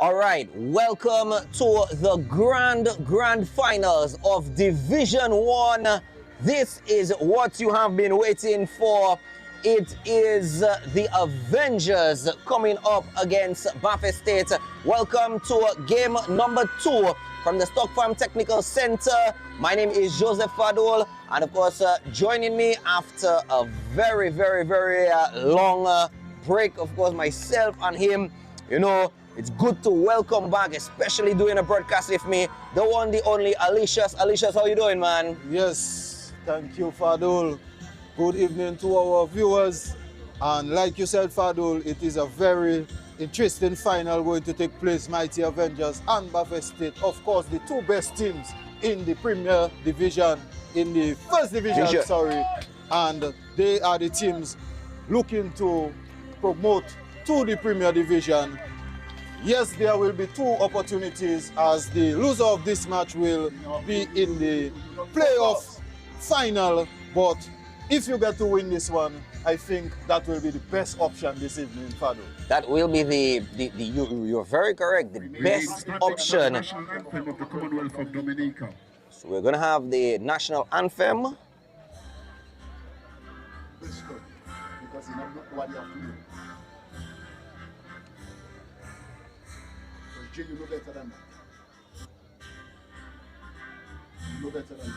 All right, welcome to the grand finals of Division 1. This is what you have been waiting for. it is the Avengers coming up against Buffet State. Welcome to game number 2 from the Stock Farm Technical Center. My name is Joseph Fadul, and of course, joining me after a very long break, of course, myself and him, you know, it's good to welcome back, especially doing a broadcast with me, the one, the only Alicious. Alicious, how you doing, man? Yes, thank you, Fadul. Good evening to our viewers. And like you said, Fadul, it is a very interesting final going to take place. Mighty Avengers and Buffet State. Of course, the two best teams in the Premier Division, in the First Division, sorry. And they are the teams looking to promote to the Premier Division. Yes, there will be 2 opportunities, as the loser of this match will be in the playoff final. But if you get to win this one, I think that will be the best option this evening, Fado. That will be you're very correct, the best option. So we're gonna have the national anthem. Because you know what you have to do. Jay, you know better than that. You know better than that.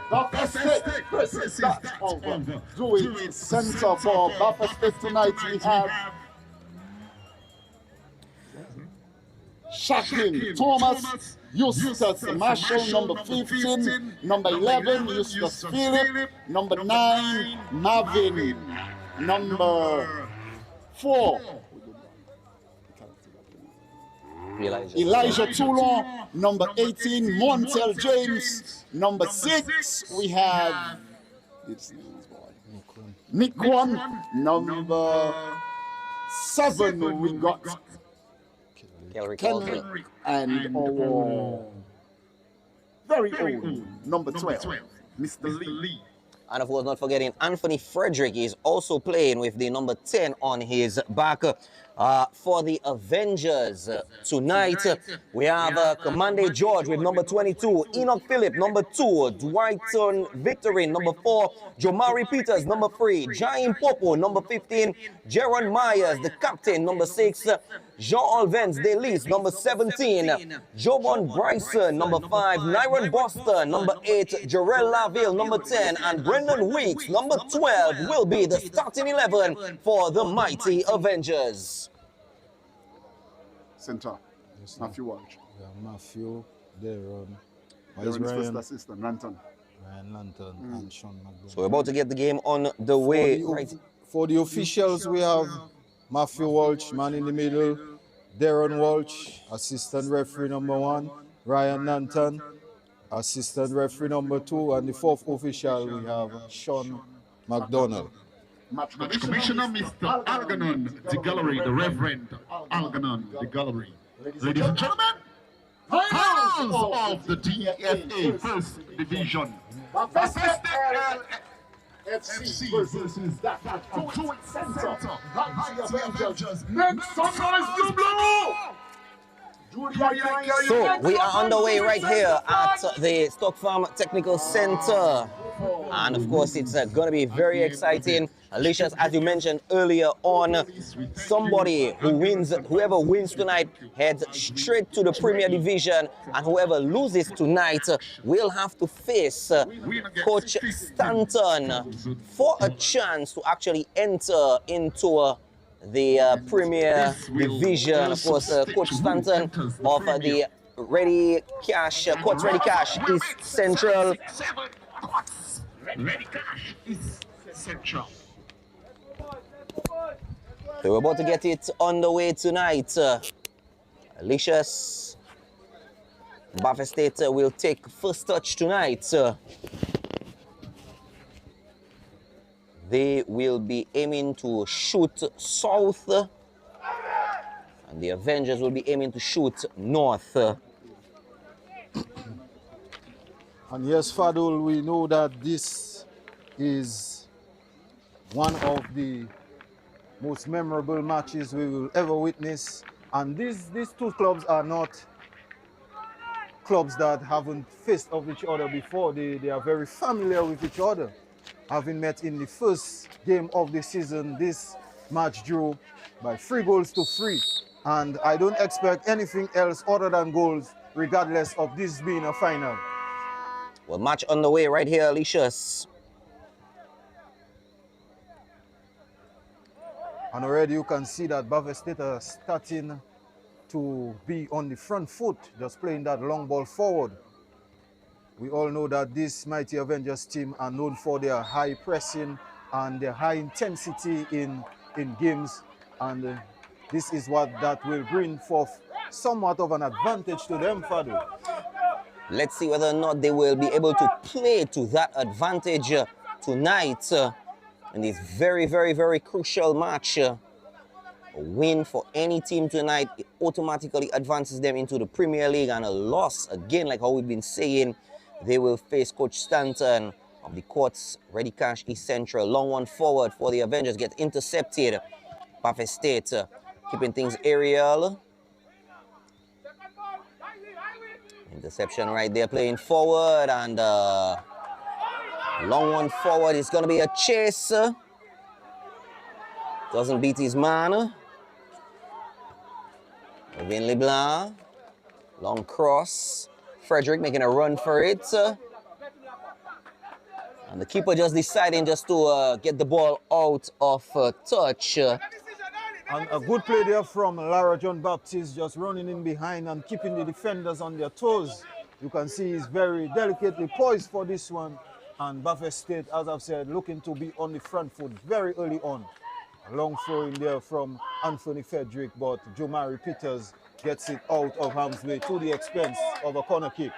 Buffet State versus that over. Do it center for Buffet State tonight. We have Shakin Thomas, Eustace Marshall, number 15, number 11, Eustace Philip, number 9, Marvin, number 4. Elijah Toulon, number 18, Montel James, number 6, we have Nick One, number 7, we got Kenrick, and our very own number 12, Mr. Lee. And of course, not forgetting Anthony Frederick is also playing with the number 10 on his back. For the Avengers tonight, we have Commande George with number 22, Enoch Phillip, number 2, Dwighton Victorin, number 4, Jomari Peters, number 3, Jaime Popo, number 15, Jaron Myers, the captain, number 6, Jean-Alvens Delis, number 17, Jobon Bryson, number 5, Nyron Boston, number 8, Jarrell Laville, number 10, and Brendan Weeks, number 12, will be the starting 11 for the Mighty Avengers. Center, yes, Matthew Walsh. Yeah, Matthew, Darren. Darren's first assistant, Ranton. Ryan Lanton and Sean McDonald. So we're about to get the game on the way. For the officials, we have Matthew Walsh, man in the middle, Darren Walsh, assistant referee number 1, Ryan Nanton, assistant referee number 2, and the 4th official we have Sean McDonald. Match Commissioner Mr. Algernon, the gallery, the Reverend Algernon, the gallery. Ladies and gentlemen, finals of the DFA First Division. Buffet State FC versus that Two Center. Mighty Avengers. Next sunrise the blue. So we are underway right here at the Stock Farm Technical Center, and of course it's going to be very exciting. Alicious, as you mentioned earlier on, somebody who wins, whoever wins tonight heads straight to the Premier Division, and whoever loses tonight will have to face Coach Stanton for a chance to actually enter into the Premier Division. Of course, Coach Stanton of the Ready Cash, Coach Ready Cash is Central. Ready Cash is Central. So we're about to get it on the way tonight. Alicious, Buffett State will take first touch tonight. They will be aiming to shoot south, and the Avengers will be aiming to shoot north. And yes, Fadul, we know that this is one of the most memorable matches we will ever witness. And these two clubs are not clubs that haven't faced off each other before. They are very familiar with each other. Having met in the first game of the season, this match drew by 3-3. And I don't expect anything else other than goals, regardless of this being a final. Well, match on the way right here, Alicius. And already you can see that Buffett State are starting to be on the front foot, just playing that long ball forward. We all know that this mighty Avengers team are known for their high pressing and their high intensity in games. And this is what that will bring forth somewhat of an advantage to them, Fadu. Let's see whether or not they will be able to play to that advantage tonight in this very, very, very crucial match. A win for any team tonight, it automatically advances them into the Premier League, and a loss, again, like how we've been saying, they will face Coach Stanton of the Courts, Ready Cash East Central. Long one forward for the Avengers, gets intercepted. Buffett State keeping things aerial. Interception right there, playing forward, and long one forward. It's going to be a chase. Doesn't beat his man. Vin LeBlanc, long cross. Frederick making a run for it. And the keeper just deciding just to get the ball out of touch. And a good play there from Lara John Baptiste, just running in behind and keeping the defenders on their toes. You can see he's very delicately poised for this one. And Buffett State, as I've said, looking to be on the front foot very early on. A long throw in there from Anthony Frederick, but Jomari Peters gets it out of harm's way to the expense of a corner kick.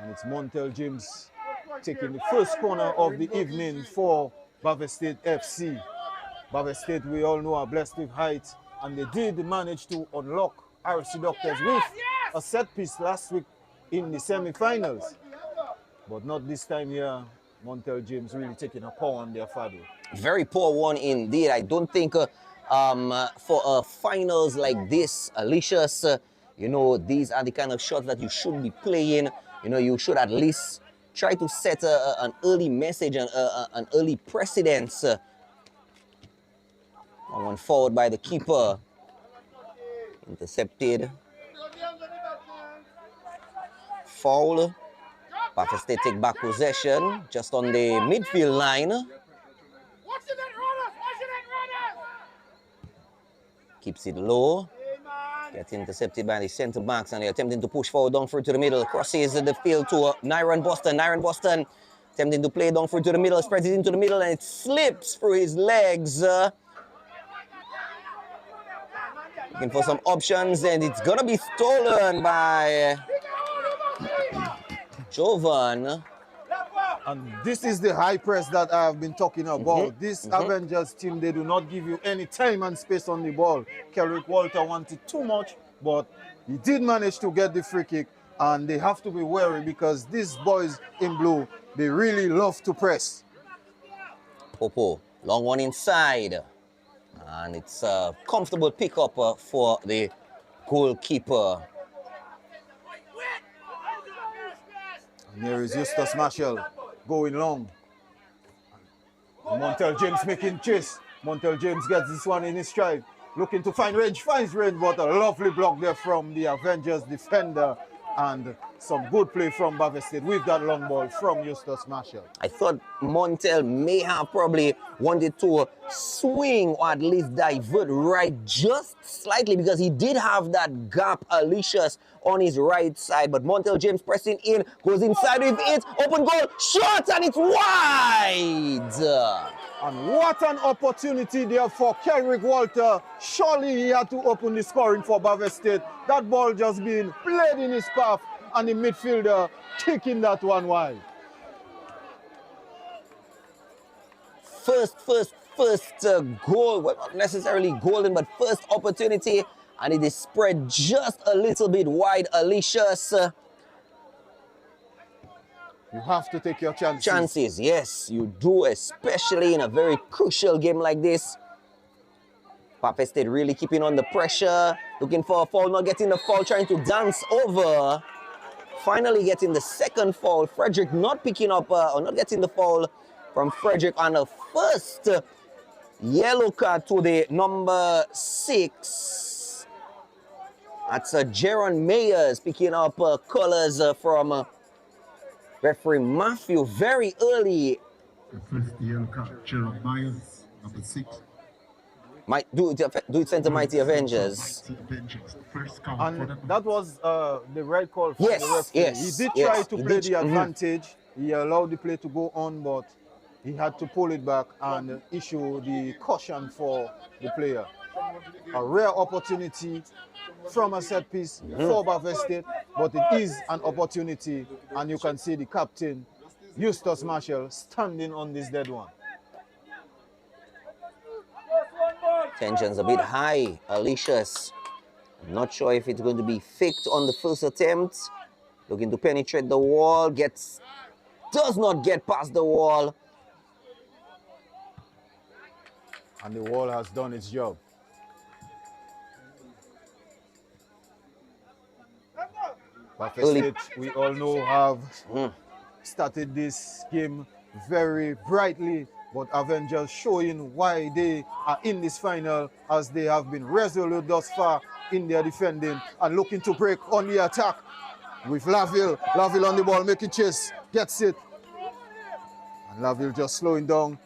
And it's Montel James taking the first corner of the evening for Buffett State FC. Buffett State, we all know, are blessed with height, and they did manage to unlock RC Doctors with a set piece last week in the semi-finals. But not this time here. Montel James really taking a paw on their father. Very poor one indeed. I don't think for finals like this, Alicius, you know, these are the kind of shots that you should be playing. You know, you should at least try to set an early message, an early precedence. One forward by the keeper. Intercepted. Foul. Buffett State take back possession just on the midfield line. Keeps it low. Gets intercepted by the centre backs, and they're attempting to push forward down through to the middle. Crosses the field to Nyron Boston. Nyron Boston attempting to play down through to the middle, spreads it into the middle, and it slips through his legs. Looking for some options, and it's gonna be stolen by Jovan. And this is the high press that I have been talking about. This Avengers team, they do not give you any time and space on the ball. Kerrick Walter wanted too much, but he did manage to get the free kick. And they have to be wary because these boys in blue, they really love to press. Popo, long one inside. And it's a comfortable pickup for the goalkeeper. And here is Eustace Marshall going long. Montel James making chase. Montel James gets this one in his stride. Looking to find range, finds range, but a lovely block there from the Avengers defender. And some good play from Buffett State with that long ball from Eustace Marshall. I thought Montel may have probably wanted to swing or at least divert right just slightly because he did have that gap, Alicius, on his right side. But Montel James pressing in, goes inside with it, open goal, shot, and it's wide! And what an opportunity there for Kenrick Walter. Surely he had to open the scoring for Bavest State. That ball just being played in his path and the midfielder kicking that one wide. First goal, well, not necessarily golden, but first opportunity, and it is spread just a little bit wide. Alicia's you have to take your chances. Chances, yes, you do, especially in a very crucial game like this. Bavest State really keeping on the pressure, looking for a foul, not getting the foul, trying to dance over. Finally getting the second foul. Frederick not picking up or not getting the foul from Frederick on the first yellow card to the number 6. That's Jaron Mayers picking up colors from referee Matthew very early. The first yellow card, Jaron Myers, number 6. Do it send to Mighty Avengers. Mighty Avengers, the first card. And that was the right call from Yes, the referee. yes, He did try to play the advantage. He allowed the play to go on, but he had to pull it back and issue the caution for the player. A rare opportunity from a set piece for Bavest State, but it is an opportunity, and you can see the captain, Eustace Marshall, standing on this dead one. Tension's a bit high. Alicia's not sure if it's going to be faked on the first attempt. Looking to penetrate the wall, does not get past the wall. And the wall has done its job. Bavest State, we all know, have started this game very brightly, but Avengers showing why they are in this final, as they have been resolute thus far in their defending and looking to break on the attack with Laville. Laville on the ball, making chase, gets it. And Laville just slowing down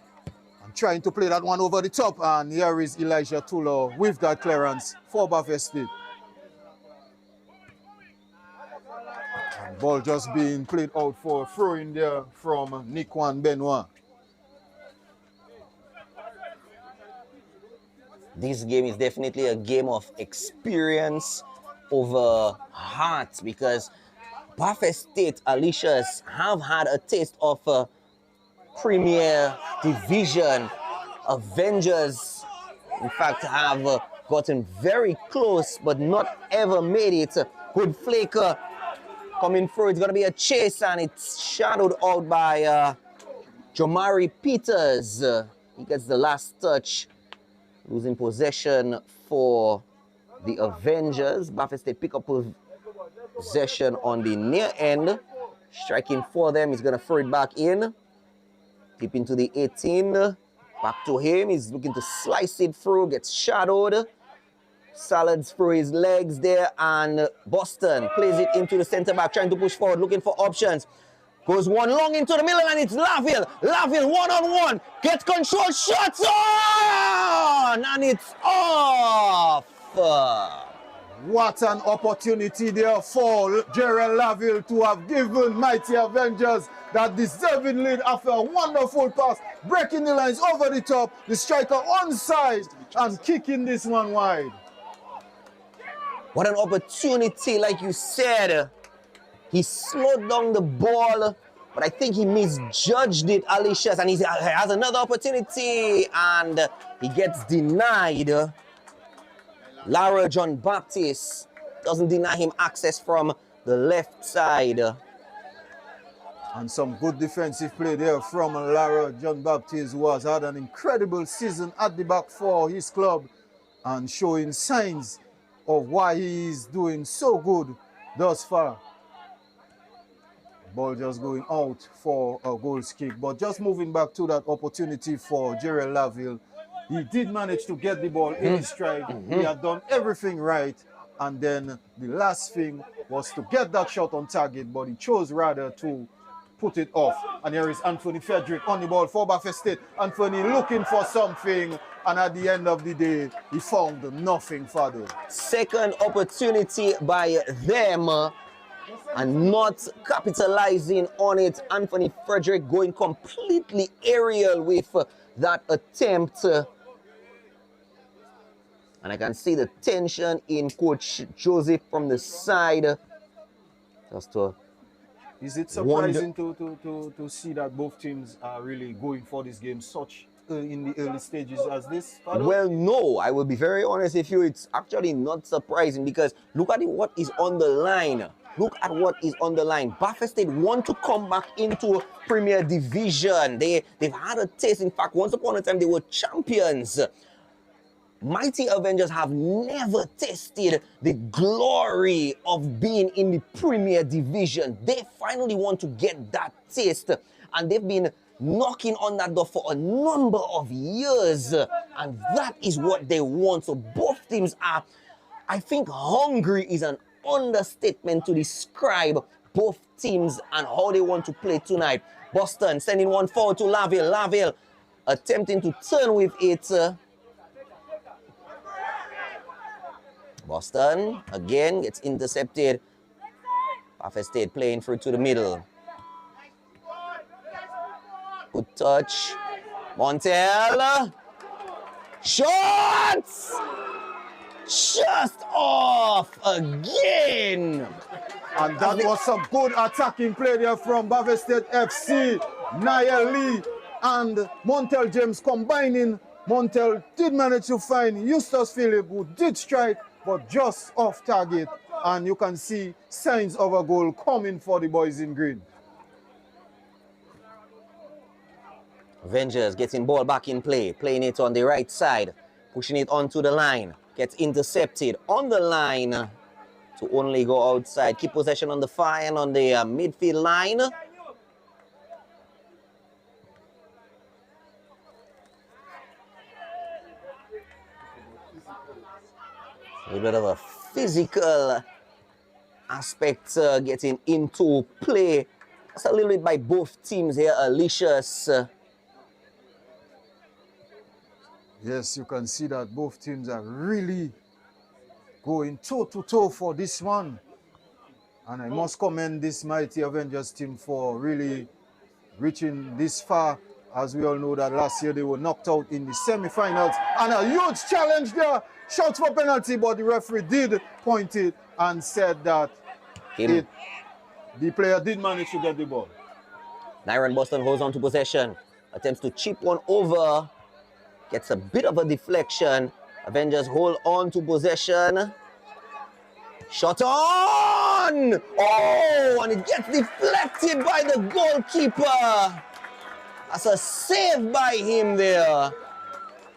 and trying to play that one over the top. And here is Elijah Tulo with that clearance for Bavest State. And ball just being played out for a throw in there from Nikwan Benoit. This game is definitely a game of experience over heart, because Bavest State, Alicia's, have had a taste of Premier Division. Avengers, in fact, have gotten very close, but not ever made it. Good flaker coming through. It's going to be a chase, and it's shadowed out by Jomari Peters. He gets the last touch, losing possession for the Avengers. Bavest State pick up possession on the near end. Striking for them. He's going to throw it back in. Deep into the 18. Back to him. He's looking to slice it through. Gets shadowed. Salads through his legs there. And Boston plays it into the center back, trying to push forward, looking for options. Goes one long into the middle, and it's Laville. Laville one-on-one. Gets control. Shots on! And it's off. What an opportunity there for Gerald Laville to have given Mighty Avengers that deserving lead after a wonderful pass, breaking the lines over the top, the striker onside and kicking this one wide. What an opportunity, like you said. He slowed down the ball, but I think he misjudged it, Alicia's, and he has another opportunity, and he gets denied. Lara John Baptist doesn't deny him access from the left side. And some good defensive play there from Lara John Baptist, who has had an incredible season at the back for his club and showing signs of why he is doing so good thus far. Ball just going out for a goal kick. But just moving back to that opportunity for Gerald Laville, he did manage to get the ball in his stride. He had done everything right. And then the last thing was to get that shot on target, but he chose rather to put it off. And here is Anthony Frederick on the ball for Bavest State. Anthony looking for something, and at the end of the day, he found nothing, Fado. Second opportunity by them, and not capitalizing on it. Anthony Frederick going completely aerial with that attempt. And I can see the tension in Coach Joseph from the side. Just to Is it surprising to see that both teams are really going for this game such in the early stages as this? Well, no, I will be very honest with you. It's actually not surprising because look at what is on the line. Look at what is on the line. Buffett State want to come back into Premier Division. They've had a taste. In fact, once upon a time, they were champions. Mighty Avengers have never tasted the glory of being in the Premier Division. They finally want to get that taste, and they've been knocking on that door for a number of years, and that is what they want. So both teams are, I think, hungry is an understatement to describe both teams and how they want to play tonight. Boston sending one forward to Laville. Laville attempting to turn with it. Boston again gets intercepted. Buffett State playing through to the middle. Good touch. Montel. Shots! Just off again. And that was some good attacking play there from Buffett State FC. Niall Lee and Montel James combining. Montel did manage to find Eustace Philip, who did strike, but just off target. And you can see signs of a goal coming for the boys in green. Avengers getting ball back in play, playing it on the right side, pushing it onto the line, gets intercepted on the line to only go outside. Keep possession on the far end on the midfield line. A bit of a physical aspect getting into play. That's a little bit by both teams here, Alicious. Yes, you can see that both teams are really going toe-to-toe for this one. And I must commend this Mighty Avengers team for really reaching this far. As we all know that last year they were knocked out in the semi-finals. And a huge challenge there. Shots for penalty, but the referee did point it and said that the player did manage to get the ball. Nyron Boston holds on to possession. Attempts to chip one over. Gets a bit of a deflection. Avengers hold on to possession. Shot on! Oh, and it gets deflected by the goalkeeper. That's a save by him there.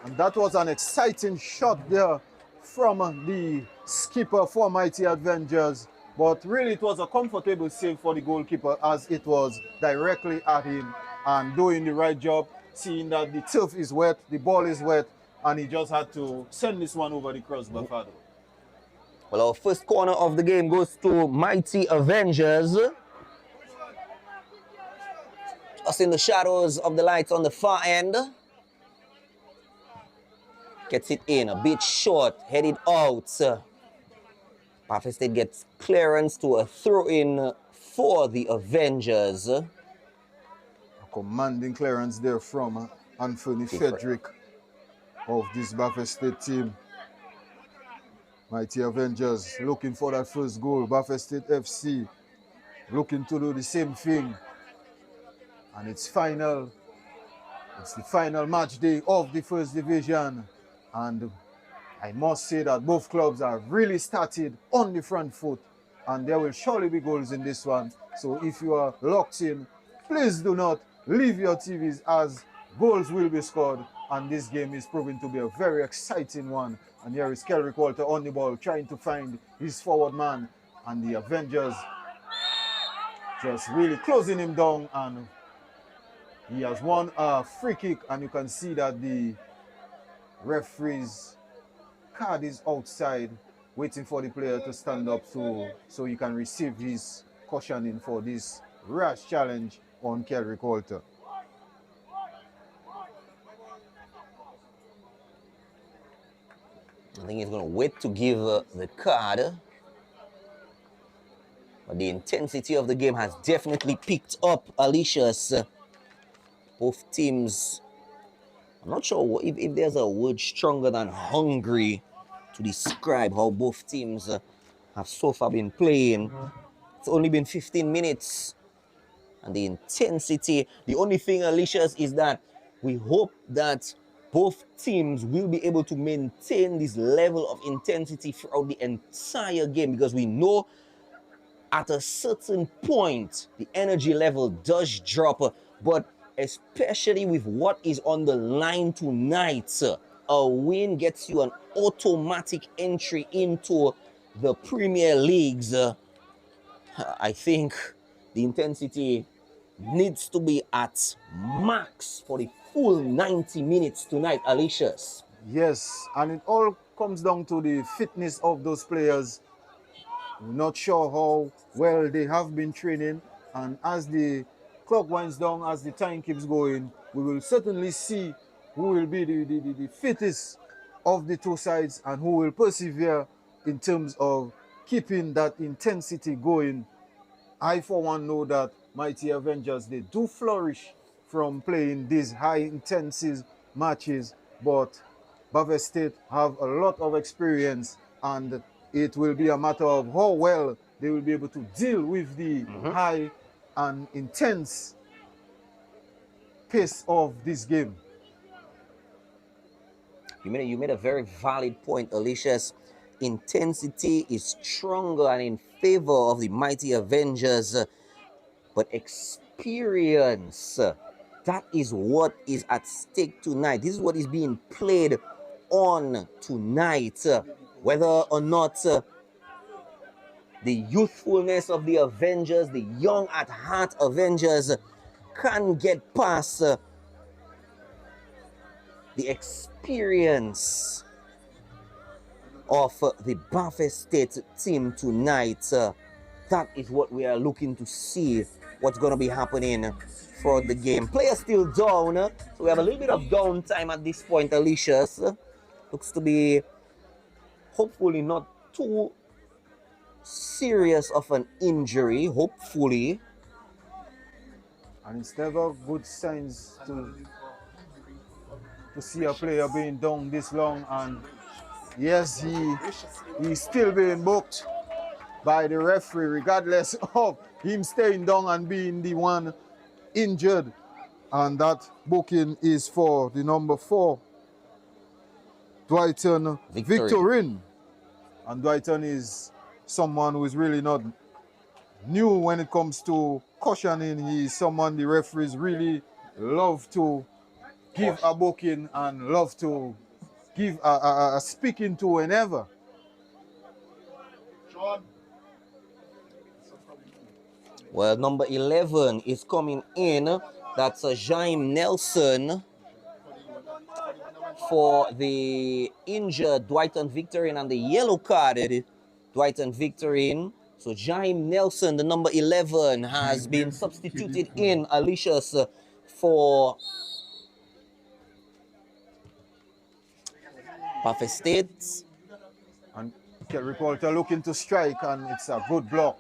And that was an exciting shot there from the skipper for Mighty Avengers. But really it was a comfortable save for the goalkeeper as it was directly at him and doing the right job, seeing that the turf is wet, the ball is wet, and he just had to send this one over the crossbar. Well, our first corner of the game goes to Mighty Avengers. Just in the shadows of the lights on the far end. Gets it in, a bit short, headed out. Buffett State gets clearance to a throw-in for the Avengers. A commanding clearance there from Anthony Frederick of this Buffett State team. Mighty Avengers looking for that first goal. Buffett State FC looking to do the same thing. And it's final. It's the final match day of the first division. And I must say that both clubs are really started on the front foot. And there will surely be goals in this one. So if you are locked in, please do not leave your TVs as goals will be scored. And this game is proving to be a very exciting one. And here is Kelrick Walter on the ball, trying to find his forward man. And the Avengers just really closing him down. And he has won a free kick. And you can see that the referee's card is outside, waiting for the player to stand up so he can receive his cautioning for this rash challenge on Kelrick Walter. I think he's going to wait to give the card. But the intensity of the game has definitely picked up, Alicious. Both teams I'm not sure if there's a word stronger than hungry to describe how both teams have so far been playing. It's only been 15 minutes. And the intensity, the only thing, Alicia's, is that we hope that both teams will be able to maintain this level of intensity throughout the entire game, because we know at a certain point the energy level does drop, but especially with what is on the line tonight, a win gets you an automatic entry into the Premier Leagues. I think the intensity needs to be at max for the full 90 minutes tonight, Alicia's. Yes, and it all comes down to the fitness of those players. We're not sure how well they have been training, and as the clock winds down, as the time keeps going, we will certainly see who will be the fittest of the two sides and who will persevere in terms of keeping that intensity going. I, for one, know that Mighty Avengers, they do flourish from playing these high-intensive matches, but Buffett State have a lot of experience, and it will be a matter of how well they will be able to deal with the high and intense pace of this game. You made a very valid point, Alicia's. Intensity is stronger and in favor of the Mighty Avengers, but experience, that is what is at stake tonight. This is what is being played on tonight. Whether or not the youthfulness of the Avengers, the young at heart Avengers, can get past the experience of the Buffett State team tonight. That is what we are looking to see, what's going to be happening for the game. Players still down, so we have a little bit of downtime at this point, Alicia's. Looks to be hopefully not too serious of an injury, hopefully. And it's never good signs to see a player being down this long, and yes, he's still being booked by the referee, regardless of him staying down and being the one injured. And that booking is for the number 4, Dwighton Victorine. And Dwighton is someone who is really not new when it comes to cautioning. He's someone the referees really love to give a booking and love to give a speaking to whenever. Well, number 11 is coming in. That's Jaime Nelson for the injured Dwighton Victorine and the yellow carded Dwighton Victorine. So Jaime Nelson, the number 11, has been substituted in, Alicia's, for Buffett State. And Kerry Poulter looking to strike, and it's a good block.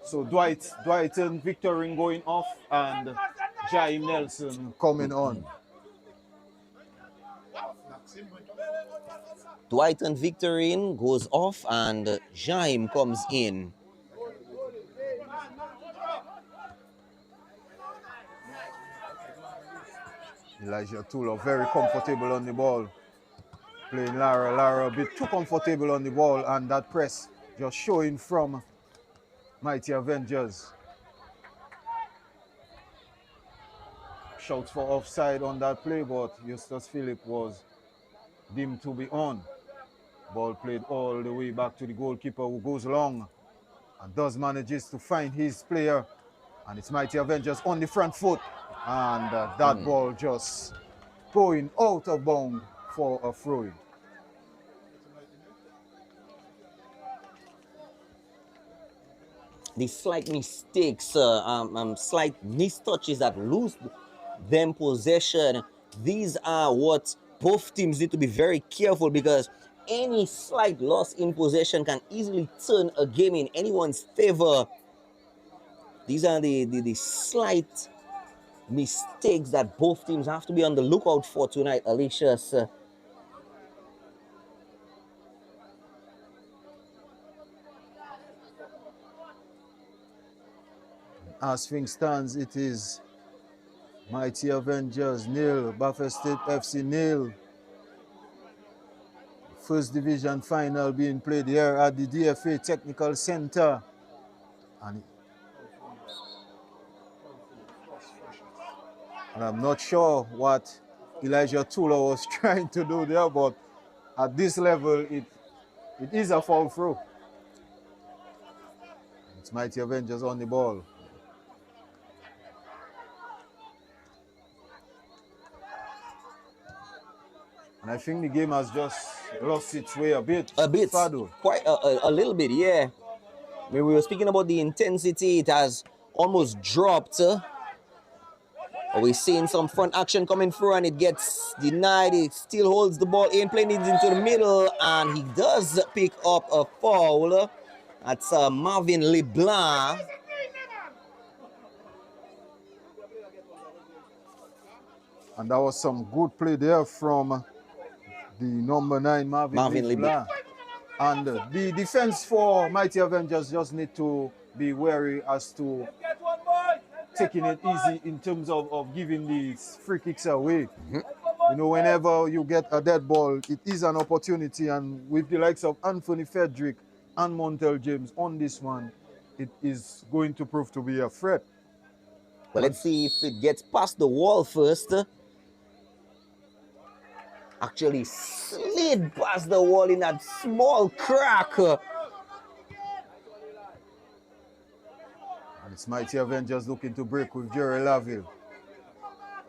So Dwighton Victorine going off and Jaime Nelson coming on. Dwighton Victorine goes off and Jaime comes in. Elijah Tulo very comfortable on the ball. Playing Lara a bit too comfortable on the ball, and that press just showing from Mighty Avengers. Shouts for offside on that play, but Justus Philip was deemed to be on. Ball played all the way back to the goalkeeper, who goes long and manages to find his player. And it's Mighty Avengers on the front foot. And that ball just going out of bounds for a throw-in. The slight mistakes, slight mistouches that lose them possession, these are what both teams need to be very careful, because any slight loss in possession can easily turn a game in anyone's favor. These are the slight mistakes that both teams have to be on the lookout for tonight, Alicia's. As things stands, it is Mighty Avengers 0, Buffalo State FC 0. First division final being played here at the DFA Technical Center. And I'm not sure what Elijah Tula was trying to do there, but at this level, it is a foul throw. It's Mighty Avengers on the ball. And I think the game has just lost its way a bit. A bit. Fado. Quite a little bit, yeah. When we were speaking about the intensity, it has almost dropped. We're seeing some front action coming through and it gets denied. It still holds the ball in, playing it into the middle, and he does pick up a foul. That's Marvin LeBlanc. And that was some good play there from the number 9, Marvin LeBlanc. And the defense for Mighty Avengers just need to be wary as to taking it easy in terms of giving these free kicks away. You know, whenever you get a dead ball, it is an opportunity, and with the likes of Anthony Frederick and Montel James on this one, it is going to prove to be a threat. Well, let's see if it gets past the wall first. Actually slid past the wall in that small crack. And it's Mighty Avengers looking to break with Jerry Laville.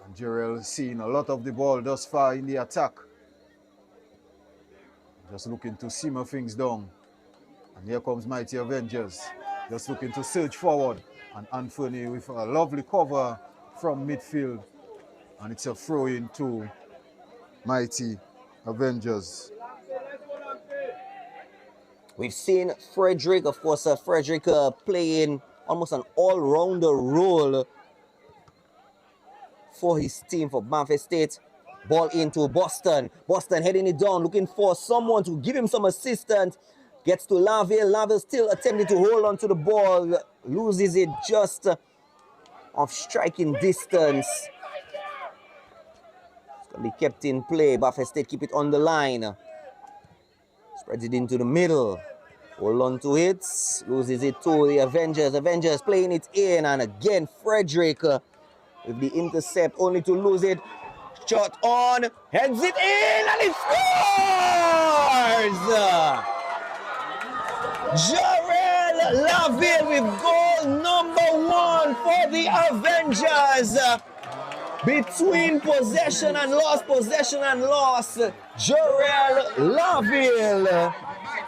And Jerry seeing a lot of the ball thus far in the attack. Just looking to simmer things down. And here comes Mighty Avengers. Just looking to surge forward. And Anthony with a lovely cover from midfield. And it's a throw in to Mighty Avengers. We've seen Frederick, of course, Frederick playing almost an all-rounder role for his team, for Banff State. Ball into Boston. Boston heading it down, looking for someone to give him some assistance. Gets to Laville. Laville still attempting to hold on to the ball. Loses it just off striking distance. It's going to be kept in play. Banff State keep it on the line. Spreads it into the middle. Hold on to it. Loses it to the Avengers. Avengers playing it in. And again, Frederick with the intercept, only to lose it. Shot on. Heads it in. And it scores! Jarrell Laville with goal number 1 for the Avengers. Between possession and loss, Jarrell Laville.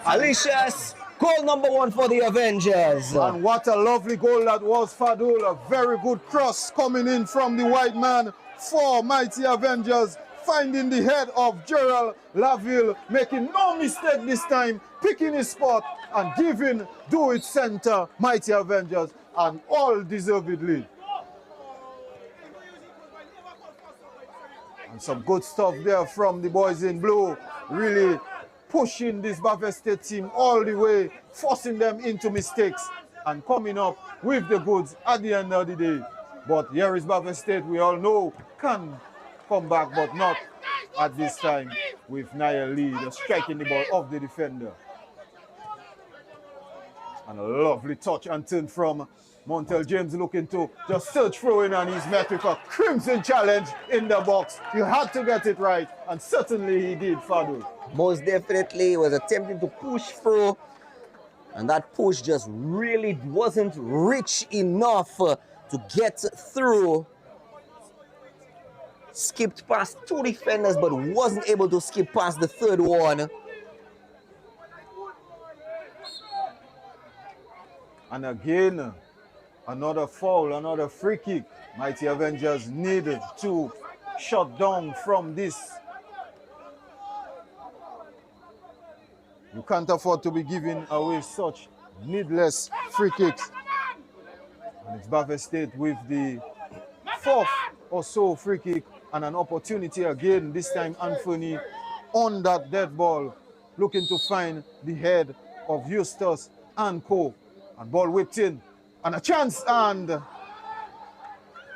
Alicia's goal number 1 for the Avengers. And what a lovely goal that was, Fadul. A very good cross coming in from the white man for Mighty Avengers. Finding the head of Jarrell Laville, making no mistake this time, picking his spot and giving do it center Mighty Avengers, and all deservedly. And some good stuff there from the boys in blue, really pushing this Banff State team all the way, forcing them into mistakes and coming up with the goods at the end of the day. But here is Banff State, we all know, can come back, but not at this time with Niall Lee striking the ball off the defender. And a lovely touch and turn from Montel James, looking to just search through in, and he's met with a crimson challenge in the box. You had to get it right, and certainly he did, Fadul. Most definitely was attempting to push through, and that push just really wasn't rich enough to get through. Skipped past 2 defenders, but wasn't able to skip past the third one. And again, another foul, another free kick. Mighty Avengers needed to shut down from this. You can't afford to be giving away such needless free kicks. And it's Banff State with the fourth or so free kick, and an opportunity again, this time Anthony on that dead ball, looking to find the head of Eustace and co. And ball whipped in, and a chance, and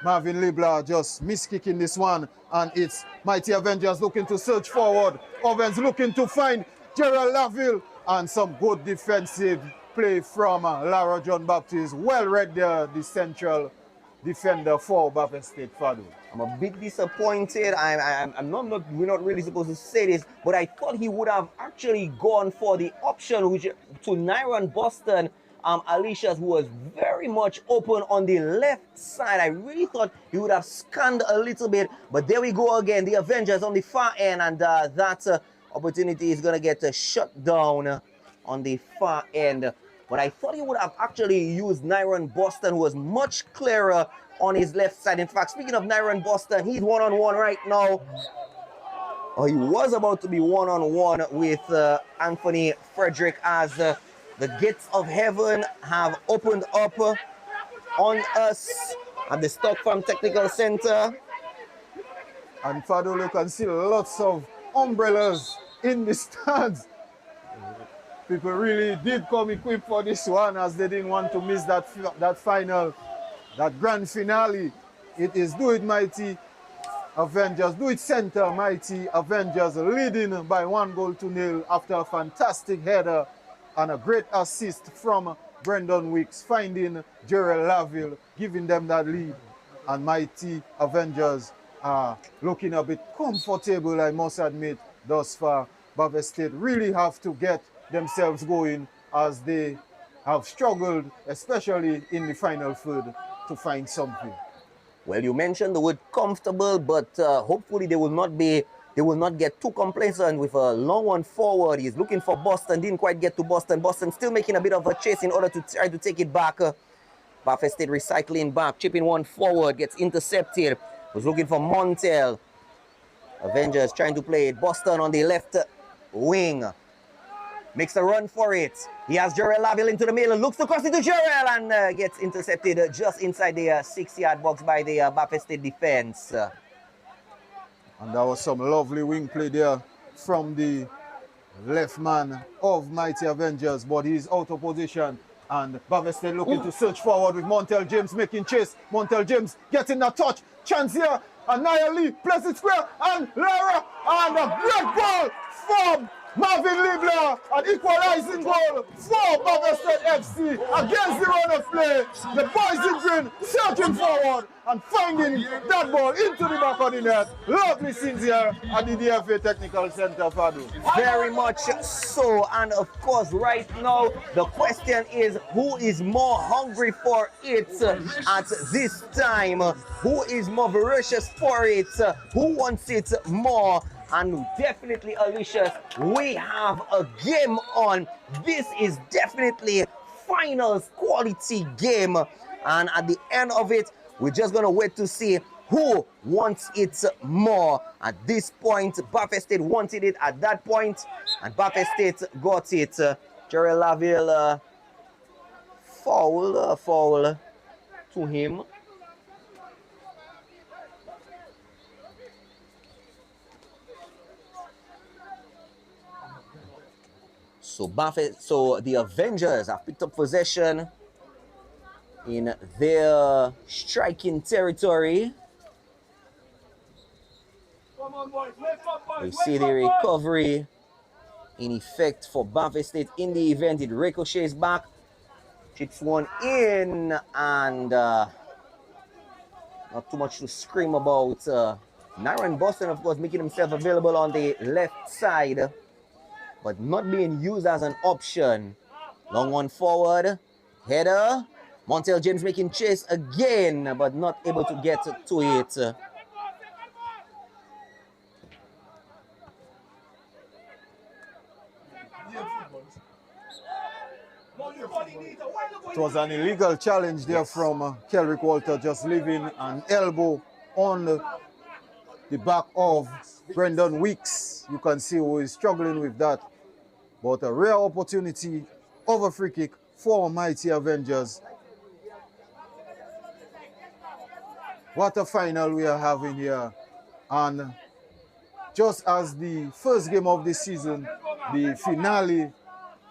Marvin Libla just miskicking this one, and it's Mighty Avengers looking to search forward. Ovens looking to find Gerald Laville, and some good defensive play from Lara John Baptiste. Well read there, the central defender for Baffa State Fado. I'm a bit disappointed. We're not really supposed to say this, but I thought he would have actually gone for the option which to Nyron Boston. Alicia's, who was very much open on the left side. I really thought he would have scanned a little bit, but there we go again. The Avengers on the far end, and that opportunity is going to get shut down on the far end. But I thought he would have actually used Nyron Boston, who was much clearer on his left side. In fact, speaking of Nyron Boston, he's one-on-one right now. Oh, he was about to be one-on-one with Anthony Frederick, as the gates of heaven have opened up on us at the Stock Farm Technical Center. And Fado, you can see lots of umbrellas in the stands. People really did come equipped for this one, as they didn't want to miss that final, that grand finale. It is Do It Mighty Avengers, Do It Center Mighty Avengers, leading by 1-0 after a fantastic header and a great assist from Brendan Wicks, finding Gerald Laville, giving them that lead. And Mighty Avengers are looking a bit comfortable, I must admit, thus far. Baffa State really have to get themselves going, as they have struggled, especially in the final third, to find something. Well, you mentioned the word comfortable, but hopefully they will not get too complacent with a long one forward. He's looking for Boston, didn't quite get to Boston. Boston still making a bit of a chase in order to try to take it back. Baffa State recycling back, chipping one forward, gets intercepted. Was looking for Montel. Avengers trying to play it. Boston on the left wing. Makes a run for it. He has Gerald Laville into the middle, looks to cross it to Gerald, and gets intercepted just inside the 6-yard box by the Baffa State defense. And that was some lovely wing play there from the left man of Mighty Avengers, but he's out of position. And Baffa State looking to search forward with Montel James making chase. Montel James getting a touch. Chance here. And Nia Lee plays it square. And Lara. And a great ball from Marvin Libla, an equalizing goal for Baffa State FC against the run of play. The boys in green searching forward and finding that ball into the back of the net. Lovely scenes here at the DFA Technical Center, Fadu. Very much so, and of course right now the question is, who is more hungry for it at this time? Who is more voracious for it? Who wants it more? And definitely, Alicia, we have a game on. This is definitely finals quality game, and at the end of it, we're just gonna wait to see who wants it more. At this point, Baffa State wanted it at that point, and Baffa State got it. Gerald Laville foul to him. So the Avengers have picked up possession in their striking territory. We see the recovery in effect for Baffa State in the event. It ricochets back, chips one in, and not too much to scream about. Nyron Boston, of course, making himself available on the left side, but not being used as an option. Long one forward, header. Montel James making chase again, but not able to get to it. It was an illegal challenge there from Kelrick Walter, just leaving an elbow on the back of Brendan Weeks. You can see who is struggling with that. But a rare opportunity of a free kick for Mighty Avengers. What a final we are having here. And just as the first game of the season, the finale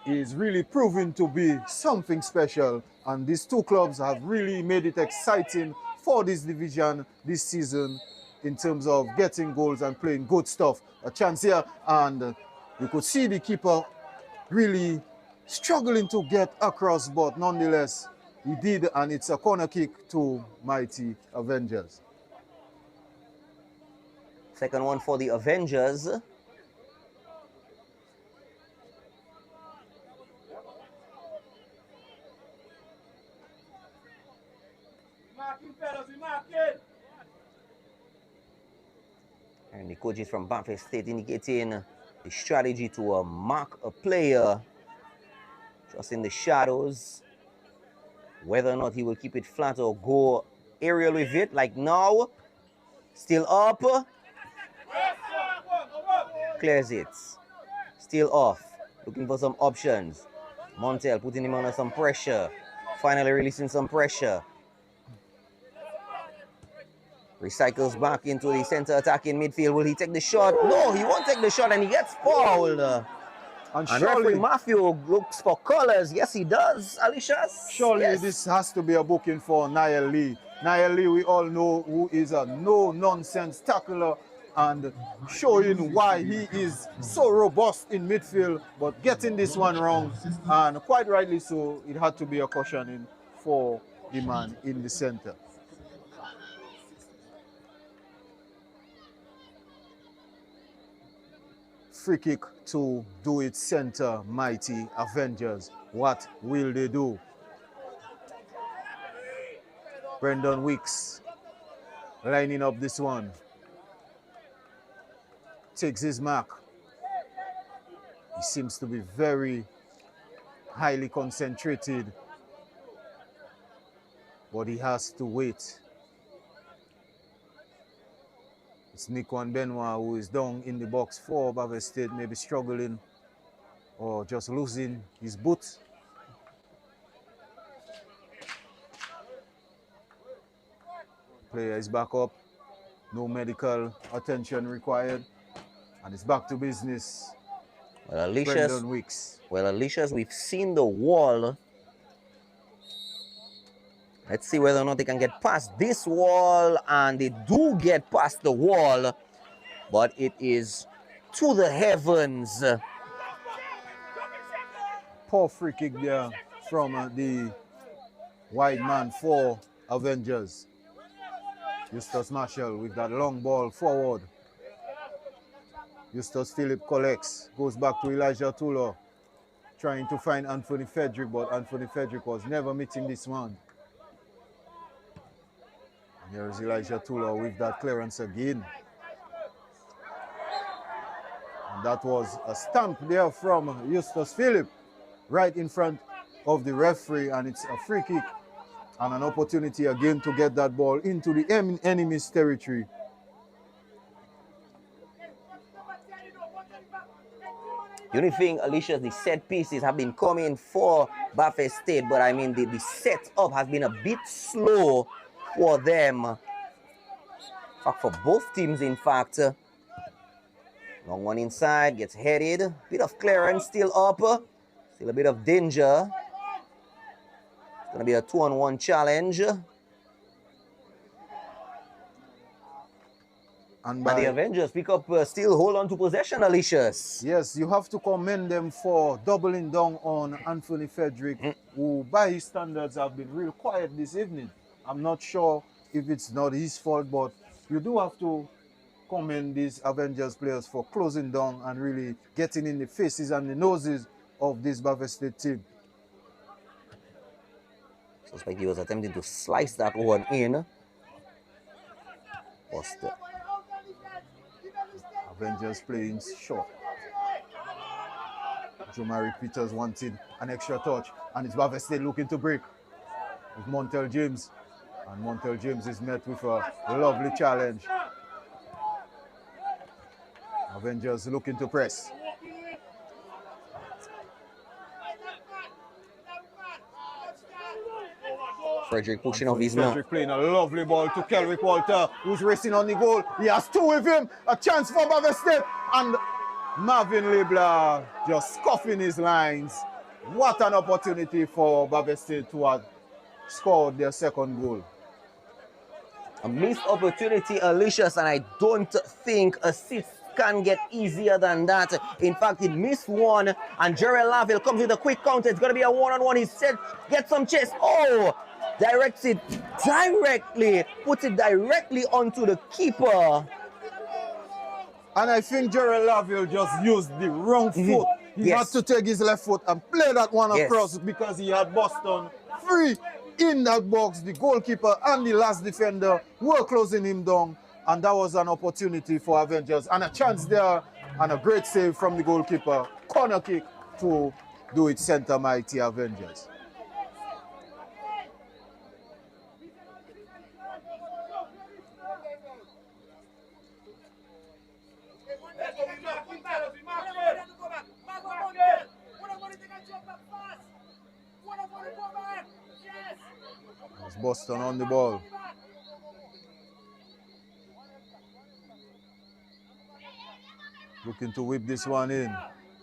is really proving to be something special. And these two clubs have really made it exciting for this division this season in terms of getting goals and playing good stuff. A chance here, and you could see the keeper really struggling to get across, but nonetheless, he did, and it's a corner kick to mighty Avengers. Second one for the Avengers. And the coaches from Buffalo State indicating the strategy to mark a player just in the shadows. Whether or not he will keep it flat or go aerial with it, like now. Still up. Clears it. Still off. Looking for some options. Montel putting him under some pressure. Finally releasing some pressure. Recycles back into the center attacking midfield. Will he take the shot? No, he won't take the shot, and he gets fouled. And referee Matthew looks for colors. Yes, he does, Alicia. Surely yes. This has to be a booking for Niall Lee. Niall Lee, we all know, who is a no-nonsense tackler and showing why he is so robust in midfield, but getting this one wrong, and quite rightly so, it had to be a cautioning for the man in the center. Free kick to do it center, mighty Avengers. What will they do? Brendan Weeks lining up this one. Takes his mark. He seems to be very highly concentrated, but he has to wait. It's Nikwan Benoit who is down in the box for Buffalo State, maybe struggling or just losing his boot. Player is back up, no medical attention required, and it's back to business. Well, Brendan Weeks. Well, Alicia's, we've seen the wall. Let's see whether or not they can get past this wall, and they do get past the wall, but it is to the heavens. Poor free kick there from the wide man for Avengers. Eustace Marshall with that long ball forward. Eustace Philip collects, goes back to Elijah Tulo, trying to find Anthony Frederick, but Anthony Frederick was never meeting this one. And here is Elijah Tulo with that clearance again. And that was a stamp there from Eustace Philip right in front of the referee, and it's a free kick and an opportunity again to get that ball into the enemy's territory. The only thing, Alicia, the set pieces have been coming for Buffalo State, but I mean the setup has been a bit slow for them. In fact, for both teams, in fact. Long one inside, gets headed. Bit of clearance, still up. Still a bit of danger. It's going to be a 2-on-1 challenge. And the Avengers pick up, still hold on to possession, Alicious. Yes, you have to commend them for doubling down on Anthony Frederick, who by his standards have been real quiet this evening. I'm not sure if it's not his fault, but you do have to commend these Avengers players for closing down and really getting in the faces and the noses of this Buffalo State team. Suspect he was attempting to slice that one in. Buster. Avengers playing short. Jomari Peters wanted an extra touch, and it's Buffalo State looking to break with Montel James. And Montel James is met with a lovely challenge. Avengers looking to press. Frederick pushing off his man. Frederick playing a lovely ball to Kelrick Walter, who's racing on the goal. He has two with him. A chance for Bavestate. And Marvin Leblanc just scuffing his lines. What an opportunity for Bavestate to have scored their second goal. A missed opportunity, Alicious, and I don't think assists can get easier than that. In fact, he missed one, and Gerald Laville comes with a quick counter. It's going to be a one-on-one. He said, get some chase. Oh, directs it directly, puts it directly onto the keeper. And I think Gerald Laville just used the wrong foot. He had to take his left foot and play that one across because he had Boston free in that box. The goalkeeper and the last defender were closing him down. And that was an opportunity for Avengers. And a chance there and a great save from the goalkeeper. Corner kick to do it center mighty Avengers. It's Boston on the ball. Looking to whip this one in.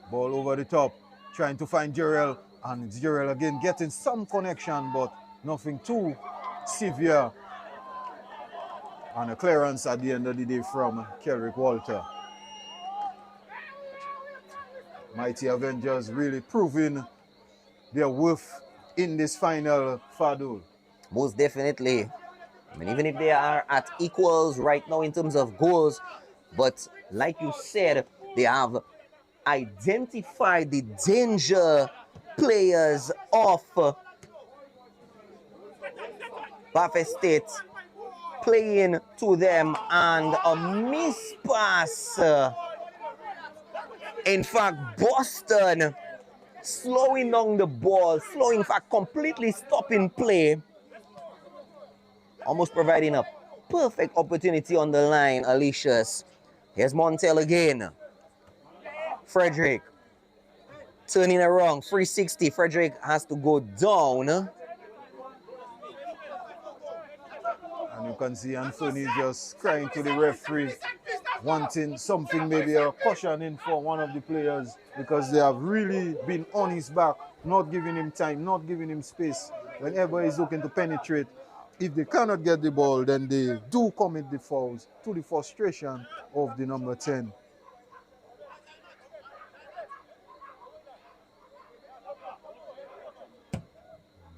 Ball over the top. Trying to find Gerald. And it's Gerald again getting some connection, but nothing too severe. And a clearance at the end of the day from Kelrick Walter. Mighty Avengers really proving their worth in this final, Fadul. Most definitely. I mean, even if they are at equals right now in terms of goals, but like you said, they have identified the danger players of Buffet State, playing to them, and a miss pass. In fact, Boston slowing down the ball, in fact, completely stopping play, almost providing a perfect opportunity on the line, Alicious. Here's Montel again. Frederick turning around, 360. Frederick has to go down. And you can see Anthony just crying to the referee, wanting something, maybe a caution in for one of the players, because they have really been on his back, not giving him time, not giving him space. Whenever he's looking to penetrate, if they cannot get the ball, then they do commit the fouls, to the frustration of the number 10.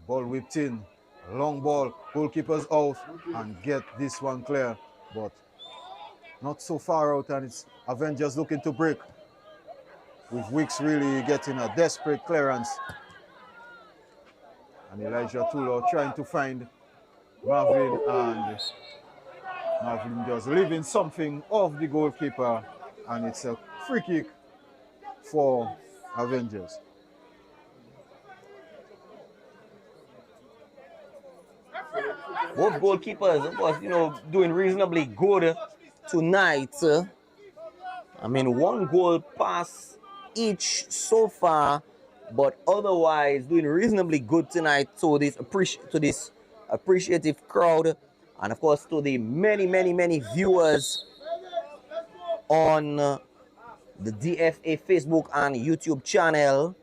Ball whipped in, long ball, goalkeeper's out, and get this one clear, but not so far out, and it's Avengers looking to break, with Wicks really getting a desperate clearance. And Elijah Tulo trying to find Marvin, and Marvin just leaving something off the goalkeeper, and it's a free kick for Avengers. Both goalkeepers, of course, doing reasonably good tonight. I mean, one goal pass each so far, but otherwise doing reasonably good tonight to this appreciative crowd, and of course to the many viewers on the DFA Facebook and YouTube channel.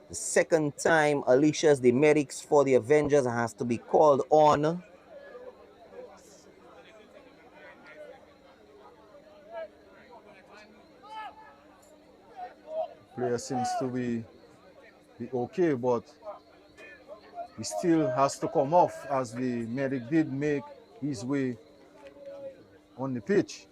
The second time, Alicious, the medics for the Avengers, has to be called on. Player seems to be okay, but he still has to come off, as the medic did make his way on the pitch.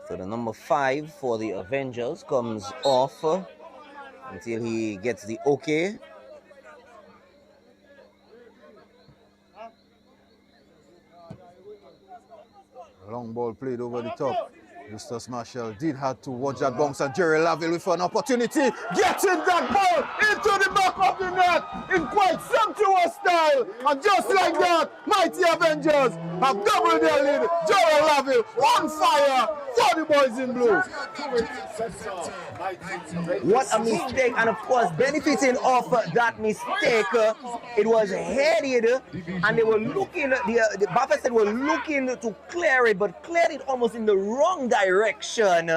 So the number 5 for the Avengers comes off until he gets the okay. Long ball played over the top. Justus Marshall did have to watch that bounce, and Jerry Laville with an opportunity, getting that ball into the back of the net in quite sumptuous style. And just like that, mighty Avengers have doubled their lead. Jerry Laville on fire for the boys in blue. What a mistake, and of course, benefiting off that mistake, it was headed, and they were looking, the Buffett were looking to clear it, but cleared it almost in the wrong direction.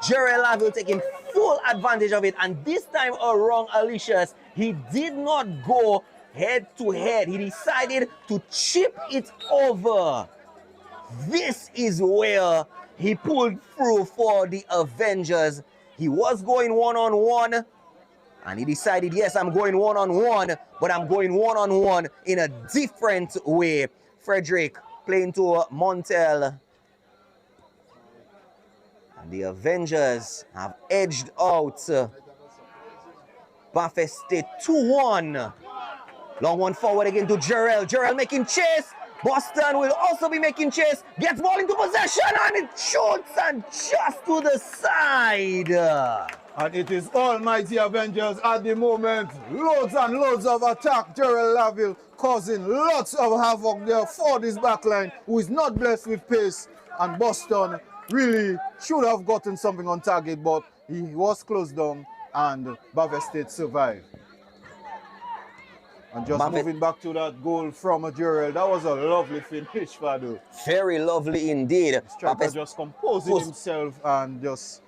Jerry Laville taking full advantage of it, and this time around, Alicia's, he did not go head to head. He decided to chip it over. This is where he pulled through for the Avengers. He was going one-on-one, and he decided, yes, I'm going one-on-one, but I'm going one-on-one in a different way. Frederick playing to Montel. And the Avengers have edged out Buffett State 2-1. Long one forward again to Jarrell. Jarrell making chase. Boston will also be making chase. Gets ball into possession, and it shoots and just to the side. And it is almighty Avengers at the moment. Loads and loads of attack. Jerry Laville causing lots of havoc there for this backline, who is not blessed with pace. And Boston really should have gotten something on target, but he was closed down, and Buffett State survived. And just moving back to that goal from Jarrell, that was a lovely finish, Fado. Very lovely indeed. Striker just composing himself and just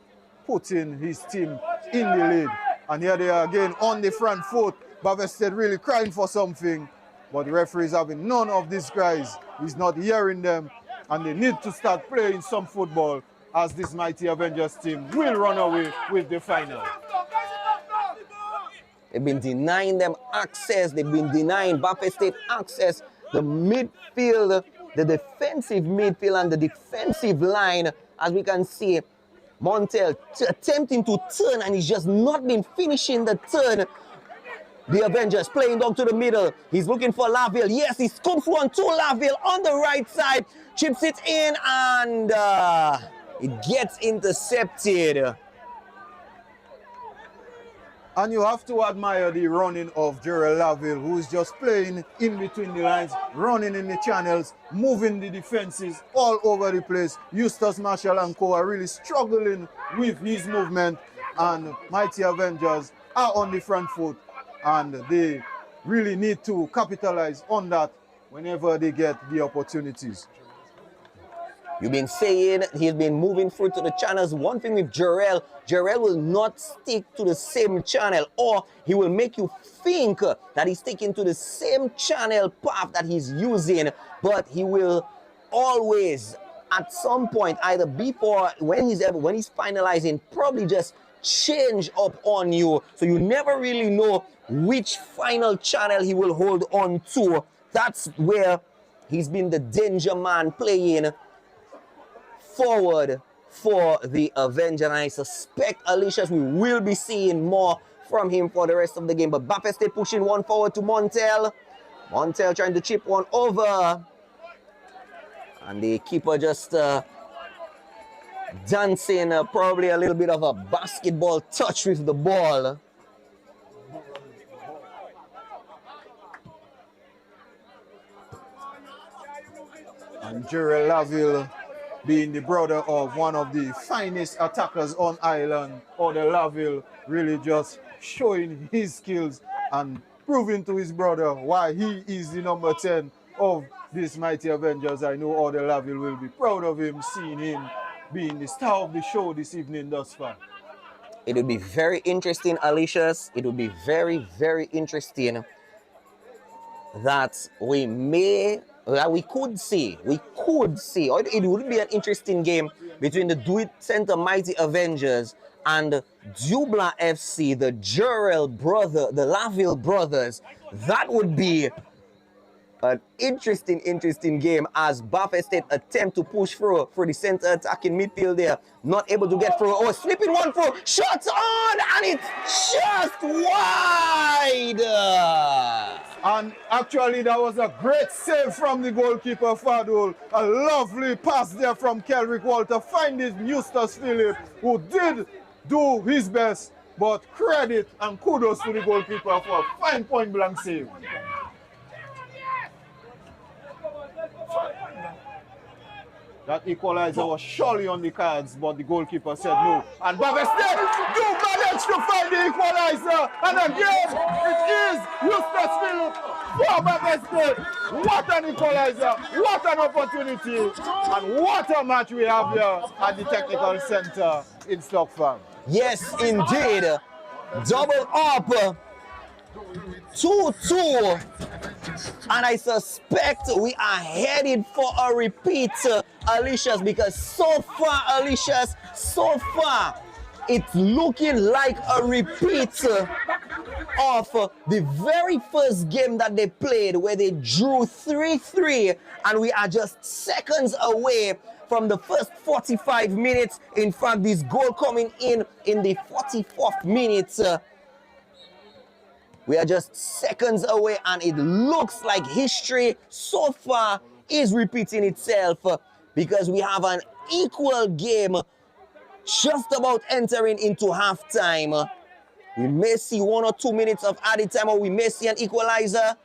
putting his team in the lead. And here they are again on the front foot. Buffett State really crying for something, but the referee is having none of these cries. He's not hearing them, and they need to start playing some football, as this mighty Avengers team will run away with the final. They've been denying them access. They've been denying Buffett State access. The midfield, the defensive midfield and the defensive line, as we can see, Montel attempting to turn, and he's just not been finishing the turn. The Avengers playing down to the middle. He's looking for Laville. Yes, he scoops one to Laville on the right side. Chips it in, and it gets intercepted. And you have to admire the running of Jerry Laville, who is just playing in between the lines, running in the channels, moving the defenses all over the place. Justus Marshall and co are really struggling with his movement, and mighty Avengers are on the front foot, and they really need to capitalize on that whenever they get the opportunities. You've been saying he's been moving through to the channels. One thing with Jarrell, Jarrell will not stick to the same channel, or he will make you think that he's sticking to the same channel path that he's using, but he will always, at some point, either before, when he's finalizing, probably just change up on you. So you never really know which final channel he will hold on to. That's where he's been the danger man, playing forward for the Avenger. And I suspect, Alicia's, we will be seeing more from him for the rest of the game. But Buffett State pushing one forward to Montel. Montel trying to chip one over. And the keeper just dancing probably a little bit of a basketball touch with the ball. And Jerry Laville, being the brother of one of the finest attackers on island, Ode Laville, really just showing his skills and proving to his brother why he is the number 10 of this mighty Avengers. I know Ode Laville will be proud of him, seeing him being the star of the show this evening thus far. It will be very interesting, Alicia's. It will be very, very interesting that we could see, or it would be an interesting game between the Do It Center Mighty Avengers and Dubla FC, the Jarrell brother, the Laville brothers. That would be an interesting game, as Buffett State attempt to push through for the center attacking midfield there. Not able to get through. Oh, slipping one through. Shots on, and it's just wide. And actually, that was a great save from the goalkeeper, Fadul. A lovely pass there from Kelrick Walter, finding Eustace Phillip, who did do his best. But credit and kudos to the goalkeeper for a fine point-blank save. That equalizer was surely on the cards, but the goalkeeper said no. And Baveste do manage to find the equalizer. And again, it is Eustace Phillip for Baveste. What an equalizer, what an opportunity, and what a match we have here at the Technical Center in Stockfarm. Yes, indeed. Double up. 2-2. And I suspect we are headed for a repeat, Alicia's, because so far, Alicia's, it's looking like a repeat of the very first game that they played, where they drew 3-3, and we are just seconds away from the first 45 minutes. In fact, this goal coming in the 44th minute. We are just seconds away, and it looks like history so far is repeating itself, because we have an equal game just about entering into halftime. We may see 1 or 2 minutes of added time, or we may see an equalizer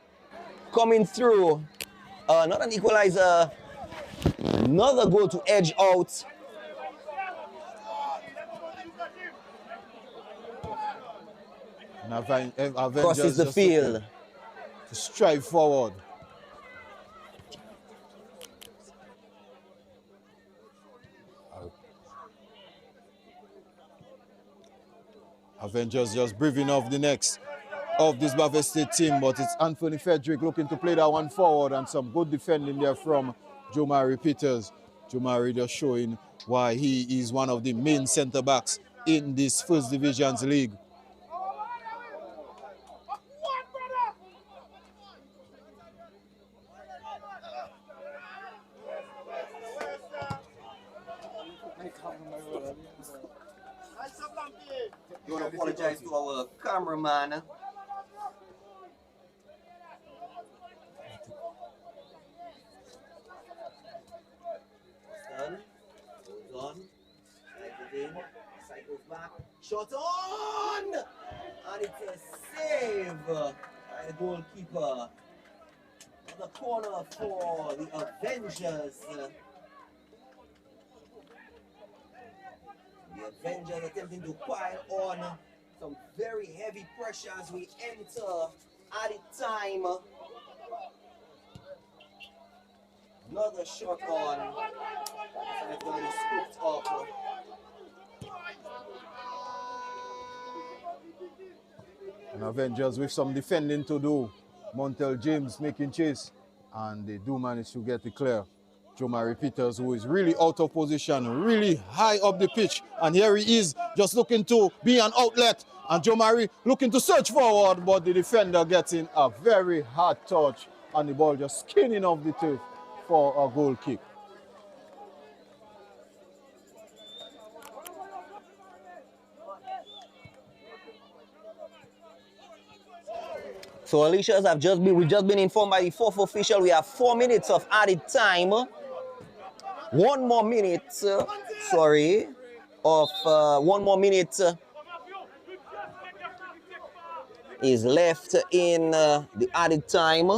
coming through. Not an equalizer, another goal to edge out. Avengers Crosses the field to strive forward. Avengers just breathing off the necks of this Baveste team, but it's Anthony Frederick looking to play that one forward, and some good defending there from Jomari Peters. Jomari just showing why he is one of the main centre backs in this First Divisions league. I want to apologize to our cameraman. Done. Goes on. Cycles in. Cycles back. Shot on! And it's a save by the goalkeeper. On the corner for the Avengers. The Avengers attempting to pile on some very heavy pressure as we enter added time. Another shot on. And it's going to be scooped up. And Avengers with some defending to do. Montel James making chase, and they do manage to get it clear. Jomari Peters, who is really out of position, really high up the pitch. And here he is, just looking to be an outlet. And Jomari looking to search forward, but the defender getting a very hard touch, and the ball just skinning off the turf for a goal kick. So Alicia's we've just been informed by the fourth official, we have 4 minutes of added time. 1 more minute, one more minute is left in the added time.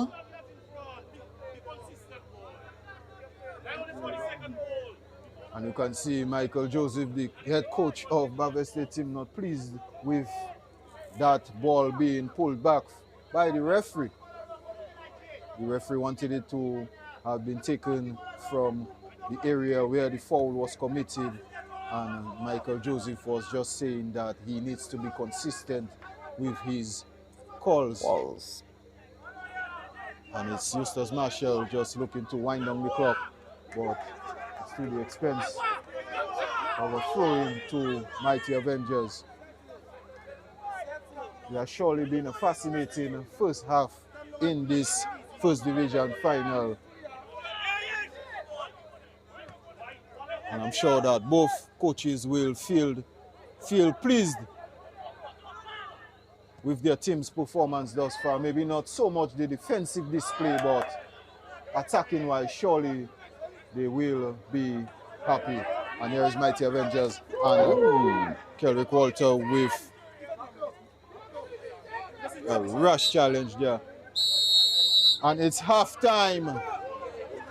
And you can see Michael Joseph, the head coach of Baveste team, not pleased with that ball being pulled back by the referee. The referee wanted it to have been taken from the area where the foul was committed, and Michael Joseph was just saying that he needs to be consistent with his calls. And it's Eustace Marshall just looking to wind down the clock, but it's to the expense of a throw-in to Mighty Avengers. It has surely been a fascinating first half in this First Division final. And I'm sure that both coaches will feel pleased with their team's performance thus far. Maybe not so much the defensive display, but attacking-wise, surely they will be happy. And here is Mighty Avengers and Kelrick Walter with a rush challenge there. And it's halftime.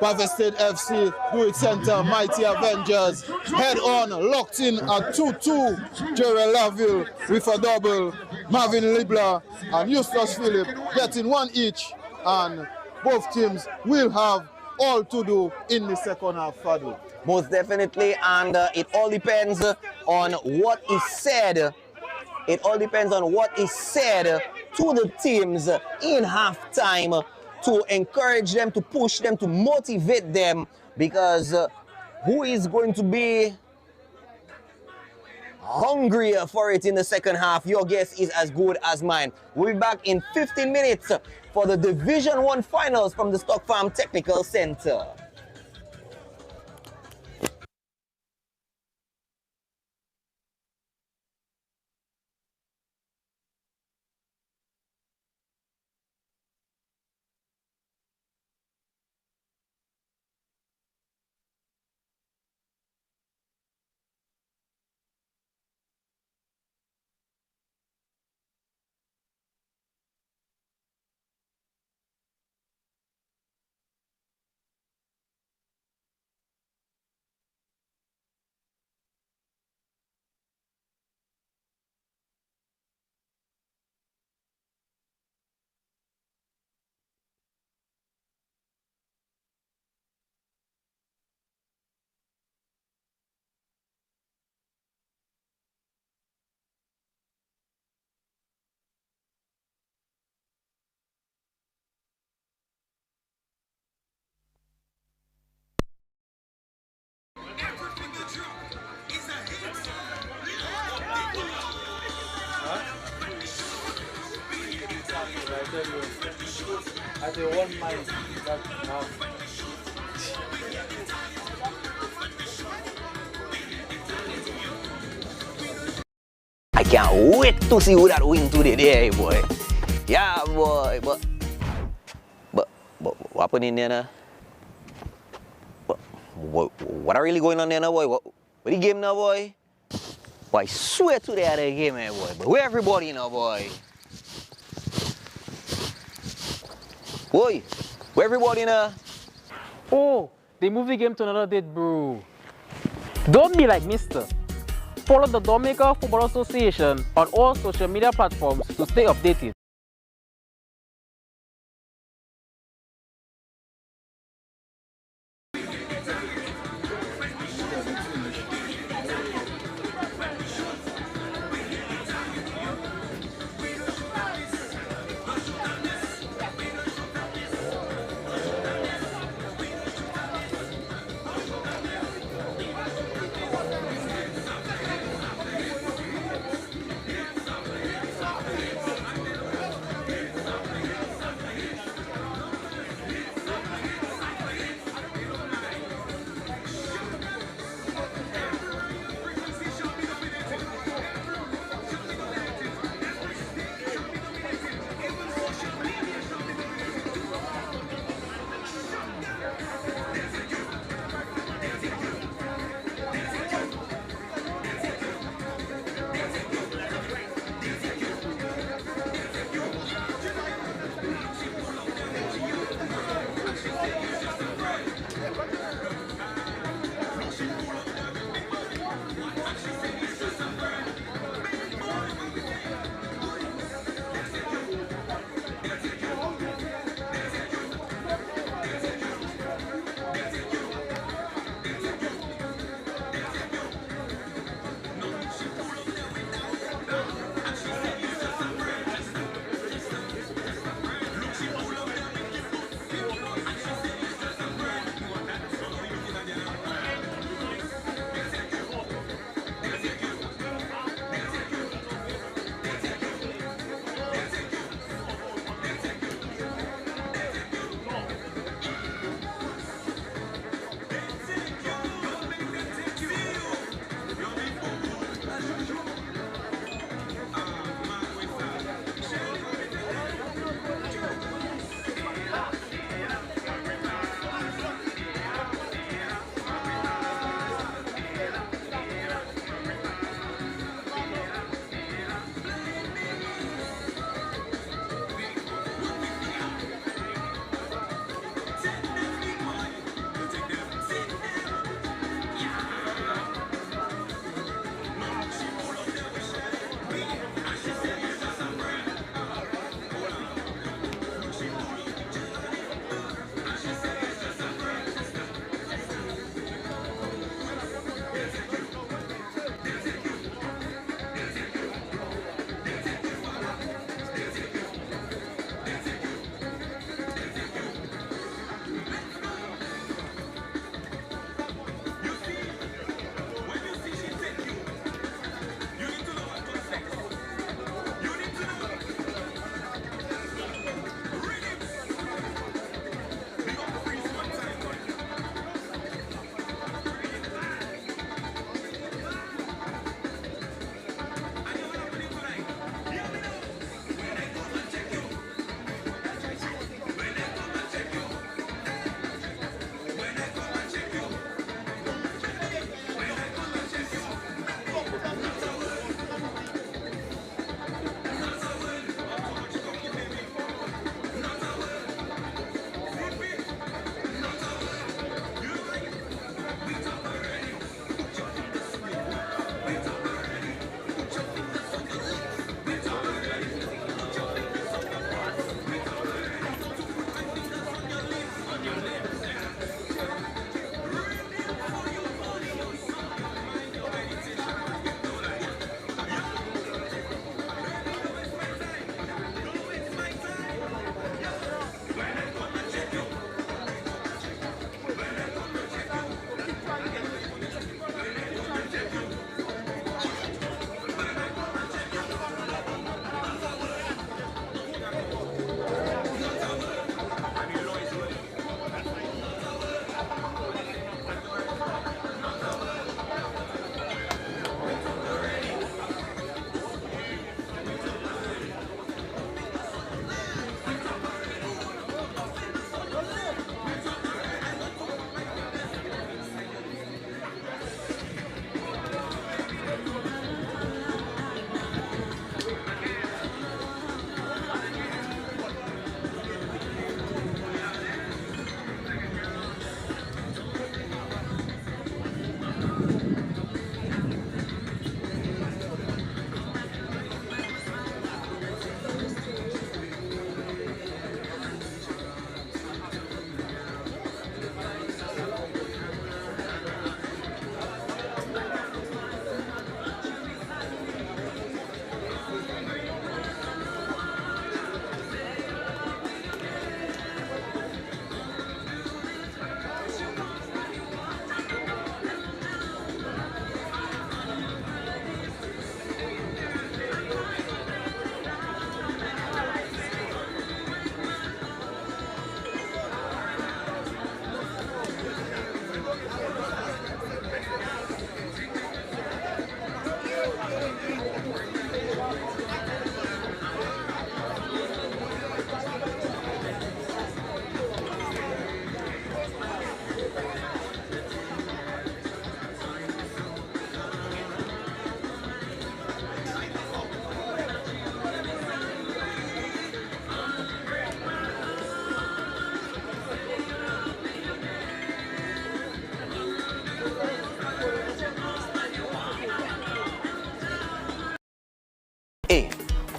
Bavested FC, do it center, Mighty Avengers, head on, locked in at 2-2. Jerry Laville with a double, Marvin Libla and Eustace Phillip getting one each, and both teams will have all to do in the second half, Fadu. Most definitely, and it all depends on what is said. It all depends on what is said to the teams in halftime, to encourage them, to push them, to motivate them, because who is going to be hungrier for it in the second half? Your guess is as good as mine. We'll be back in 15 minutes for the Division 1 finals from the Stock Farm Technical Center. I say one mind that I can't wait to see who that win today, there, boy. Yeah, boy. But what happened in there now? What are really going on there now, boy? What the game now, boy? Boy, I swear to the other game, boy. But where everybody now, boy? Boy, where everybody now? Oh, they moved the game to another date, bro. Don't be like Mister. Follow the Dominica Football Association on all social media platforms to stay updated.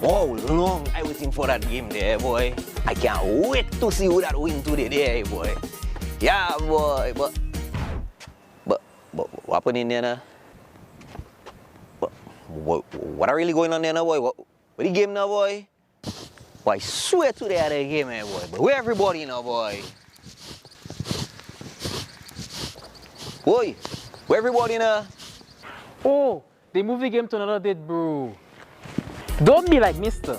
How long I waiting for that game there, boy. I can't wait to see who that win today there, boy. Yeah, boy, but what happened in there now? What are really going on there now, boy? What the game now, boy? Boy, I swear to the other game, boy. But where everybody now, boy? Boy, where everybody now? Oh, they moved the game to another date, bro. Don't be like Mister.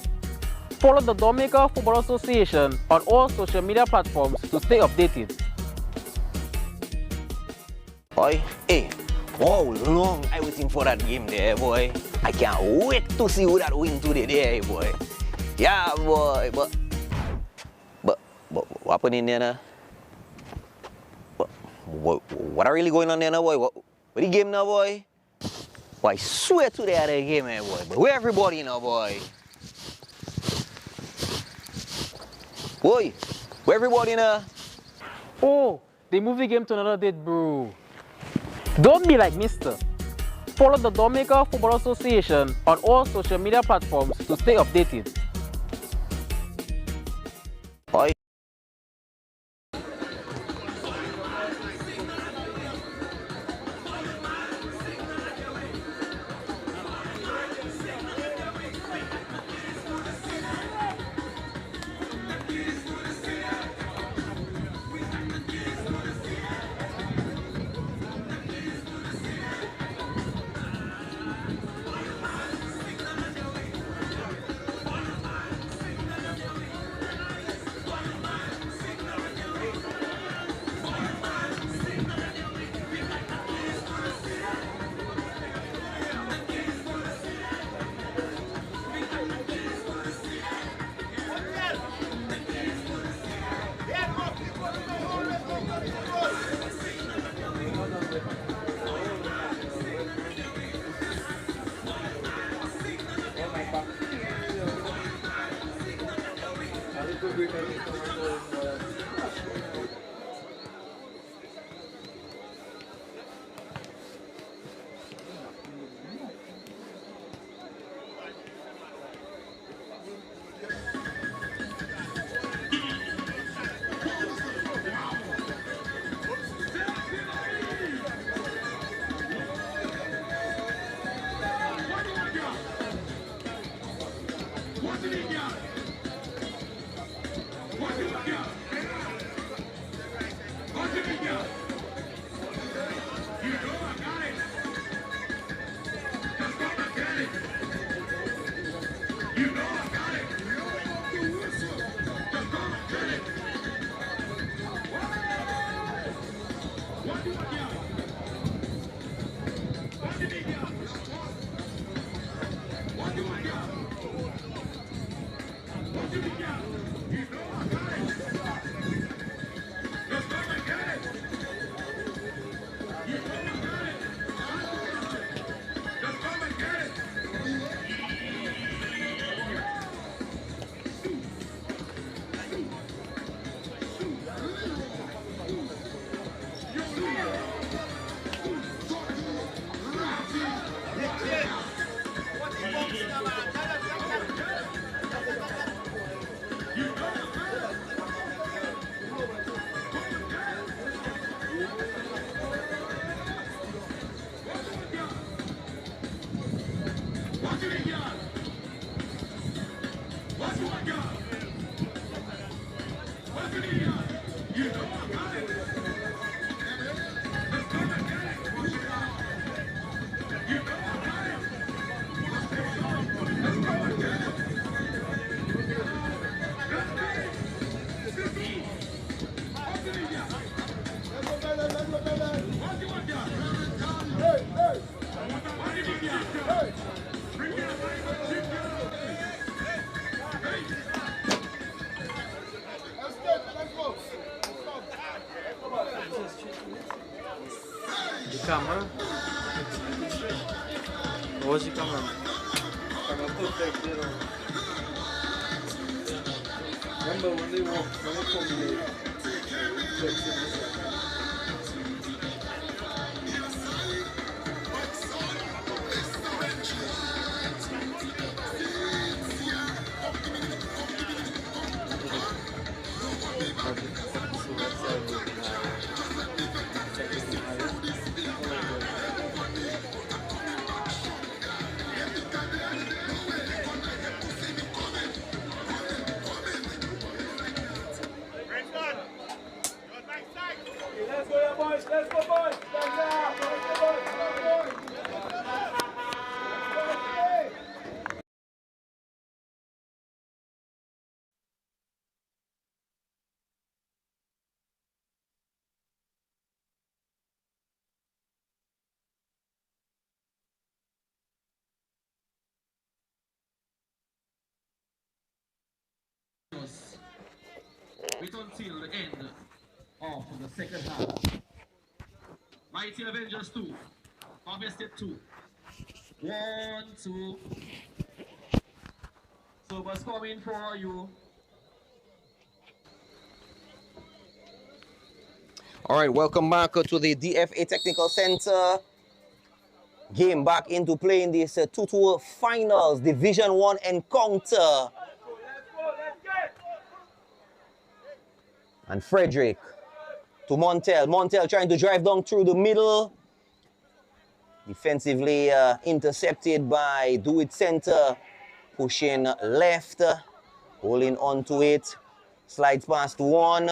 Follow the Dominica Football Association on all social media platforms to stay updated. Boy, hey, how long I waiting for that game there, boy? I can't wait to see who that win today there, boy. Yeah, boy, but what happened in there now? What are really going on there now, boy? What the game now, boy? Boy, I swear to the other game, boy. But where everybody now, boy? Boy, where everybody now? Oh, they moved the game to another date, bro. Don't be like Mister. Follow the Dominica Football Association on all social media platforms to stay updated. Boy. The camera? What's the camera? Remember when they walk, when they come Wait until the end of the second half. Mighty Avengers 2. Harvested 2. 1, 2. So what's coming for you? All right, welcome back to the DFA Technical Center. Game back into play in this 2-2 finals, Division 1 encounter. And Frederick to Montel. Montel trying to drive down through the middle. Defensively intercepted by Do It Center. Pushing left, holding on to it. Slides past one.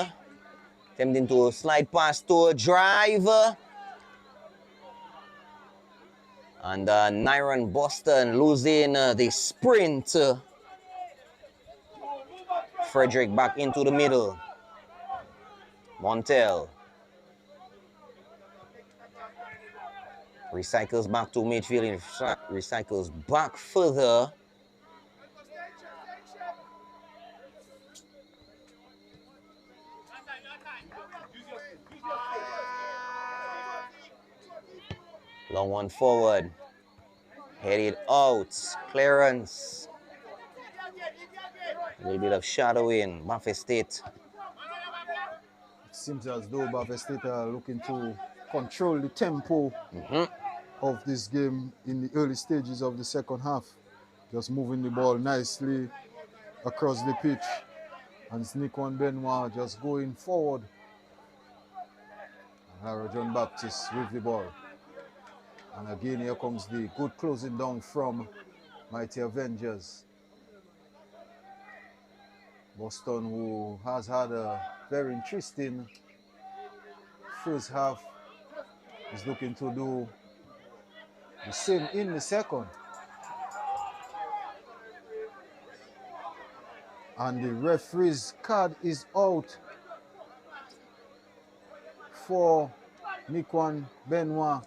Attempting to slide past to drive. And Nyron Boston losing the sprint. Frederick back into the middle. Montel. Recycles back to midfield. Recycles back further. Long one forward. Headed out. Clearance. A little bit of shadowing. Buffet State. It seems as though Buffet State are looking to control the tempo of this game in the early stages of the second half. Just moving the ball nicely across the pitch. And Nikon Benoit just going forward. Harold John Baptist with the ball. And again, here comes the good closing down from Mighty Avengers. Boston, who has had a very interesting first half, is looking to do the same in the second. And the referee's card is out for Nikwan Benoit.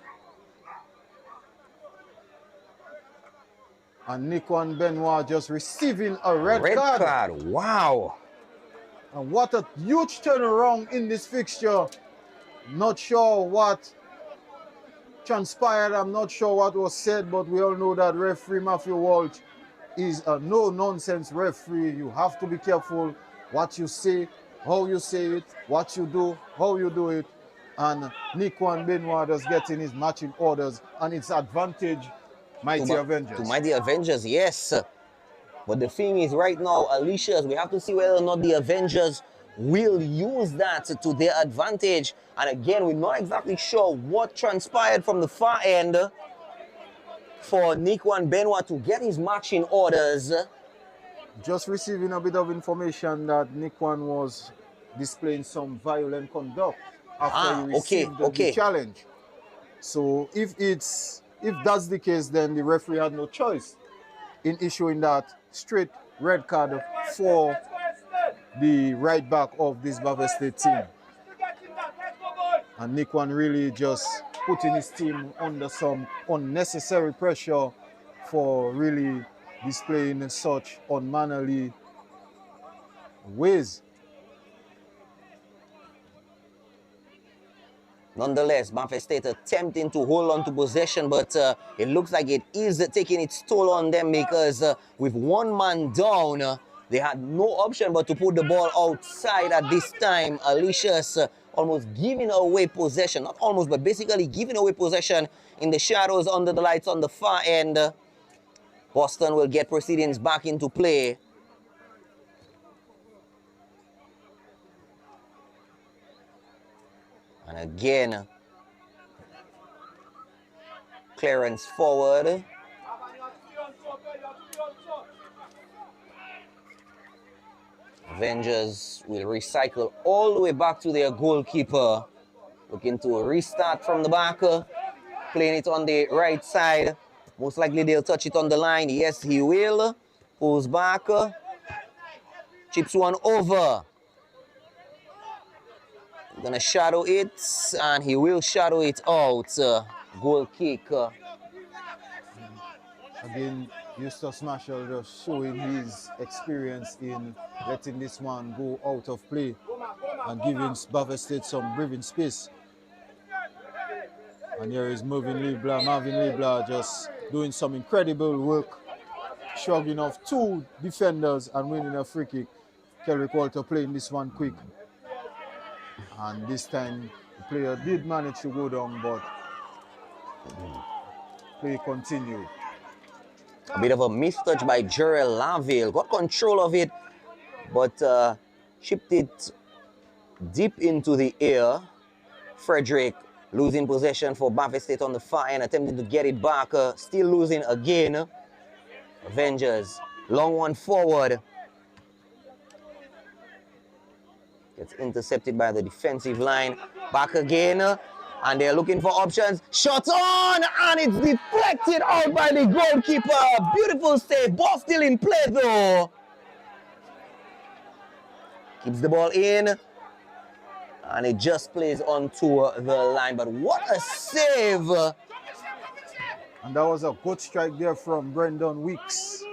And Nikwan Benoit just receiving a red card. Wow. And what a huge turnaround in this fixture. Not sure what transpired. I'm not sure what was said, but we all know that referee Matthew Walsh is a no-nonsense referee. You have to be careful what you say, how you say it, what you do, how you do it. And Nikwan Benoit is getting his matching orders, and it's advantage Mighty Avengers. To Mighty Avengers, yes. But the thing is, right now, Alicia's, we have to see whether or not the Avengers will use that to their advantage. And again, we're not exactly sure what transpired from the far end for Nikwan Benoit to get his matching orders. Just receiving a bit of information that Nikwan was displaying some violent conduct after he received the challenge. So if that's the case, then the referee had no choice in issuing that straight red card for the right back of this Buffet State team. And Nikwan really just putting his team under some unnecessary pressure for really displaying such unmannerly ways. Nonetheless, Buffet State attempting to hold on to possession, but it looks like it is taking its toll on them because with one man down, they had no option but to put the ball outside at this time. Alicia's almost giving away possession, not almost, but basically giving away possession in the shadows under the lights on the far end. Boston will get proceedings back into play. And again, clearance forward. Avengers will recycle all the way back to their goalkeeper. Looking to restart from the back. Playing it on the right side. Most likely they'll touch it on the line. Yes, he will. Pulls back. Chips one over. Gonna shadow it, and he will shadow it out. Goal kick. Again, Eustace Marshall just showing his experience in letting this man go out of play and giving Buffett State some breathing space. And here is Marvin Leblanc just doing some incredible work, shrugging off 2 defenders and winning a free kick. Kelrick Walter playing this one quick. And this time the player did manage to go down, but play continued. A bit of a mistouch by Jarrell Laville. Got control of it, but chipped it deep into the air. Frederick losing possession for Buffett State on the far end, attempting to get it back, still losing again. Avengers, long one forward. Gets intercepted by the defensive line. Back again, and they're looking for options. Shot on, and it's deflected out by the goalkeeper. Beautiful save. Ball still in play though. Keeps the ball in, and it just plays onto the line. But what a save! And that was a good strike there from Brendan Weeks,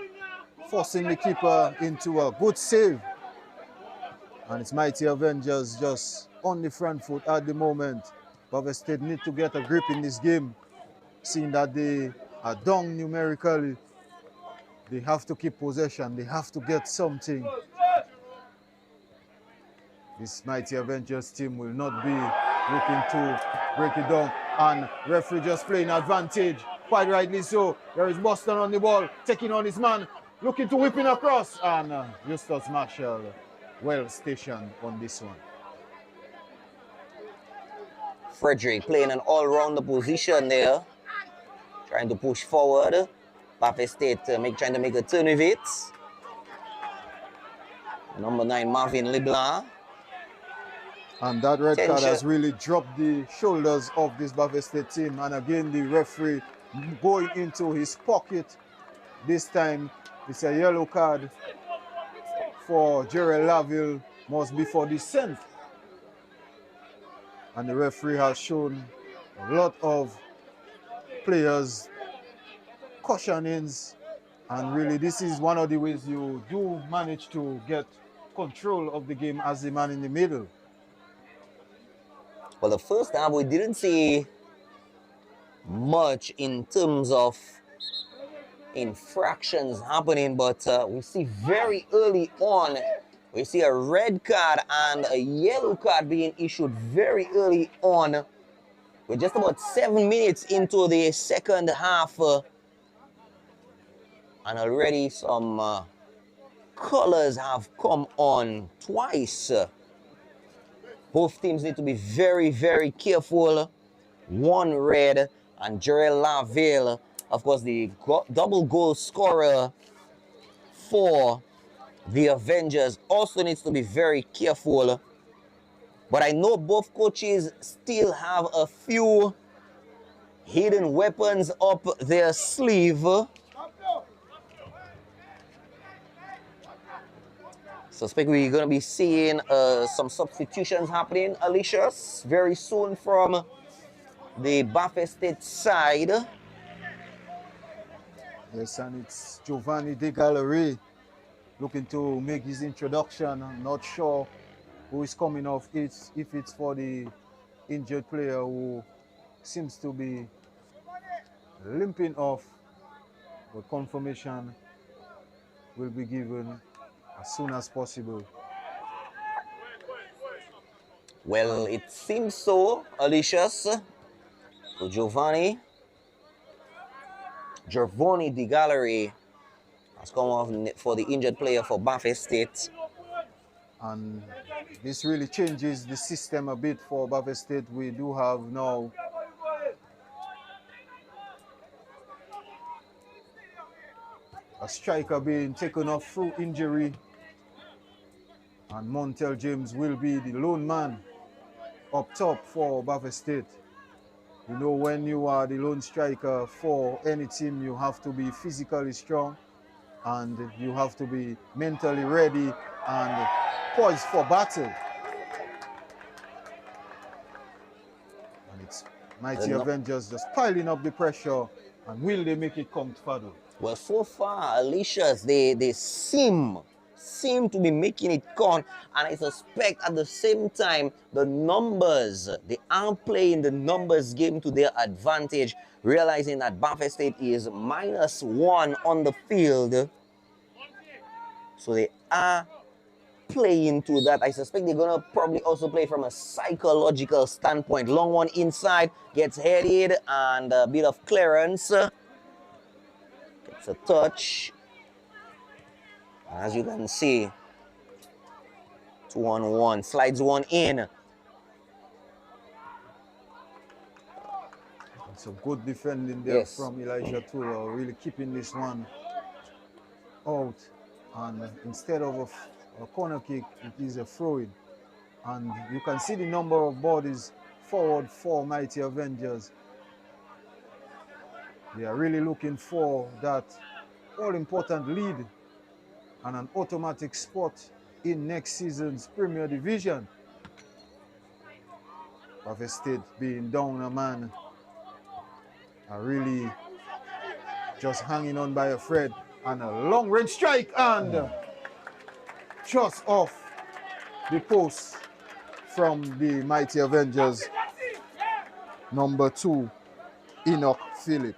forcing the keeper into a good save. And it's Mighty Avengers just on the front foot at the moment. Buffett State need to get a grip in this game, seeing that they are down numerically. They have to keep possession. They have to get something. This Mighty Avengers team will not be looking to break it down. And referee just playing advantage. Quite rightly so. There is Boston on the ball, taking on his man, looking to whip it across. And Eustace Marshall well stationed on this one. Frederick playing an all-rounder position there, trying to push forward. Buffett State trying to make a turn with it. Number 9, Marvin LeBlanc. And that red card has really dropped the shoulders of this Buffett State team. And again, the referee going into his pocket. This time, it's a yellow card for Jarrell Laville, must be for dissent. And the referee has shown a lot of players cautionings. And really, this is one of the ways you do manage to get control of the game as the man in the middle. Well, the first half, we didn't see much in terms of infractions happening, but we see very early on, we see a red card and a yellow card being issued very early on. We're just about 7 minutes into the second half, and already some colors have come on twice. Both teams need to be very, very careful. 1 red, and Jarrell Laville, of course, the double goal scorer for the Avengers, also needs to be very careful. But I know both coaches still have a few hidden weapons up their sleeve. Suspect we're going to be seeing some substitutions happening, Alicious, very soon from the Buffett State side. Yes, and it's Giovanni De Gallery looking to make his introduction. I'm not sure who is coming off. If it's for the injured player who seems to be limping off, but confirmation will be given as soon as possible. Well, it seems so, Alicious. So Giovanni De Gallery has come off for the injured player for Buffett State. And this really changes the system a bit for Buffett State. We do have now a striker being taken off through injury, and Montel James will be the lone man up top for Buffett State. You know, when you are the lone striker for any team, you have to be physically strong and you have to be mentally ready and poised for battle. And it's Mighty Avengers just piling up the pressure. And will they make it come to Fado? Well, so far, Alicia's, they seem to be making it count, and I suspect at the same time the numbers, they are playing the numbers game to their advantage, realizing that Buffett State is -1 on the field. So they are playing to that. I suspect they're gonna probably also play from a psychological standpoint. Long one inside, gets headed, and a bit of clearance. It's a touch. As you can see, 2-on-1, slides one in. It's a good defending there Yes. from Elijah Tura, really keeping this one out. And instead of a corner kick, it is a throw-in. And you can see the number of bodies forward for Mighty Avengers. They are really looking for that all-important lead and an automatic spot in next season's Premier Division. Buffett State being down a man are really just hanging on by a thread, and a long-range strike and just off the post from the Mighty Avengers, number 2, Enoch Phillip.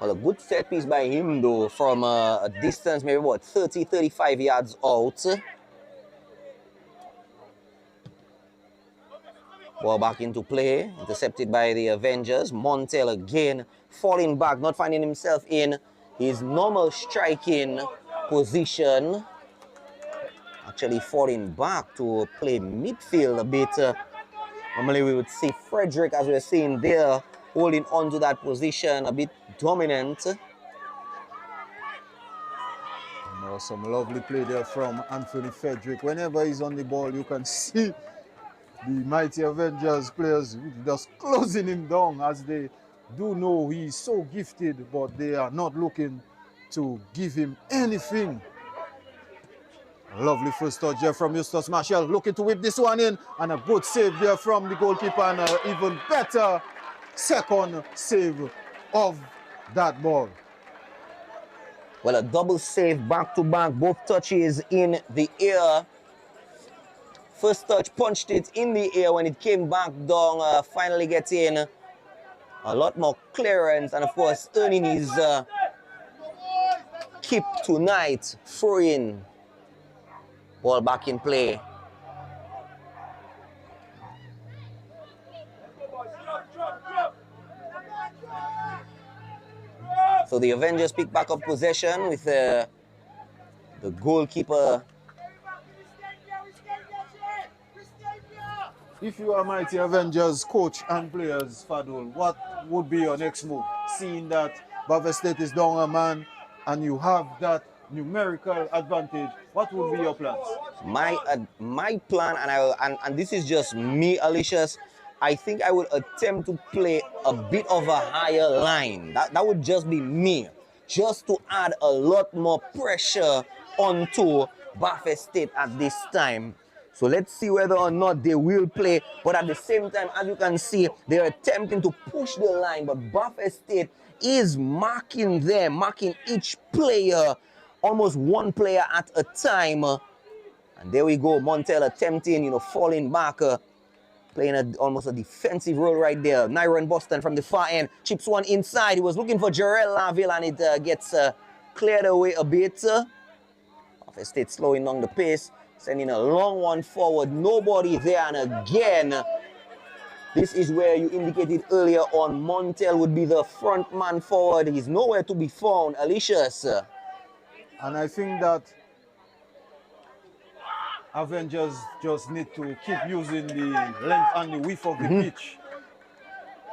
Well, a good set piece by him though, from a distance maybe what, 30-35 yards out. Ball back into play, intercepted by the Avengers. Montel again falling back, not finding himself in his normal striking position. Actually falling back to play midfield a bit. Normally we would see Frederick, as we're seeing there, holding on to that position, a bit dominant. Some lovely play there from Anthony Frederick. Whenever he's on the ball, you can see the Mighty Avengers players just closing him down, as they do know he's so gifted, but they are not looking to give him anything. A lovely first touch there from Eustace Marshall, looking to whip this one in, and a good save there from the goalkeeper, and an even better second save of that ball. Well, a double save back-to-back, both touches in the air. First touch punched it in the air, when it came back down, finally getting a lot more clearance, and of course earning his keep tonight. Throw-in, ball back in play. So the Avengers pick back up possession with the goalkeeper. If you are Mighty Avengers coach and players, Fadul, what would be your next move? Seeing that Buffett State is down a man and you have that numerical advantage, what would be your plans? My plan, and this is just me, Alicia's, I think I would attempt to play a bit of a higher line. That would just be me, just to add a lot more pressure onto Buffett State at this time. So let's see whether or not they will play. But at the same time, as you can see, they're attempting to push the line. But Buffett State is marking them, marking each player, almost one player at a time. And there we go, Montel attempting, falling back, playing almost a defensive role right there. Nyron Boston from the far end, chips one inside. He was looking for Jarrell Laville, and it gets cleared away a bit. Buffett State slowing down the pace, sending a long one forward. Nobody there, and again, this is where you indicated earlier on Montel would be the front man forward. He's nowhere to be found, Alicia's. And I think that Avengers just need to keep using the length and the width of the pitch.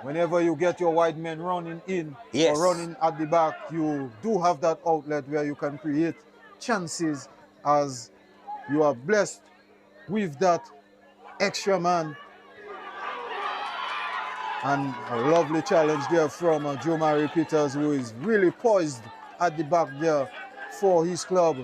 Whenever you get your wide men running in or running at the back, you do have that outlet where you can create chances, as you are blessed with that extra man. And a lovely challenge there from Joe Murray Peters, who is really poised at the back there for his club.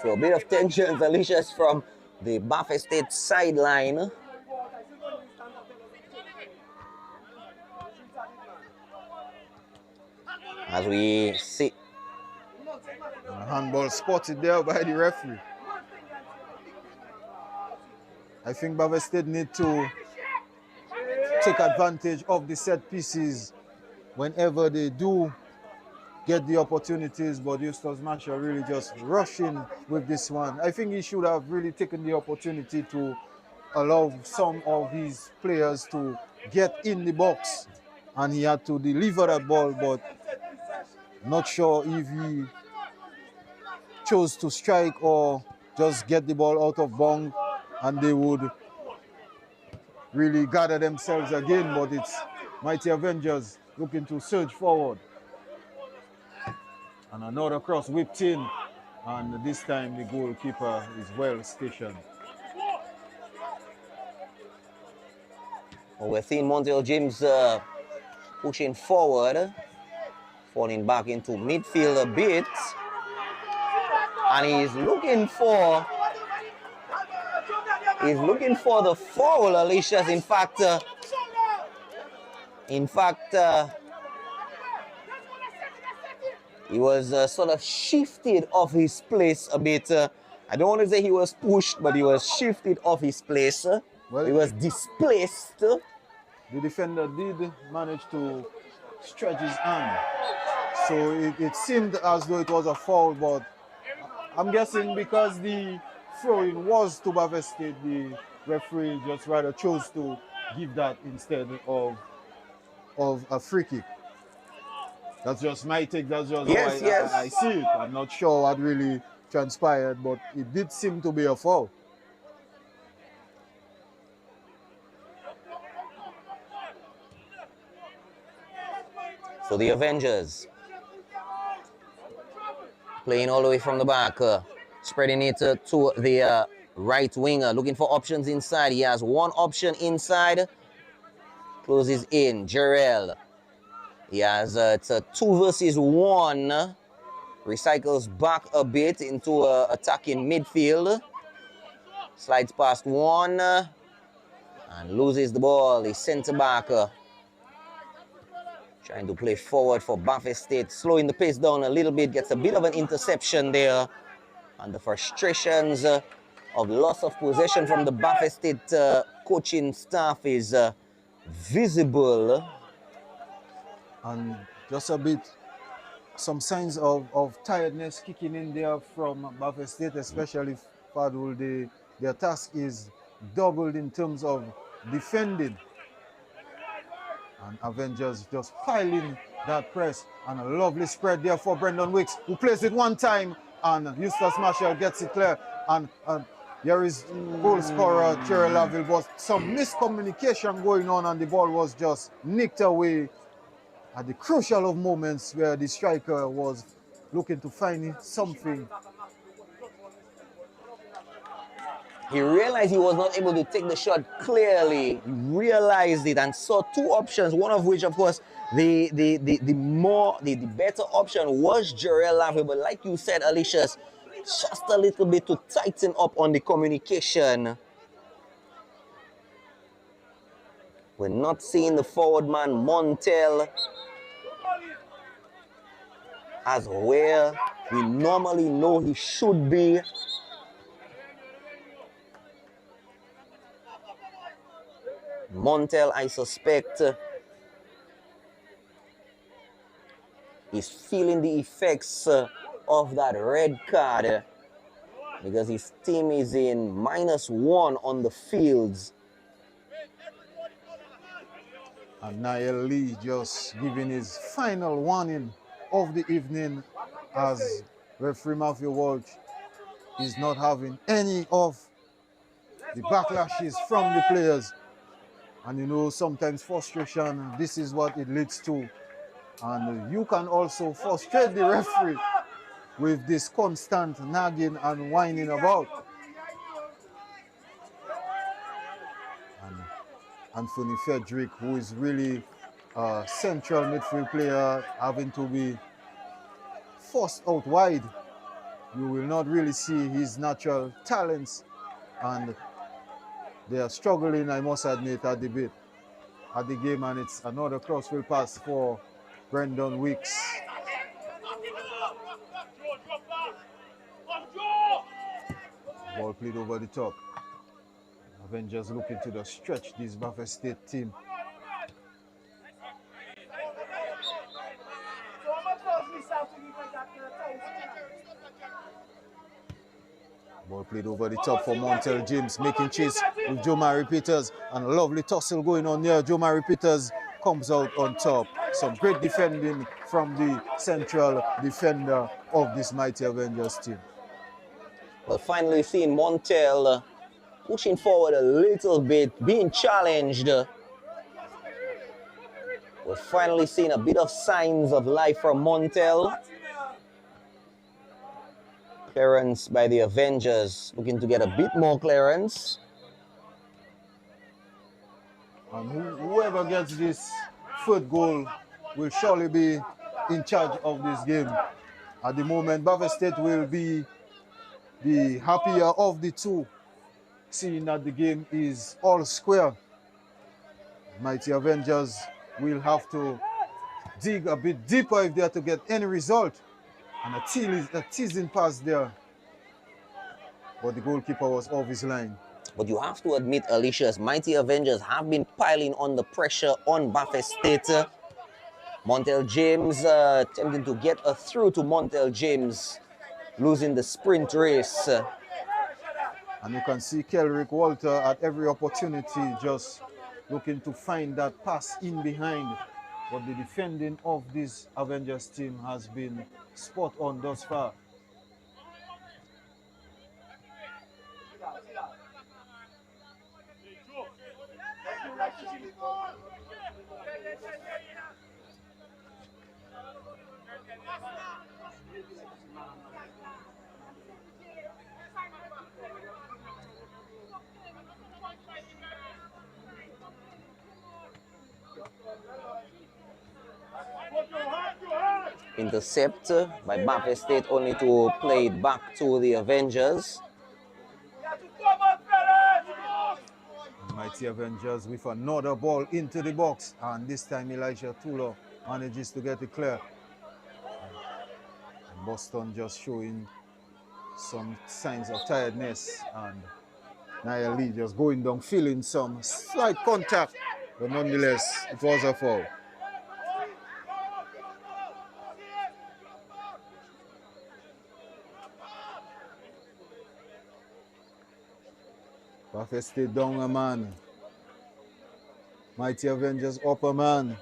So a bit of tension, Alicia's from the Buffett State sideline. As we see. Handball spotted there by the referee. I think Buffett State need to take advantage of the set pieces whenever they do get the opportunities, but Eustace Marshall really just rushing with this one. I think he should have really taken the opportunity to allow some of his players to get in the box, and he had to deliver that ball, but not sure if he chose to strike or just get the ball out of bounds, and they would really gather themselves again, but it's Mighty Avengers looking to surge forward. And another cross whipped in, and this time the goalkeeper is well stationed. Well, we're seeing Montel James pushing forward, falling back into midfield a bit, and he's looking for the foul, Alicia's. In fact, he was sort of shifted off his place a bit. I don't want to say he was pushed, but he was shifted off his place. Well, he was displaced. The defender did manage to stretch his arm. So it seemed as though it was a foul, but I'm guessing because the throw-in was to Buffett State, the referee just rather chose to give that instead of a free kick. That's just my take. That's just how I see it. I'm not sure what really transpired, but it did seem to be a foul. So the Avengers playing all the way from the back, spreading it to the right winger, looking for options inside. He has one option inside, closes in, Jarrell. He has it's a 2 versus 1. Recycles back a bit into attacking midfield. Slides past one and loses the ball. The centre back trying to play forward for Buffett State, slowing the pace down a little bit, gets a bit of an interception there. And the frustrations of loss of possession from the Buffett State coaching staff is visible. And just a bit, some signs of tiredness kicking in there from Buffett State, especially Fadul. Their task is doubled in terms of defending. And Avengers just piling that press, and a lovely spread there for Brendan Wicks, who plays it one time, and Eustace Marshall gets it clear. And there is goal scorer Thierry Laville, but some miscommunication going on, and the ball was just nicked away at the crucial of moments where the striker was looking to find something. He realized he was not able to take the shot clearly. He realized it and saw two options, one of which, of course, the better option was Jarrell Laville. But like you said, Alicia's, just a little bit to tighten up on the communication. We're not seeing the forward man, Montel, as where we normally know he should be. Montel, I suspect, is feeling the effects of that red card because his team is in -1 on the fields. And Niall Lee just giving his final warning of the evening, as referee Matthew Walsh is not having any of the backlashes from the players. And you know, sometimes frustration, this is what it leads to. And you can also frustrate the referee with this constant nagging and whining about. And Anthony Frederick, who is really a central midfield player having to be forced out wide. You will not really see his natural talents, and they are struggling, I must admit, at the bit at the game, and it's another crossfield pass for Brendan Weeks. Ball played over the top. Avengers looking to the stretch this Buffalo State team. Ball played over the top for Montel James, making chase with Joe Mary Peters, and a lovely tussle going on there. Joe Mary Peters comes out on top. Some great defending from the central defender of this mighty Avengers team. Well, finally seeing Montel pushing forward a little bit, being challenged. We're finally seeing a bit of signs of life from Montel. Clearance by the Avengers, looking to get a bit more clearance. And whoever gets this third goal will surely be in charge of this game. At the moment, Buffalo State will be the happier of the two, seeing that the game is all square. Mighty Avengers will have to dig a bit deeper if they are to get any result. And a teasing pass there. But the goalkeeper was off his line. But you have to admit, Alicia's Mighty Avengers have been piling on the pressure on Buffalo State. Montel James attempting to get a through to Montel James, losing the sprint race. And you can see Kelrick Walter at every opportunity just looking to find that pass in behind. But the defending of this Avengers team has been spot on thus far. Intercept by Buffalo State, only to play it back to the Avengers. Mighty Avengers with another ball into the box, and this time Elijah Tulo manages to get it clear. And Boston just showing some signs of tiredness, and Niall Lee just going down, feeling some slight contact, but nonetheless, it was a foul. Buffalo State down a man. Mighty Avengers up a man.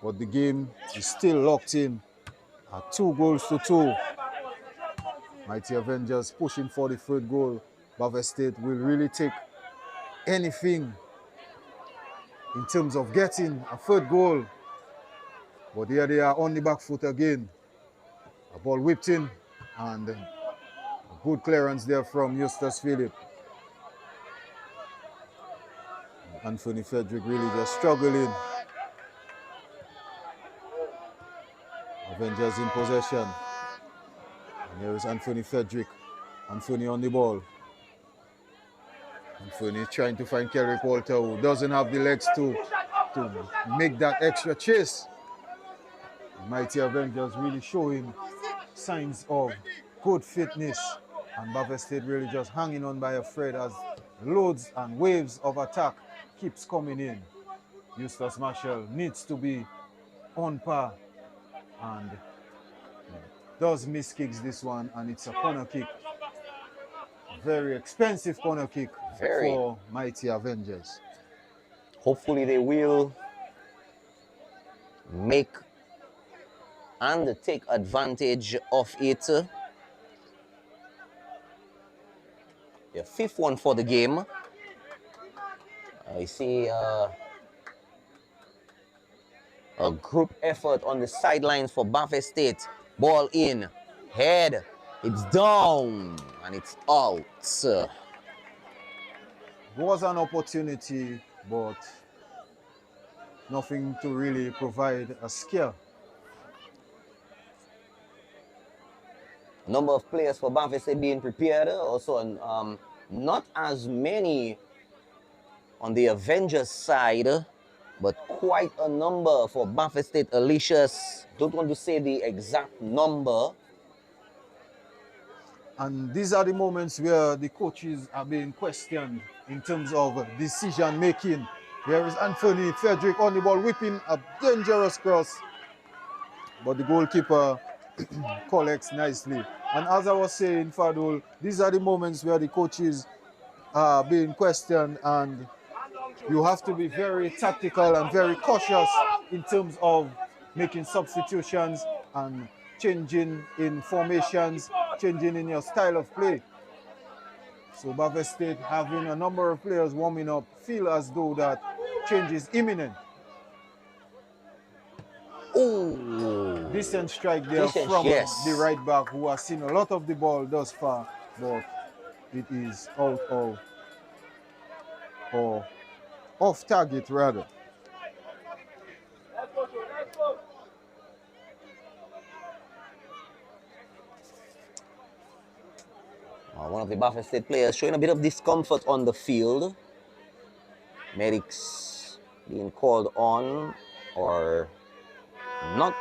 But the game is still locked in at 2-2. Mighty Avengers pushing for the third goal. Buffalo State will really take anything in terms of getting a third goal. But here they are on the back foot again. A ball whipped in, and good clearance there from Eustace Phillip. Anthony Frederick really just struggling. Avengers in possession. And there is Anthony Frederick. Anthony on the ball. Anthony trying to find Kelrick Walter, who doesn't have the legs to make that extra chase. Mighty Avengers really showing signs of good fitness. And Buffalo State really just hanging on by a thread as loads and waves of attack keeps coming in. Eustace Marshall needs to be on par and does miss kicks this one, and it's a corner kick. Very expensive corner kick for Mighty Avengers. Hopefully they will make and take advantage of it. The fifth one for the game. I see a group effort on the sidelines for Buffalo State. Ball in, head, it's down, and it's out. Was an opportunity, but nothing to really provide a scare. Number of players for Baffin State being prepared. Also, not as many on the Avengers side, but quite a number for Baffin State. Alicia's, don't want to say the exact number. And these are the moments where the coaches are being questioned in terms of decision making. There is Anthony Frederick on the ball, whipping a dangerous cross, but the goalkeeper collects nicely. And as I was saying, Fadul, these are the moments where the coaches are being questioned, and you have to be very tactical and very cautious in terms of making substitutions and changing in formations, changing in your style of play. So Baffin State, having a number of players warming up, feel as though that change is imminent. Ooh. Decent strike there from the right back, who has seen a lot of the ball thus far, but it is out of, or off target rather. One of the Baffin State players showing a bit of discomfort on the field. Medics being called on, or not.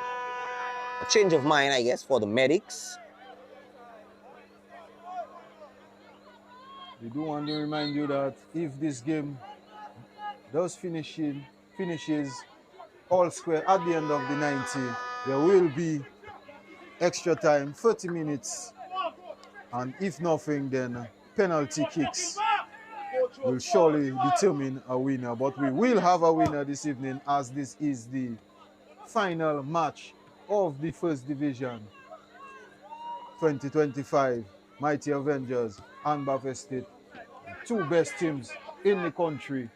A change of mind, I guess, for the medics. We do want to remind you that if this game does finishes all square at the end of the 90, there will be extra time, 30 minutes. And if nothing, then penalty kicks will surely determine a winner. But we will have a winner this evening, as this is the final match of the First Division 2025. Mighty Avengers and Baffin State, the two best teams in the country,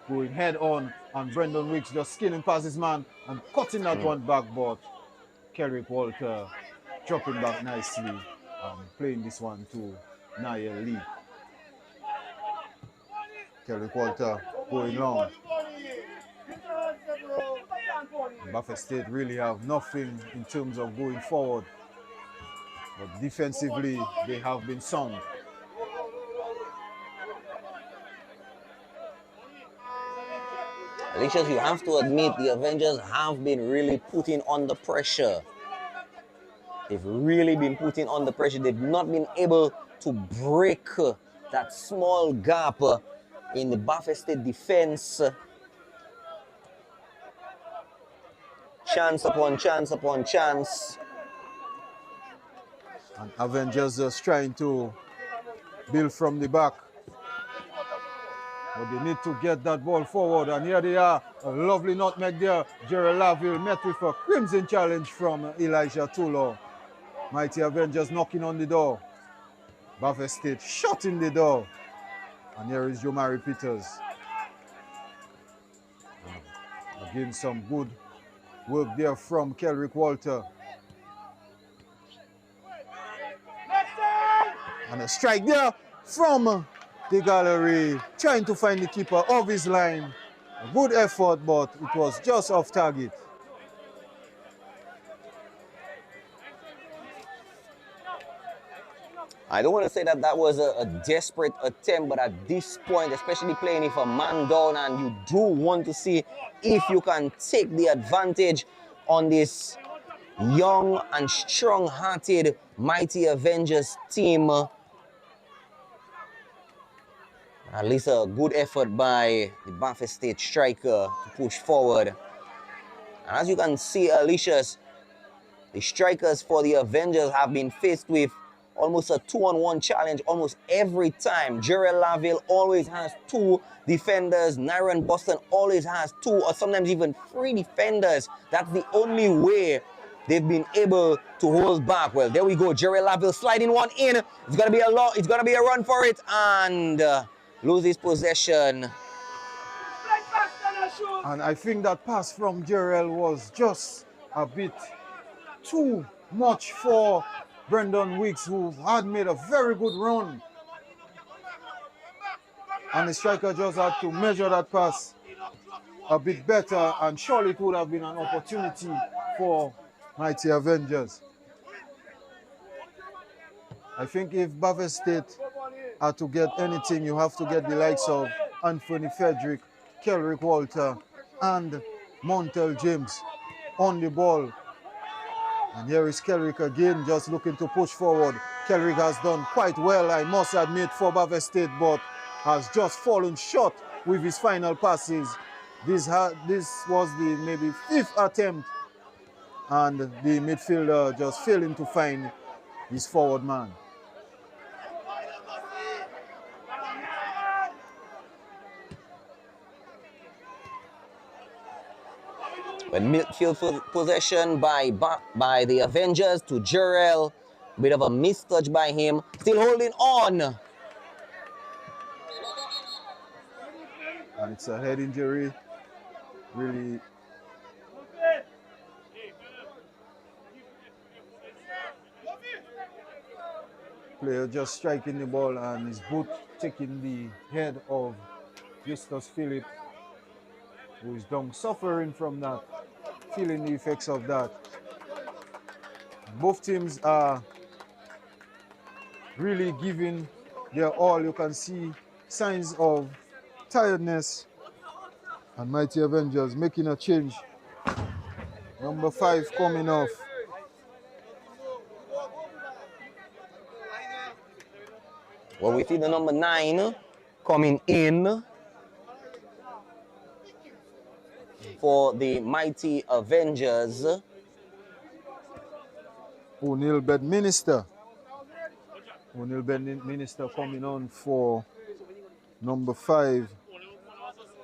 going head on, and Brendan Wicks just skinning past his man and cutting that one back, but Kerrick Walter dropping back nicely. Playing this one to Niall Lee. Kerrick Walter going long. Baffin State really have nothing in terms of going forward, but defensively they have been sound. Alicious, you have to admit the Avengers have been really putting on the pressure. They've really been putting on the pressure. They've not been able to break that small gap in the Baffin State defense. Chance upon chance upon chance. And Avengers just trying to build from the back. But they need to get that ball forward. And here they are. A lovely nutmeg there. Gerald Laville met with a crimson challenge from Elijah Tulo. Mighty Avengers knocking on the door. Baffin State shutting the door. And here is Jomari Peters. Again, some good work there from Kerrick Walter. And a strike there from the gallery, trying to find the keeper of his line. A good effort, but it was just off target. I don't want to say that that was a desperate attempt, but at this point, especially playing if a man down, and you do want to see if you can take the advantage on this young and strong-hearted Mighty Avengers team. At least a good effort by the Baffin State striker to push forward. And as you can see, Alicious, the strikers for the Avengers have been faced with almost a 2-on-1 challenge almost every time. Gerald Laville always has two defenders. Nyron Boston always has two, or sometimes even three defenders. That's the only way they've been able to hold back. Well, there we go. Gerald Laville sliding one in. It's gonna be a lot. It's gonna be a run for it, and loses possession. And I think that pass from Gerald was just a bit too much for Brendan Wicks, who had made a very good run. And the striker just had to measure that pass. a bit better, and surely it would have been an opportunity for Mighty Avengers. I think if Buffett State are to get anything, you have to get the likes of Anthony Frederick, Kelrick Walter, and Montel James on the ball. And here is Kelrick again, just looking to push forward. Kelrick has done quite well, I must admit, for Buffett State, but has just fallen short with his final passes. This was the maybe 5th attempt, and the midfielder just failing to find his forward man. When midfield possession by the Avengers to Jarrell. Bit of a mistouch by him. Still holding on. And it's a head injury. Really. Player just striking the ball and his boot taking the head of Justus Philip, who is down suffering from that, feeling the effects of that. Both teams are really giving their all. You can see signs of tiredness, and Mighty Avengers making a change. Number 5 coming off. Well, we see the number 9 coming in for the Mighty Avengers. O'Neill Bedminster. O'Neill Bedminster coming on for number 5,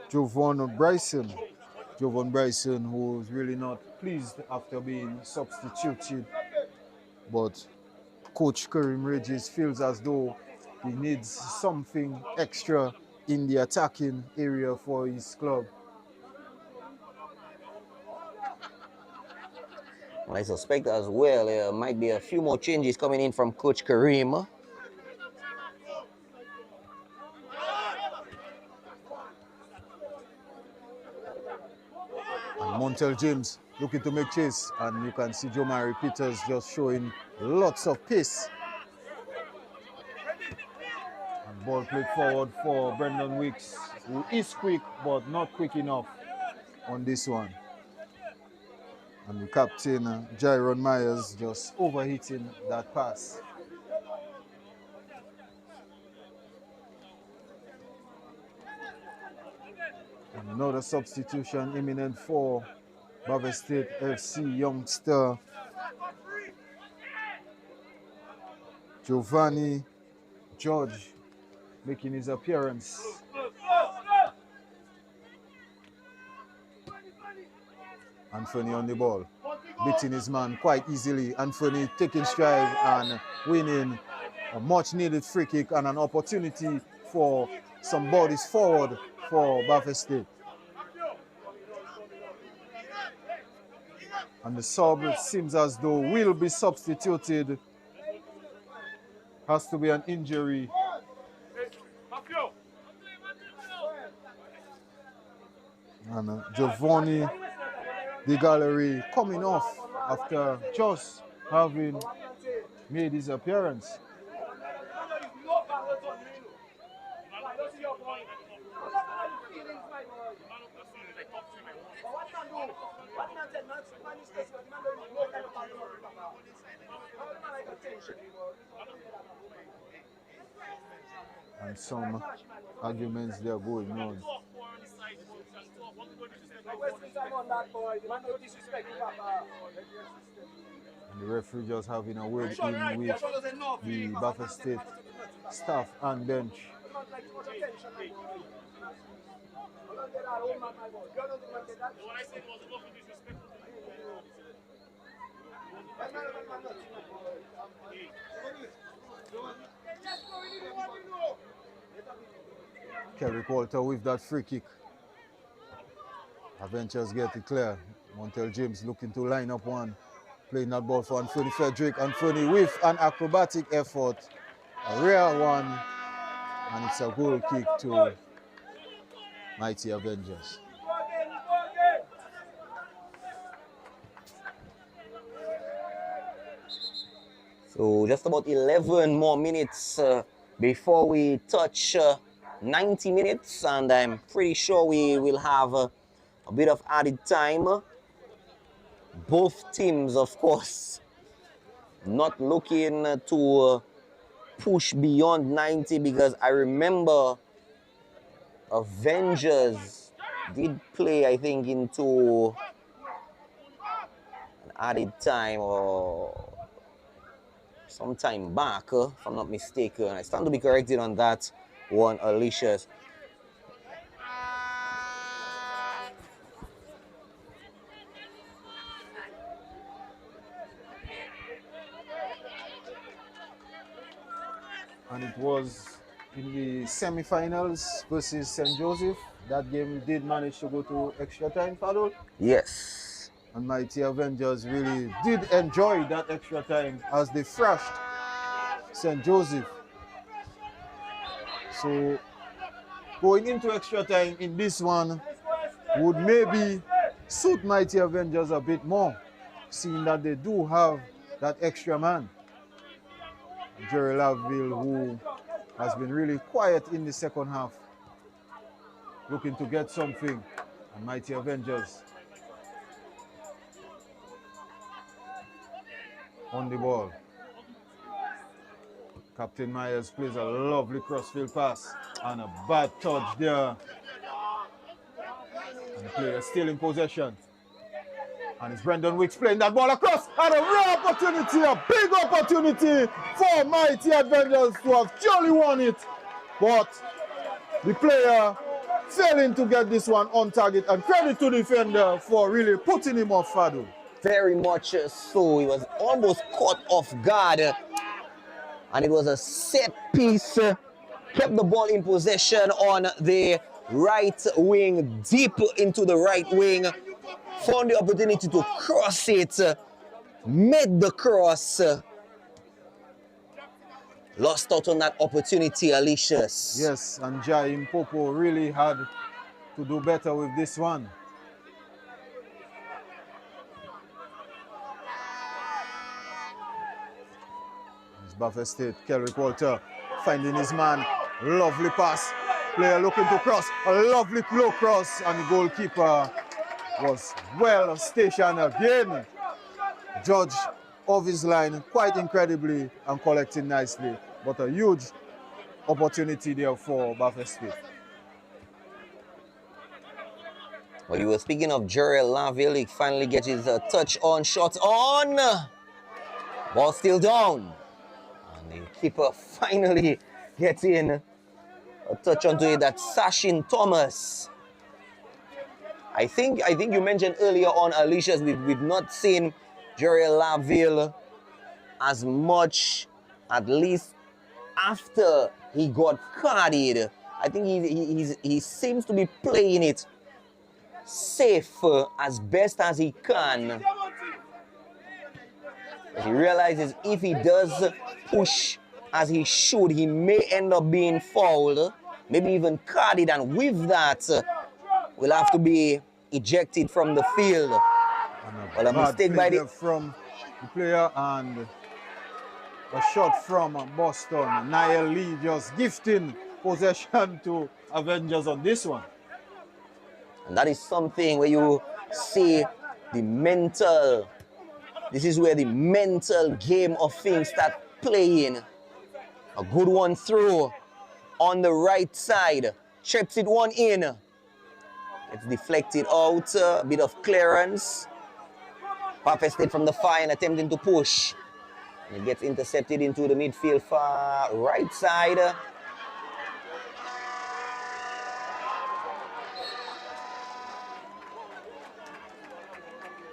Jovan Bryson. Jovan Bryson, who's really not pleased after being substituted, but Coach Karim Regis feels as though he needs something extra in the attacking area for his club. Well, I suspect as well there might be a few more changes coming in from Coach Karim. And Montel James looking to make chase, and you can see Jomari Peters just showing lots of pace. And ball played forward for Brendan Wicks, who is quick but not quick enough on this one. And the captain, Jaron Myers, just overhitting that pass. And another substitution imminent for Buffett State FC youngster Giovanni George making his appearance. Anthony on the ball, beating his man quite easily. Anthony taking stride and winning a much needed free kick and an opportunity for some bodies forward for Buffett State. And the sub, it seems as though will be substituted. Has to be an injury. And Giovanni the gallery coming off after just having made his appearance. And some arguments they are going on. And the referee just having a word in with the Buffett State staff and bench. Kerrick Walter with that free kick. Avengers get it clear. Montel James looking to line up one. Playing that ball for Anthony Frederick. Anthony with an acrobatic effort. A rare one. And it's a goal kick to Mighty Avengers. So just about 11 more minutes before we touch 90 minutes, and I'm pretty sure we will have a bit of added time. Both teams, of course, not looking to push beyond 90, because I remember Avengers did play, I think, into an added time or some time back, if I'm not mistaken. I stand to be corrected on that one, Alicia's. And it was in the semi-finals versus St. Joseph. That game did manage to go to extra time, Fadul. Yes. And Mighty Avengers really did enjoy that extra time as they thrashed St. Joseph. So going into extra time in this one would maybe suit Mighty Avengers a bit more, seeing that they do have that extra man, Jerry Laville, who has been really quiet in the second half, looking to get something. And Mighty Avengers on the ball. Captain Myers plays a lovely crossfield pass and a bad touch there. And the player still in possession. And it's Brendan Wicks playing that ball across, and a rare opportunity, a big opportunity for Mighty Avengers to have surely won it. But the player failing to get this one on target, and credit to the defender for really putting him off, Fadu. Very much so. He was almost caught off guard, and it was a set piece. Kept the ball in possession on the right wing, deep into the right wing. Found the opportunity to cross it, made the cross. Lost out on that opportunity, Alicia's. Yes, and Jaim Popo really had to do better with this one. It's Buffett State, Kelrick Walter finding his man. Lovely pass. Player looking to cross. A lovely low cross, and the goalkeeper was well stationed again. Judge of his line quite incredibly and collecting nicely, but a huge opportunity there for Buffett State. Well, you were speaking of Jerry Laville. He finally gets his touch on, shot on. Ball still down. And the keeper finally gets in a touch onto it. That's Sachin Thomas. I think you mentioned earlier on, Alicia's, we've not seen Jerry Laville as much, at least after he got carded. I think he seems to be playing it safe as best as he can. He realizes if he does push as he should, he may end up being fouled, maybe even carded, and with that, will have to be ejected from the field. Well, a mistake by from the player, and a shot from Boston. Niall Lee just gifting possession to Avengers on this one. And that is something where you see the mental, this is where the mental game of things start playing. A good one through on the right side. Chips it one in. It's deflected out, a bit of clearance. Buffett State from the far end attempting to push. And it gets intercepted into the midfield far right side.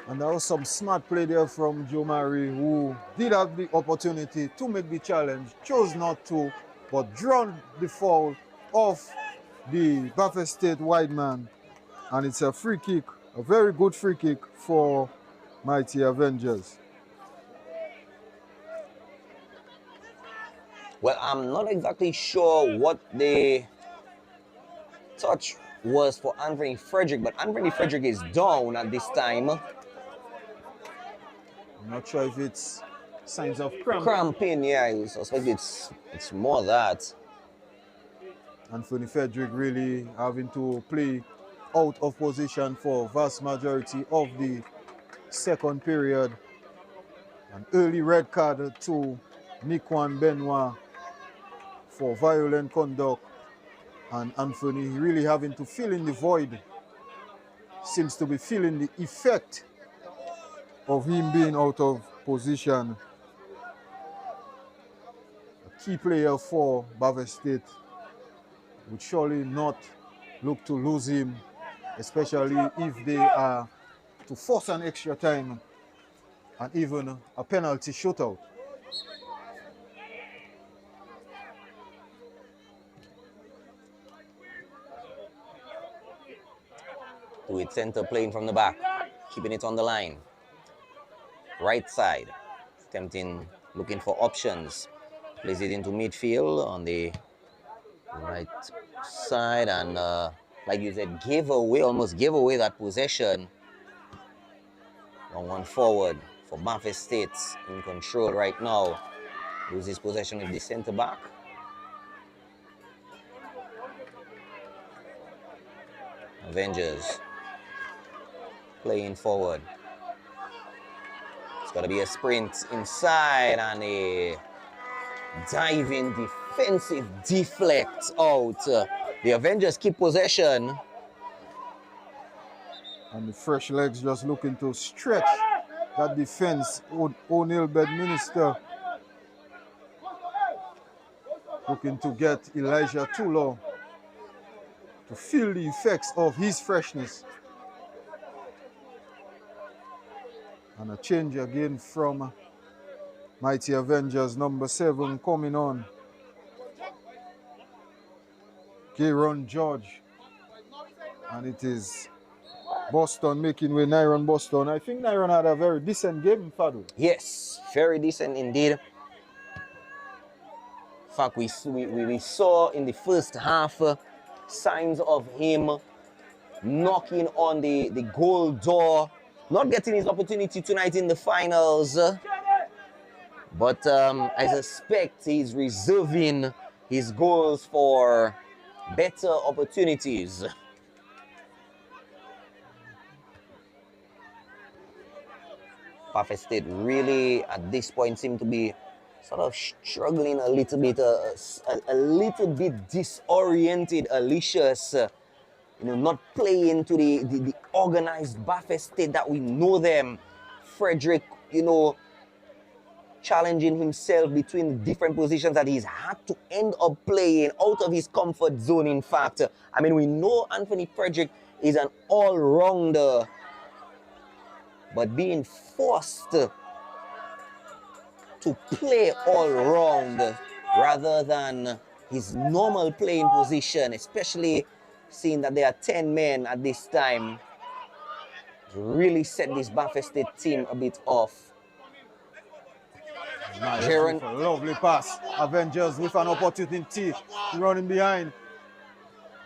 And there was some smart play there from Joe Murray, who did have the opportunity to make the challenge, chose not to, but drawn the foul off the Buffett State wide man. And it's a free kick, a very good free kick for Mighty Avengers. Well, I'm not exactly sure what the touch was for Anthony Frederick, but Anthony Frederick is down at this time. I'm not sure if it's signs of cramp. Cramping, yeah, I suspect it's more that. Anthony Frederick really having to play out of position for vast majority of the second period. An early red card to Nikwan Benoit for violent conduct. And Anthony really having to fill in the void. Seems to be feeling the effect of him being out of position. A key player for Bavay State would surely not look to lose him, especially if they are to force an extra time and even a penalty shootout. To its center, playing from the back, keeping it on the line. Right side, attempting, looking for options. Plays it into midfield on the right side, and like you said, almost gave away that possession. Long one forward for Bavay State, in control right now. Loses possession with the center back. Avengers playing forward. It's got to be a sprint inside and a diving defensive deflect out. The Avengers keep possession. And the fresh legs just looking to stretch that defense. O'Neill Bedminster looking to get Elijah Tulo to feel the effects of his freshness. And a change again from Mighty Avengers, number 7 coming on. Gayron George. And it is Boston making way, Nyron Boston. I think Nyron had a very decent game, Fadu. Yes, very decent indeed. In fact, we saw in the first half signs of him knocking on the goal door, not getting his opportunity tonight in the finals. But I suspect he's reserving his goals for better opportunities. Bavay State really at this point seem to be sort of struggling a little bit disoriented, Alicious, not playing to the organized Bavay State that we know them. Frederick, challenging himself between the different positions that he's had to end up playing out of his comfort zone, in fact. I mean, we know Anthony Frederick is an all-rounder, but being forced to play all-round rather than his normal playing position, especially seeing that there are 10 men at this time, really set this Bavay State team a bit off. Nice, lovely pass. Avengers with an opportunity to run in behind.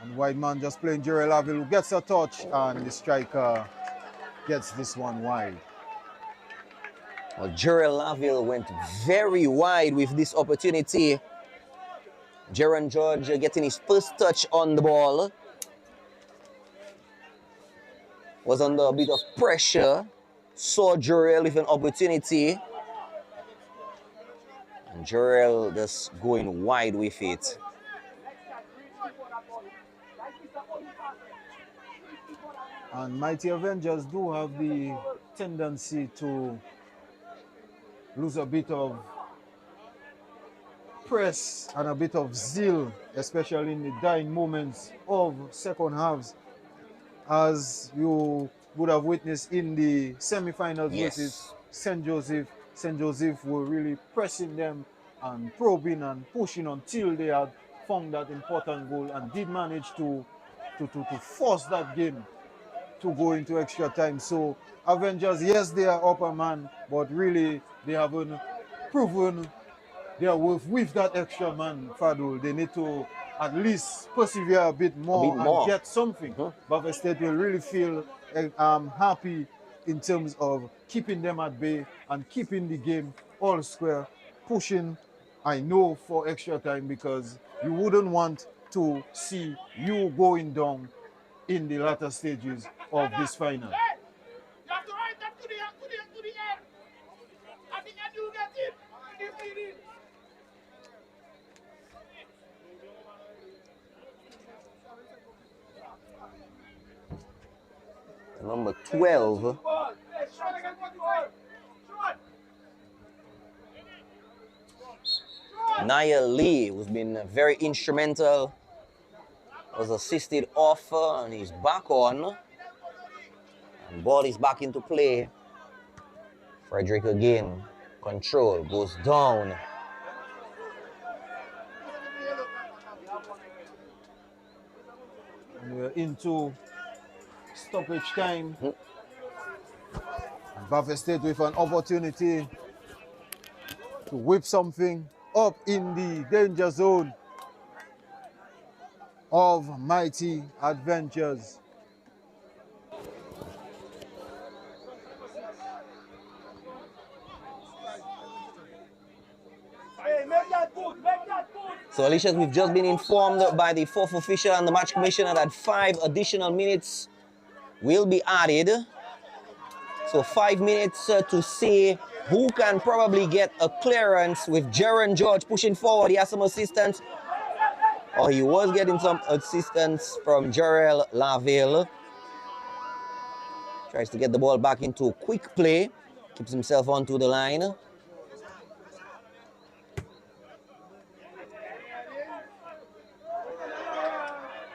And White Man just playing Jerry Laville, who gets a touch, and the striker gets this one wide. Well, Jerry Laville went very wide with this opportunity. Jaron George getting his first touch on the ball. Was under a bit of pressure. Saw Jurel with an opportunity. And Jurel just going wide with it. And Mighty Avengers do have the tendency to lose a bit of press and a bit of zeal, especially in the dying moments of second halves, as you would have witnessed in the semi-finals versus St. Joseph. St. Joseph were really pressing them and probing and pushing until they had found that important goal and did manage to force that game to go into extra time. So Avengers, yes, they are upper man, but really they haven't proven their worth with that extra man, Fadul. They need to at least persevere a bit more and get something. Bavay State will really feel happy in terms of keeping them at bay and keeping the game all square, pushing, I know, for extra time because you wouldn't want to see you going down in the latter stages of this final. You have to write that to the end. At the end you get it. Number 12. Nia Lee, who's been very instrumental, was assisted off and he's back on. And ball is back into play. Frederick again. Control goes down. And we're into stoppage time. And Buffett State with an opportunity to whip something up in the danger zone of Mighty Avengers. So Alicia, we've just been informed by the fourth official and the match commissioner that 5 additional minutes will be added. So 5 minutes to see who can probably get a clearance with Jaron George pushing forward. He has some assistance. Or he was getting some assistance from Jarrell Laville. Tries to get the ball back into quick play. Keeps himself onto the line.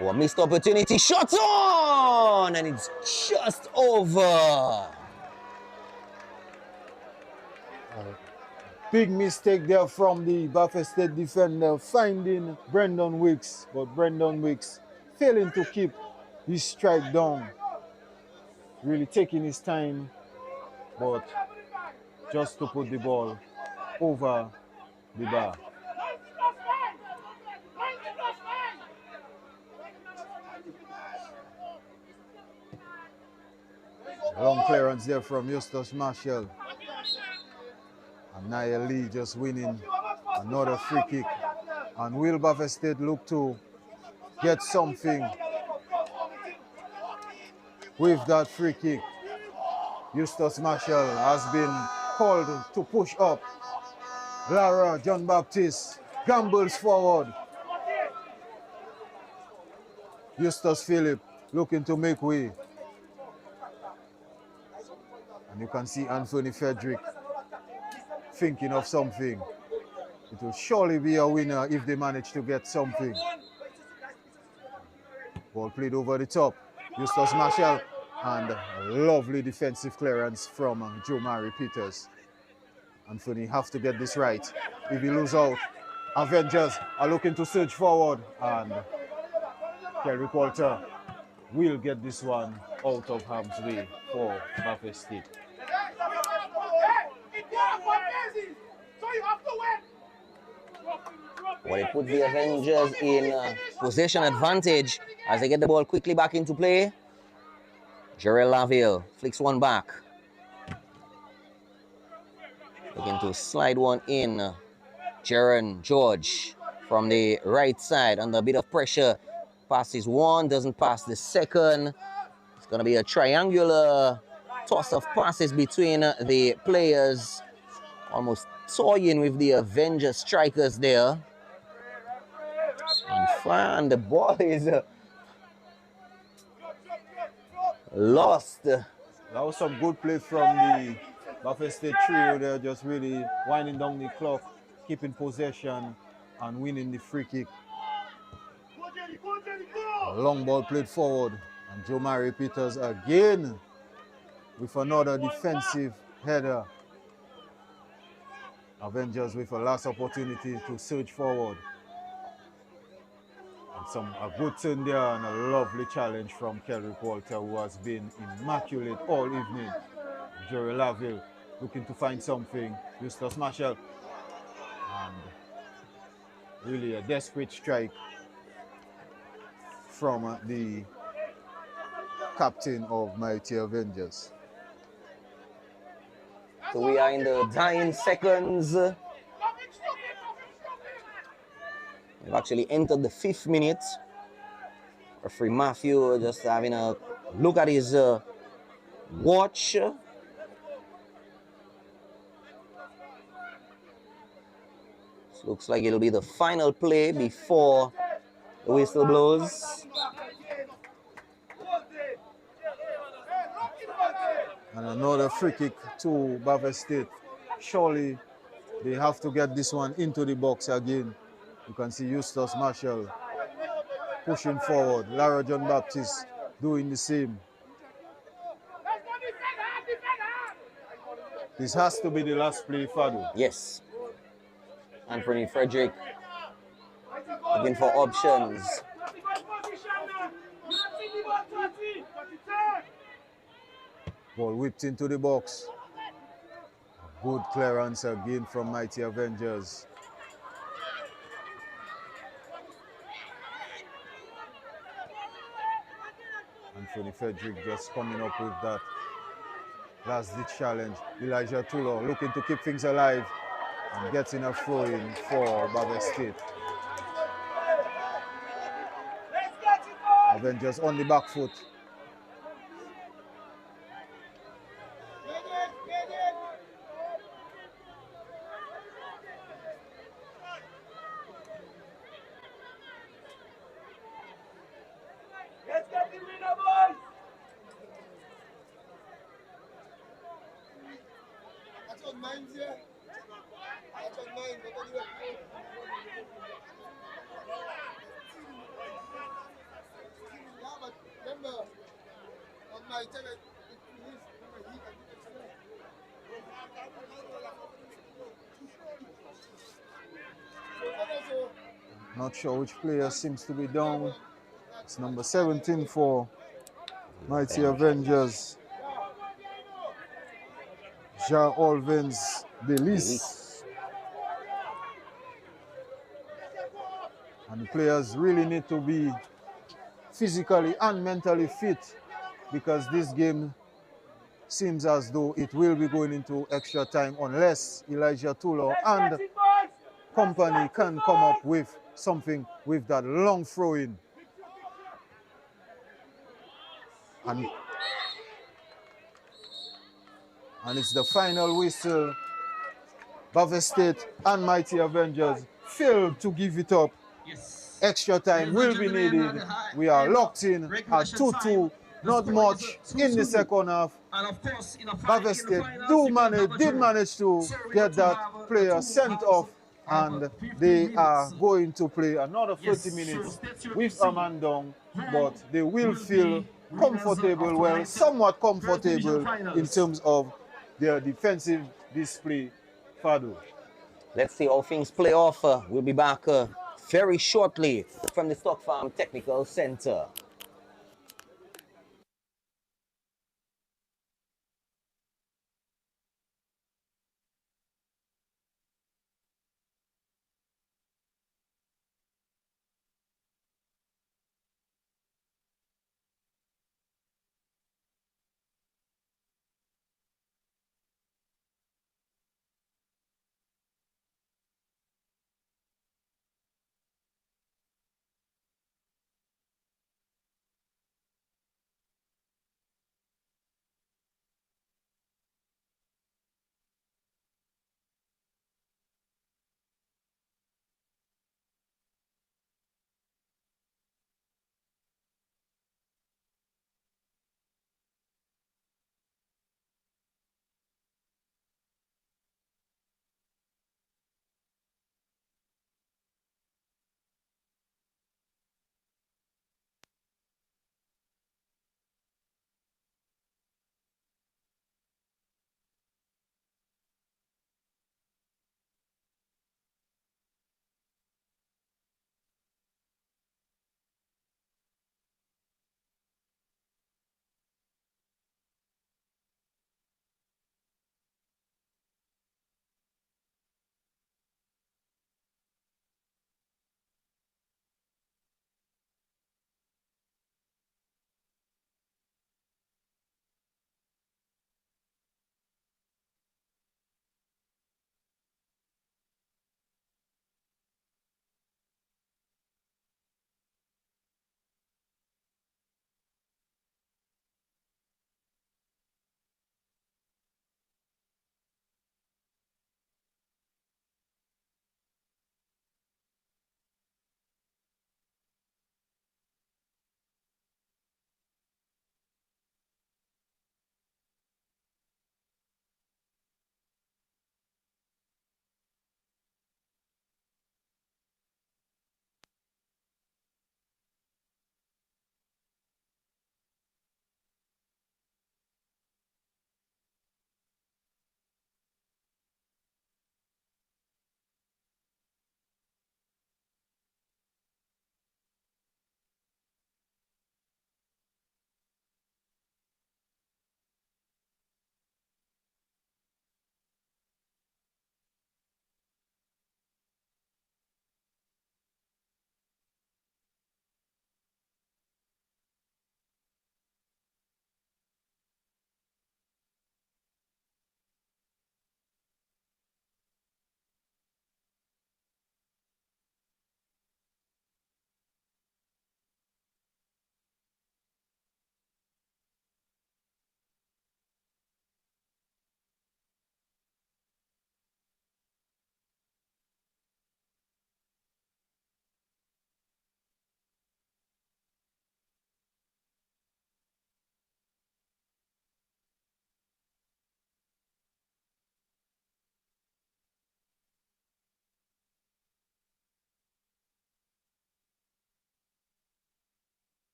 Oh, a missed opportunity. Shot on! And it's just over. Big mistake there from the Buffett State defender finding Brendan Wicks, but Brendan Wicks failing to keep his strike down. Really taking his time, but just to put the ball over the bar. Long clearance there from Eustace Marshall. And Nia Lee just winning another free kick. And will Buffett State look to get something with that free kick? Eustace Marshall has been called to push up. Lara John Baptiste gambles forward. Eustace Phillip looking to make way. And you can see Anthony Frederick thinking of something. It will surely be a winner if they manage to get something. Ball played over the top. Eustace Marshall and a lovely defensive clearance from Joe Mary Peters. Anthony have to get this right. If he lose out, Avengers are looking to surge forward and Kerry Walter will get this one out of harm's way for Buffett State. Well, it put the Avengers in possession advantage as they get the ball quickly back into play. Jarrell Laville flicks one back. Looking to slide one in. Jaron George from the right side under a bit of pressure. Passes one, doesn't pass the second. It's going to be a triangular toss of passes between the players. Almost toying with the Avengers strikers there. And the ball is lost. That was some good play from the Buffett State trio. They're just really winding down the clock, keeping possession and winning the free kick. A long ball played forward and Joe Mary Peters again with another defensive header. Avengers with a last opportunity to surge forward. And a good turn there and a lovely challenge from Kelrick Walter, who has been immaculate all evening. Jerry Laville looking to find something. Eustace Marshall. And really a desperate strike from the captain of Mighty Avengers. So we are in the dying seconds. We've actually entered the 5th minute. Referee Matthew just having a look at his watch. This looks like it'll be the final play before the whistle blows. And another free kick to Bavest State. Surely they have to get this one into the box again. You can see Eustace Marshall pushing forward. Lara John Baptist doing the same. This has to be the last play, Fado. Yes. Anthony Frederick looking for options. Ball whipped into the box. Good clearance again from Mighty Avengers. Anthony Frederick just coming up with that last-ditch challenge. Elijah Tulo looking to keep things alive and getting a throw-in for Bavest State. Avengers on the back foot. Not sure which player seems to be down. It's number 17 for Mighty Avengers. Ja Olvins Belis. And the players really need to be physically and mentally fit, because this game seems as though it will be going into extra time unless Elijah Tulo and company can come up with something with that long throw-in. And it's the final whistle. Bavest State and Mighty Avengers failed to give it up. Yes. Extra time will be needed. We are locked in at 2-2. Not much in the second half. And of course, in a Bavest State did manage to get that player sent off, and they are going to play another 30 minutes with a man down, but they will feel comfortable, well, somewhat comfortable in terms of their defensive display. Fado. Let's see how things play off. We'll be back very shortly from the Stock Farm Technical Center.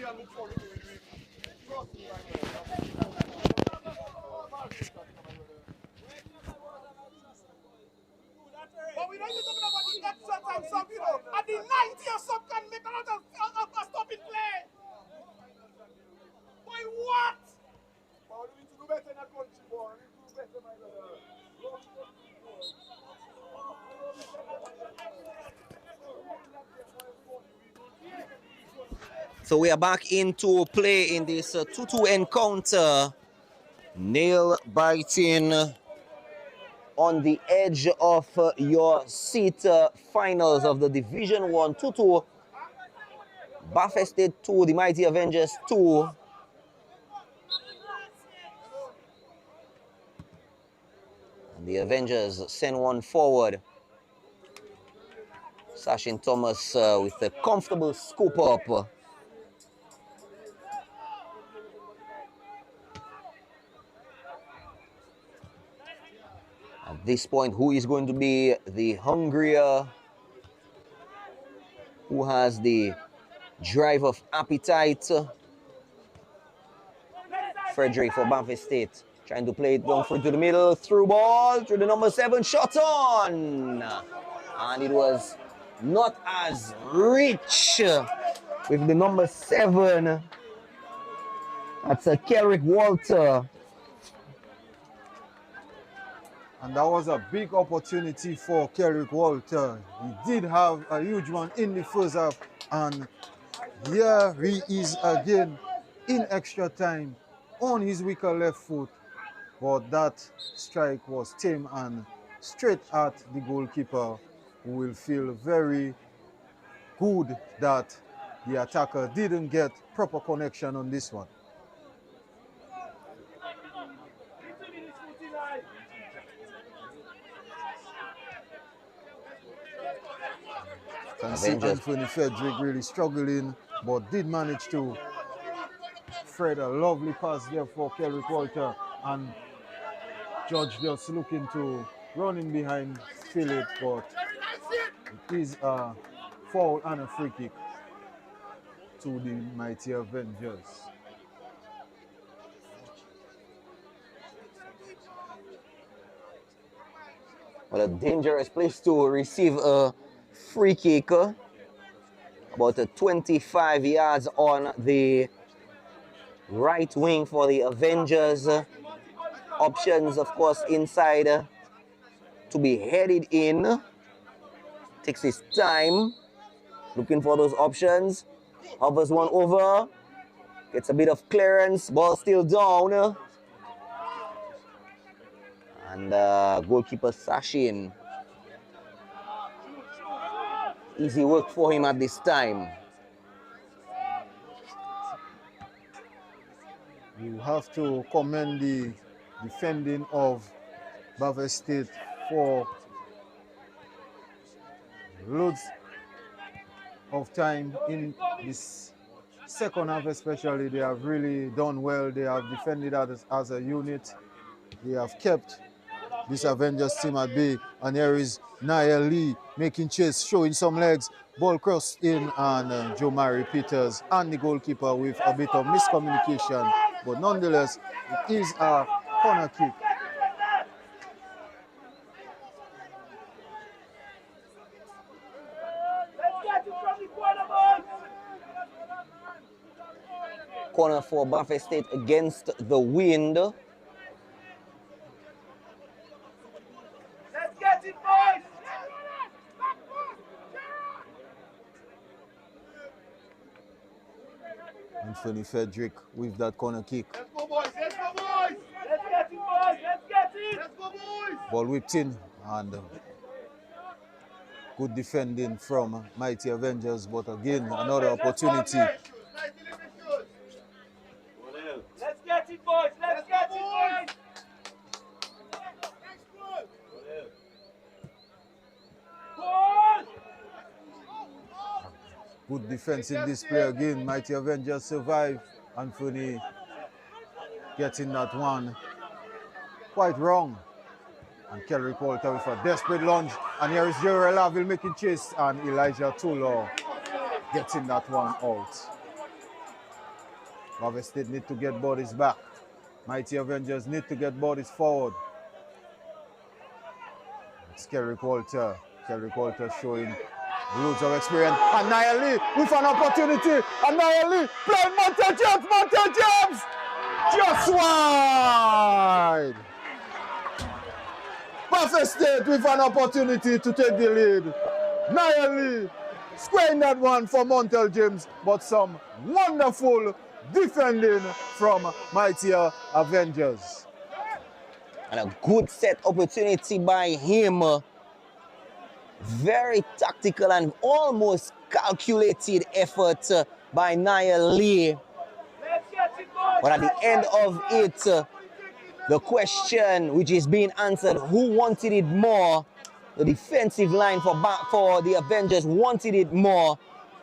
But we don't even talking about the extra time sub, you know. At the 90th sub can make a lot of stop in play. Boy, what? But we need to do better in that country, boy. We need to do better, my brother. So we are back into play in this 2-2 encounter. Nail biting on the edge of your seat, finals of the Division 1 2-2. Buffett State 2, the Mighty Avengers 2. And the Avengers send one forward. Sachin Thomas with a comfortable scoop up. At this point, who is going to be the hungrier? Who has the drive of appetite? Frederick for Buffett State. Trying to play it down through to the middle. Through ball. Through the number 7. Shot on. And it was not as rich with the number 7. That's a Kerrick Walter. And that was a big opportunity for Kerrick Walter. He did have a huge one in the first half. And here he is again in extra time on his weaker left foot. But that strike was tame and straight at the goalkeeper, who will feel very good that the attacker didn't get proper connection on this one. Can see Anthony Frederick really struggling, but did manage to thread a lovely pass there for Kerrick Walter, and Judge just looking to run in behind Philip, but it is a foul and a free kick to the Mighty Avengers. Well, a dangerous place to receive a free kick. About 25 yards on the right wing for the Avengers. Options, of course, inside to be headed in. Takes his time looking for those options. Hovers one over. Gets a bit of clearance. Ball still down. And goalkeeper Sachin. Easy work for him at this time. You have to commend the defending of Buffett State for loads of time in this second half especially. They have really done well. They have defended as a unit. They have kept this Avengers team at bay. And here is Niall Lee making chase, showing some legs. Ball crossed in, and Joe Murray Peters and the goalkeeper with a bit of miscommunication. But nonetheless, it is a corner kick. Corner for Buffett State against the wind. Let's get it, boys! Anthony Frederick with that corner kick. Let's go, boys! Let's go, boys! Let's get it, boys! Let's get it! Let's go, boys! Ball whipped in, and good defending from Mighty Avengers, but again, another opportunity. Let's get it, boys! Let's get it, boys! Good defensive display again. Mighty Avengers survive. Anthony getting that one quite wrong. And Kerrick Walter with a desperate lunge. And here is Jerry Laville making chase. And Elijah Tulo getting that one out. Bavay State need to get bodies back. Mighty Avengers need to get bodies forward. It's Kerrick Walter. Kerrick Walter showing loads of experience. And Nia Lee with an opportunity. And Nia Lee playing Montel James. Montel James! Just wide! Bavay State with an opportunity to take the lead. Nia Lee squaring that one for Montel James, but some wonderful defending from Mighty Avengers. And a good set opportunity by him. Very tactical and almost calculated effort by Nia Lee. But at the end of it, the question which is being answered, who wanted it more? The defensive line for the Avengers wanted it more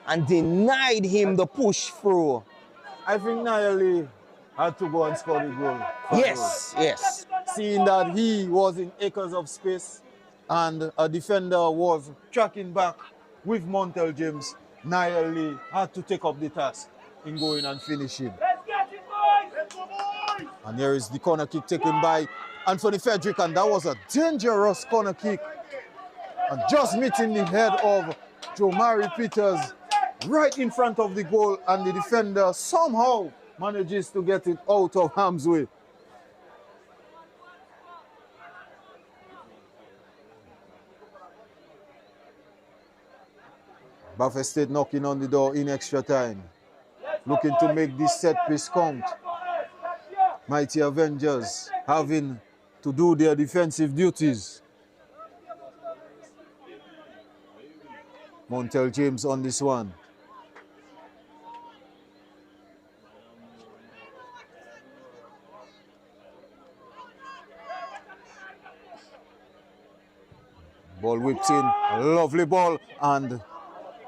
and denied him the push through. I think Nia Lee had to go and score the goal. Yes, yes. Seeing that he was in acres of space and a defender was tracking back with Montel James, Nia Lee had to take up the task in going and finishing. And here is the corner kick taken by Anthony Frederick, and that was a dangerous corner kick. And just meeting the head of Jomari Peters right in front of the goal, and the defender somehow manages to get it out of harm's way. Bavay State knocking on the door in extra time, looking to make this set piece count. Mighty Avengers having to do their defensive duties. Montel James on this one. Ball whipped in, a lovely ball, and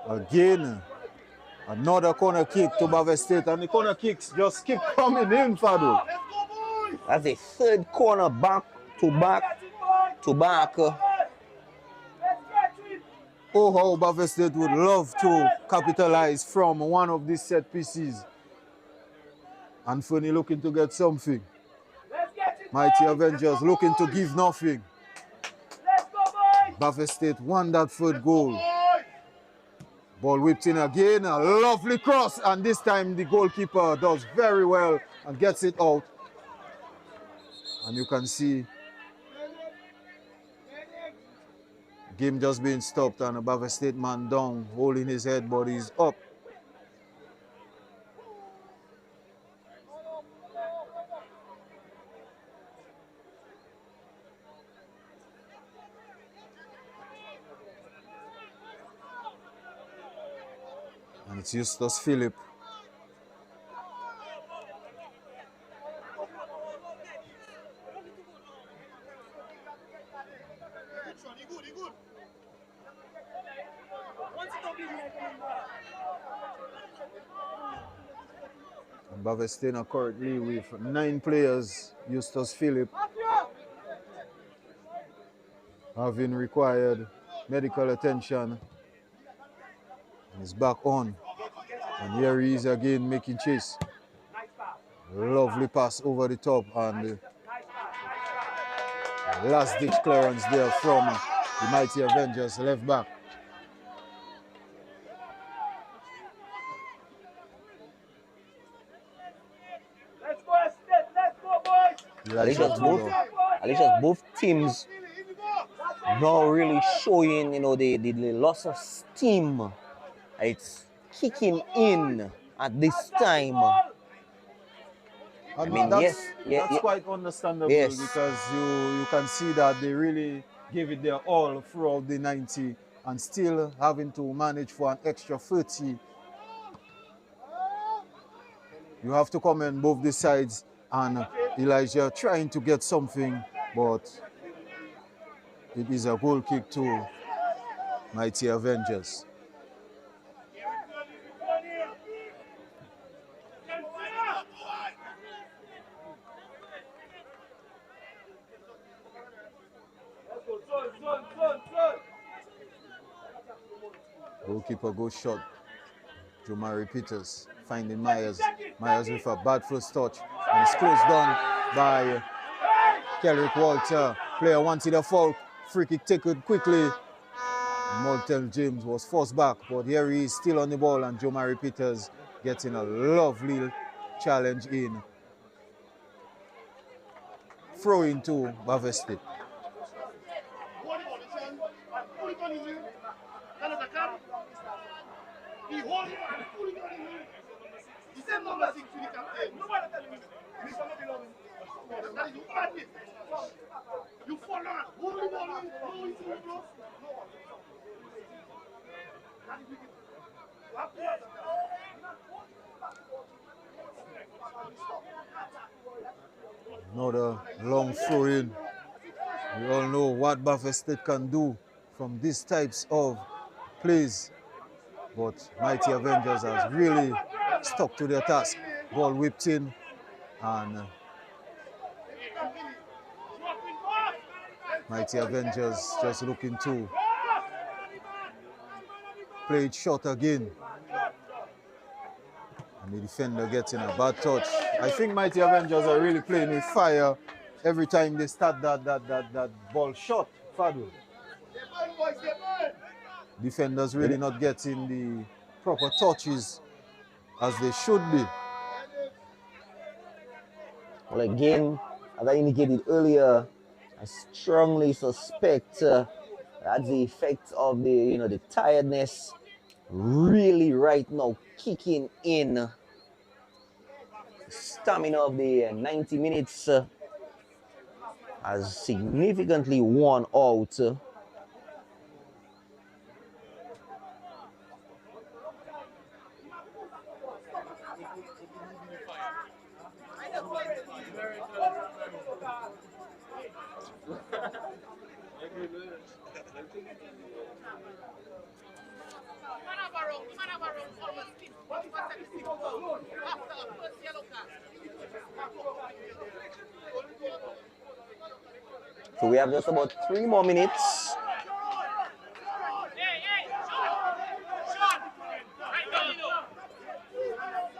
again, another corner kick to Bavay State, and the corner kicks just keep coming in, Fadul. That's a third corner back to back to back. Oh, how Bavay State would love to capitalize from one of these set pieces. Anthony looking to get something. Mighty Avengers looking to give nothing. Bavay State won that third goal. Ball whipped in again, a lovely cross, and this time the goalkeeper does very well and gets it out. And you can see game just being stopped and a Bavay State man down, holding his head, but he's up. And it's Eustace Philip. And Bavay State are currently with 9 players. Eustace Philip having required medical attention. He's back on. And here he is again making chase. Lovely pass over the top, and last ditch clearance there from the Mighty Avengers left back. Let's go, Steph. Let's go, boys. At least both teams now really showing, the loss of steam. It's kicking in at this time. I mean, that's yes. quite understandable, Yes. because you can see that they really gave it their all throughout the 90 and still having to manage for an extra 30. You have to commend both the sides, and Elijah trying to get something, but it is a goal kick to Mighty Avengers. Goalkeeper goes short. Jomari Peters finding Myers. Myers with a bad first touch. And it's closed down by Kelrick Walter. Player wanted a foul. Free kick taken quickly. Molten James was forced back, but here he is still on the ball, and Jomari Peters getting a lovely challenge in. Throw into Bavestit. Another long throw in. We all know what Bavestit can do from these types of plays, but Mighty Avengers has really stuck to their task. Ball whipped in, and Mighty Avengers just looking to play it short again. And the defender getting a bad touch. I think Mighty Avengers are really playing with fire every time they start that ball short. Fadul. Defenders really not getting the proper touches as they should be. Well, again, as I indicated earlier, I strongly suspect that's the effect of the tiredness really right now kicking in. Stamina of the 90 minutes has significantly worn out. So we have just about 3 more minutes.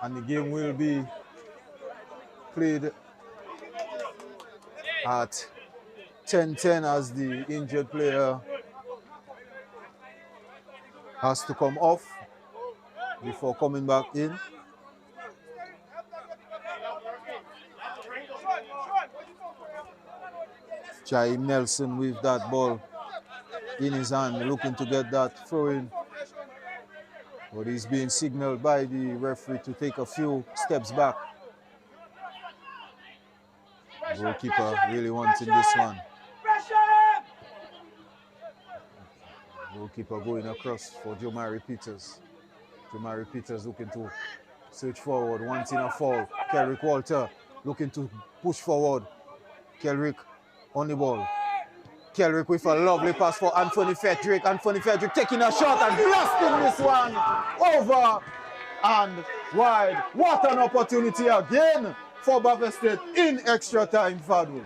And the game will be played at 10-10 as the injured player has to come off before coming back in. Jaime Nelson with that ball in his hand, looking to get that throw in. But he's being signaled by the referee to take a few steps back. The goalkeeper really wanting this one. Goalkeeper going across for Jomari Peters. Jomari Peters looking to search forward, wanting a foul. Kelrick Walter looking to push forward. Kelrick on the ball. Kelrick with a lovely pass for Anthony Frederick. Anthony Frederick taking a shot and blasting this one over and wide. What an opportunity again for Bavestit in extra time, Fadul.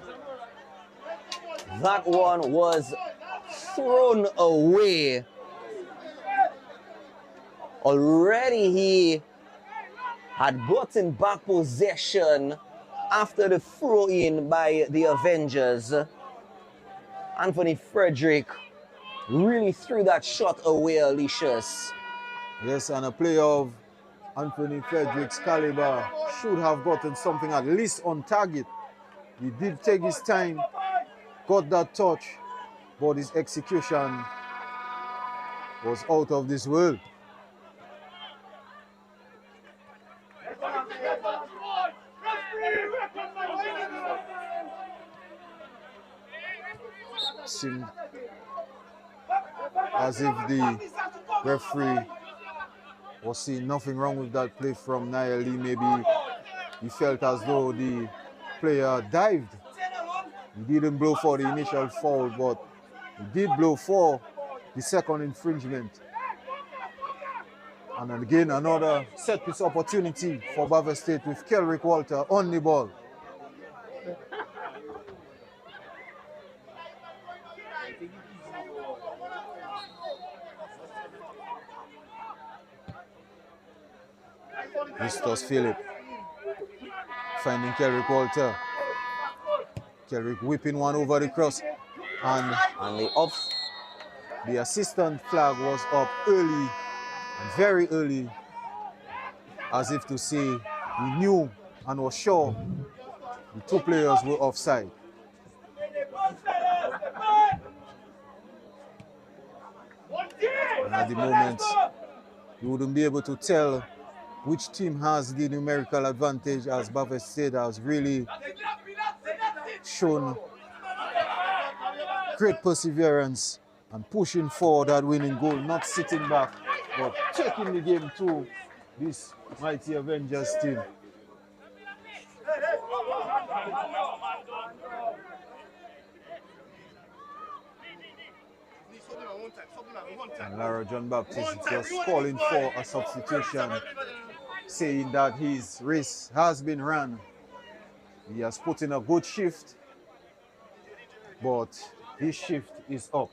That one was thrown away. Already he had gotten back possession after the throw-in by the Avengers. Anthony Frederick really threw that shot away, Alicious. Yes, and a player of Anthony Frederick's caliber should have gotten something at least on target. He did take his time, got that touch, but his execution was out of this world. Seemed as if the referee was seeing nothing wrong with that play from Niall Lee. Maybe he felt as though the player dived. He didn't blow for the initial foul, but he did blow for the second infringement. And again, another set-piece opportunity for Bavestit with Kelrick Walter on the ball. Justus Philip finding Kelrick Walter. Kelrick whipping one over the cross, and the off. the assistant flag was up early, very early, as if to say he knew and was sure the two players were offside. And at the moment, you wouldn't be able to tell which team has the numerical advantage, as Buffett State has really shown great perseverance and pushing for that winning goal, not sitting back, but taking the game to this mighty Avengers team. And Lara John Baptist just calling for a substitution, saying that his race has been run. He has put in a good shift, but his shift is up.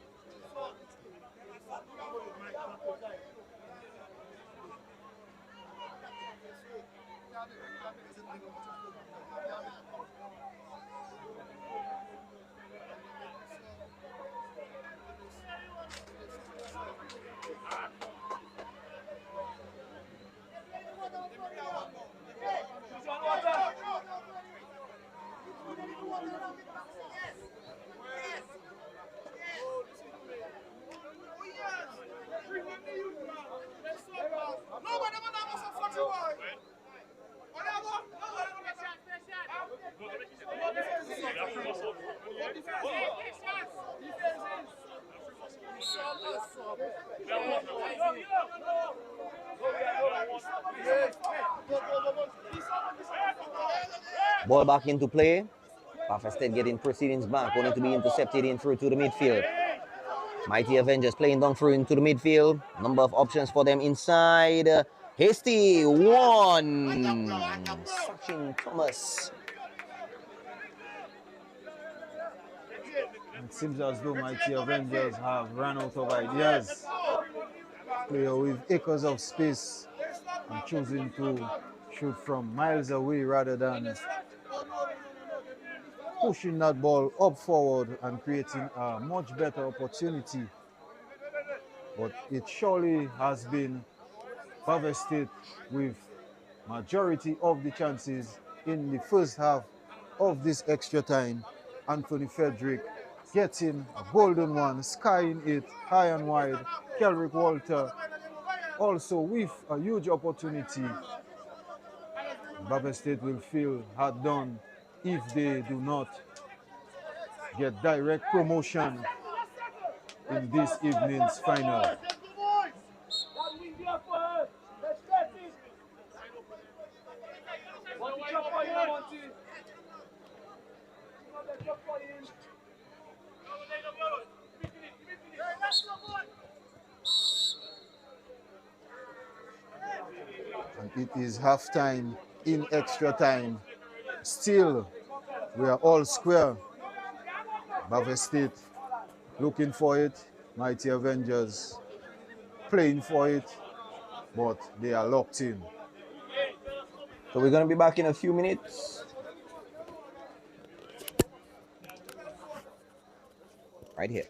Ball back into play. Buffett State getting proceedings back, only to be intercepted in through to the midfield. Mighty Avengers playing down through into the midfield. Number of options for them inside. Hasty one. Sachin Thomas. It seems as though Mighty Avengers have run out of ideas. Player with acres of space and choosing to shoot from miles away rather than pushing that ball up forward and creating a much better opportunity. But it surely has been Buffett State with majority of the chances in the first half of this extra time. Anthony Frederick getting a golden one, skying it high and wide. Kelrick Walter also with a huge opportunity. Buffett State will feel hard done if they do not get direct promotion in this evening's final. And it is halftime in extra time. Still, we are all square. Buffett State looking for it. Mighty Avengers playing for it, but they are locked in. So we're going to be back in a few minutes. Right here.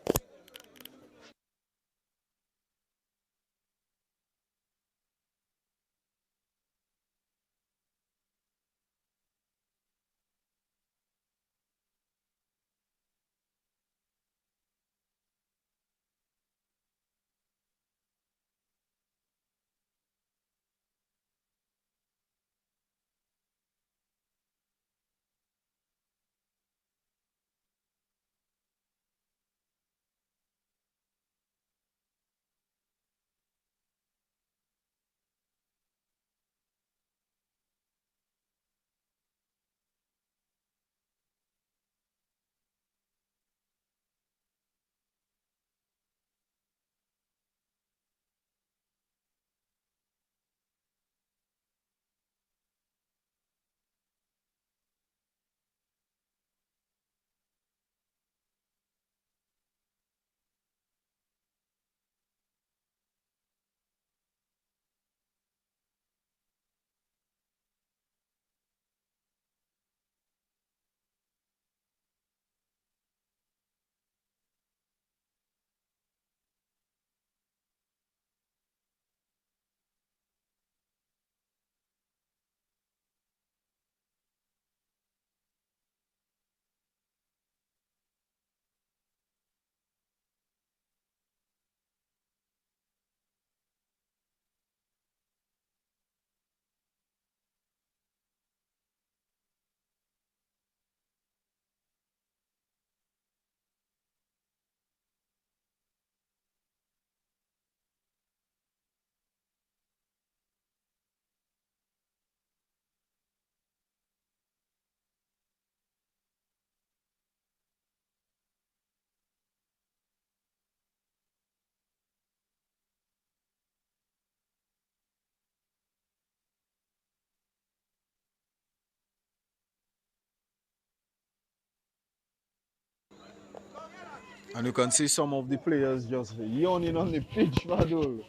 And you can see some of the players just yawning on the pitch, Fadul.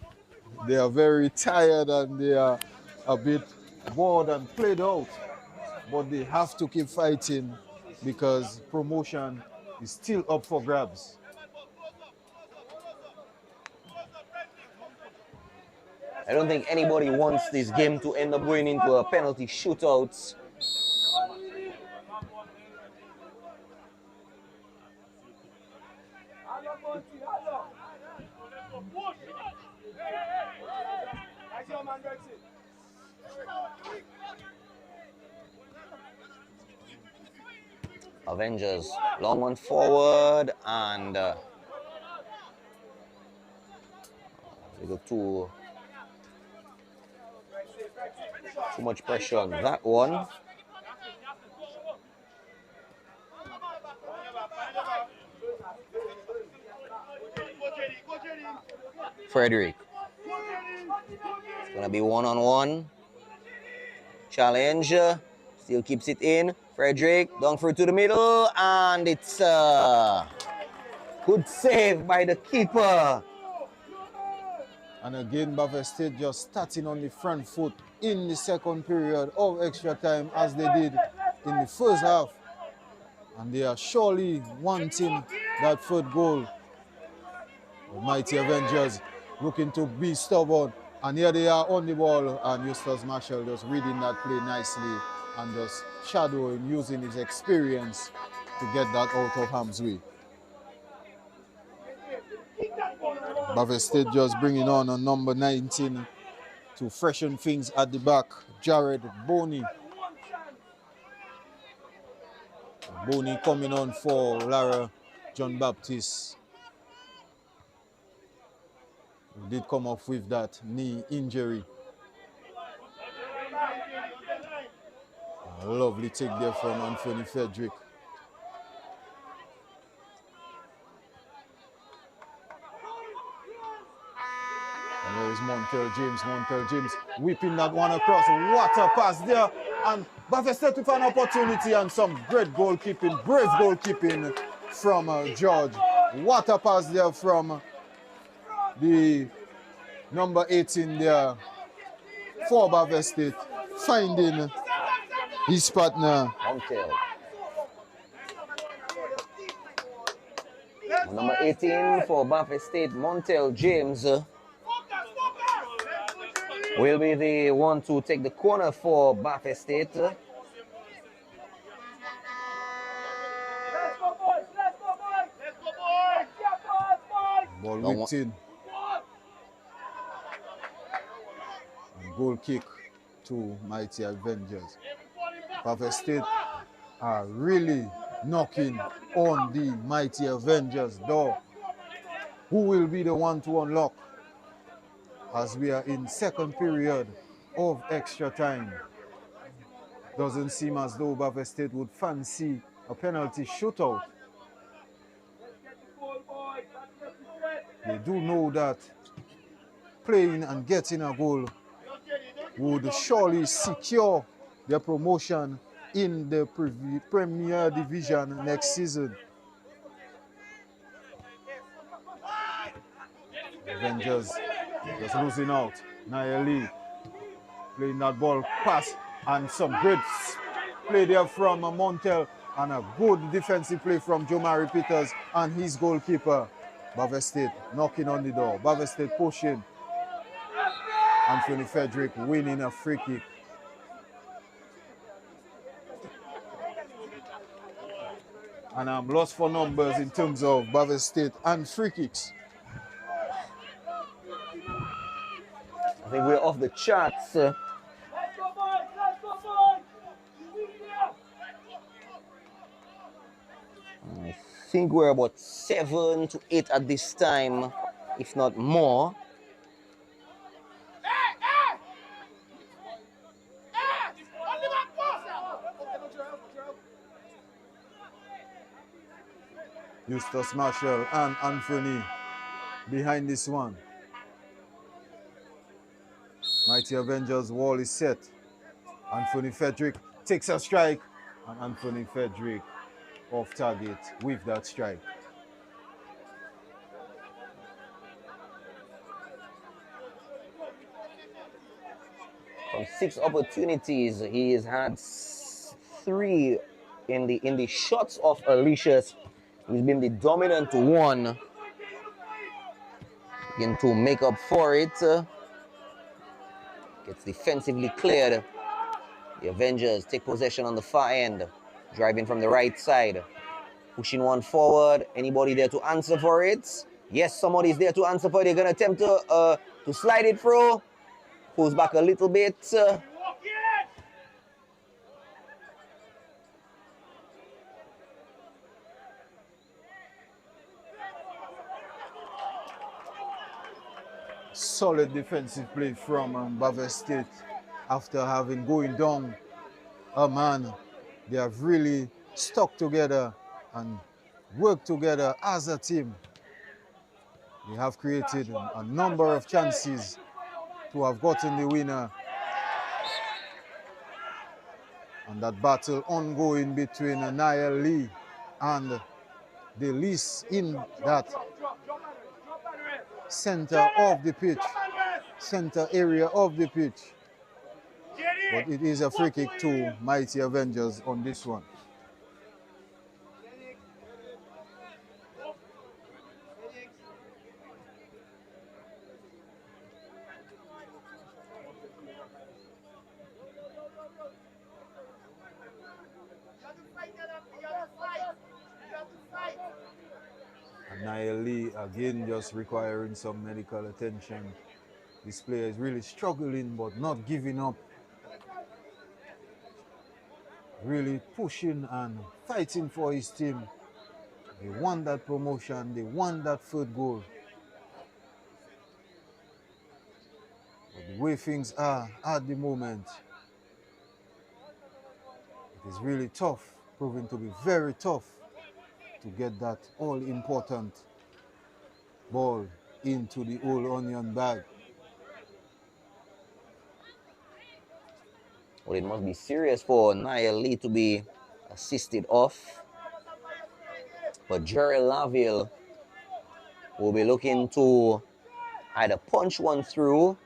They are very tired and they are a bit bored and played out. But they have to keep fighting because promotion is still up for grabs. I don't think anybody wants this game to end up going into a penalty shootout. Avengers, long one forward, and they got too much pressure on that one. Frederick. It's gonna be one-on-one. Challenge. Still keeps it in. Frederick down through to the middle, and it's good save by the keeper. And again, Buffett State just starting on the front foot in the second period of extra time as they did in the first half. And they are surely wanting that third goal. The mighty Avengers looking to be stubborn. And here they are on the ball, and Eustace Marshall just reading that play nicely and just shadowing, using his experience to get that out of harm's way. Buffett State just bringing on a number 19 to freshen things at the back, Jared Boney. Boney coming on for Lara John Baptist. He did come off with that knee injury. A lovely take there from Anthony Frederick. And there is Montel James. Montel James whipping that one across. What a pass there. And Buffett State with an opportunity and some great goalkeeping, brave goalkeeping from George. What a pass there from the number 18 there for Buffett State, finding his partner. Montel. Number 18 for Buffett State, Montel James, will be the one to take the corner for Buffett State. Ball whipped in. Goal kick to mighty Avengers. Buffett State are really knocking on the mighty Avengers door. Who will be the one to unlock as we are in second period of extra time? Doesn't seem as though Buffett State would fancy a penalty shootout. They do know that playing and getting a goal would surely secure their promotion in the Premier Division next season. Avengers just losing out. Nia Lee playing that ball pass and some great play there from Montel and a good defensive play from Jomari Peters and his goalkeeper. Buffett State knocking on the door. Buffett State pushing. Anthony Frederick winning a free kick. And I'm lost for numbers in terms of Buffett State and free kicks. I think we're off the charts. I think we're about 7 to 8 at this time, if not more. Eustace Marshall and Anthony behind this one. Mighty Avengers wall is set. Anthony Frederick takes a strike, and Anthony Frederick off target with that strike. From 6 opportunities, he has had 3 in the shots of Alicia's. He's been the dominant one. Begin to make up for it. Gets defensively cleared. The Avengers take possession on the far end. Driving from the right side. Pushing one forward. Anybody there to answer for it? Yes, somebody's there to answer for it. They're going to attempt to slide it through. Pulls back a little bit. Solid defensive play from Bavay State after having going down a man. They have really stuck together and worked together as a team. They have created a number of chances to have gotten the winner. And that battle ongoing between Niall Lee and the Lees in that center of the pitch, center area of the pitch. But it is a free kick to Mighty Avengers on this one. And Niall Lee again just requiring some medical attention. This player is really struggling but not giving up. Really pushing and fighting for his team. They want that promotion, they want that third goal. But the way things are at the moment, it is really tough, proving to be very tough to get that all-important ball into the old onion bag. Well, it must be serious for Niall Lee to be assisted off. But Jerry Laville will be looking to either punch one through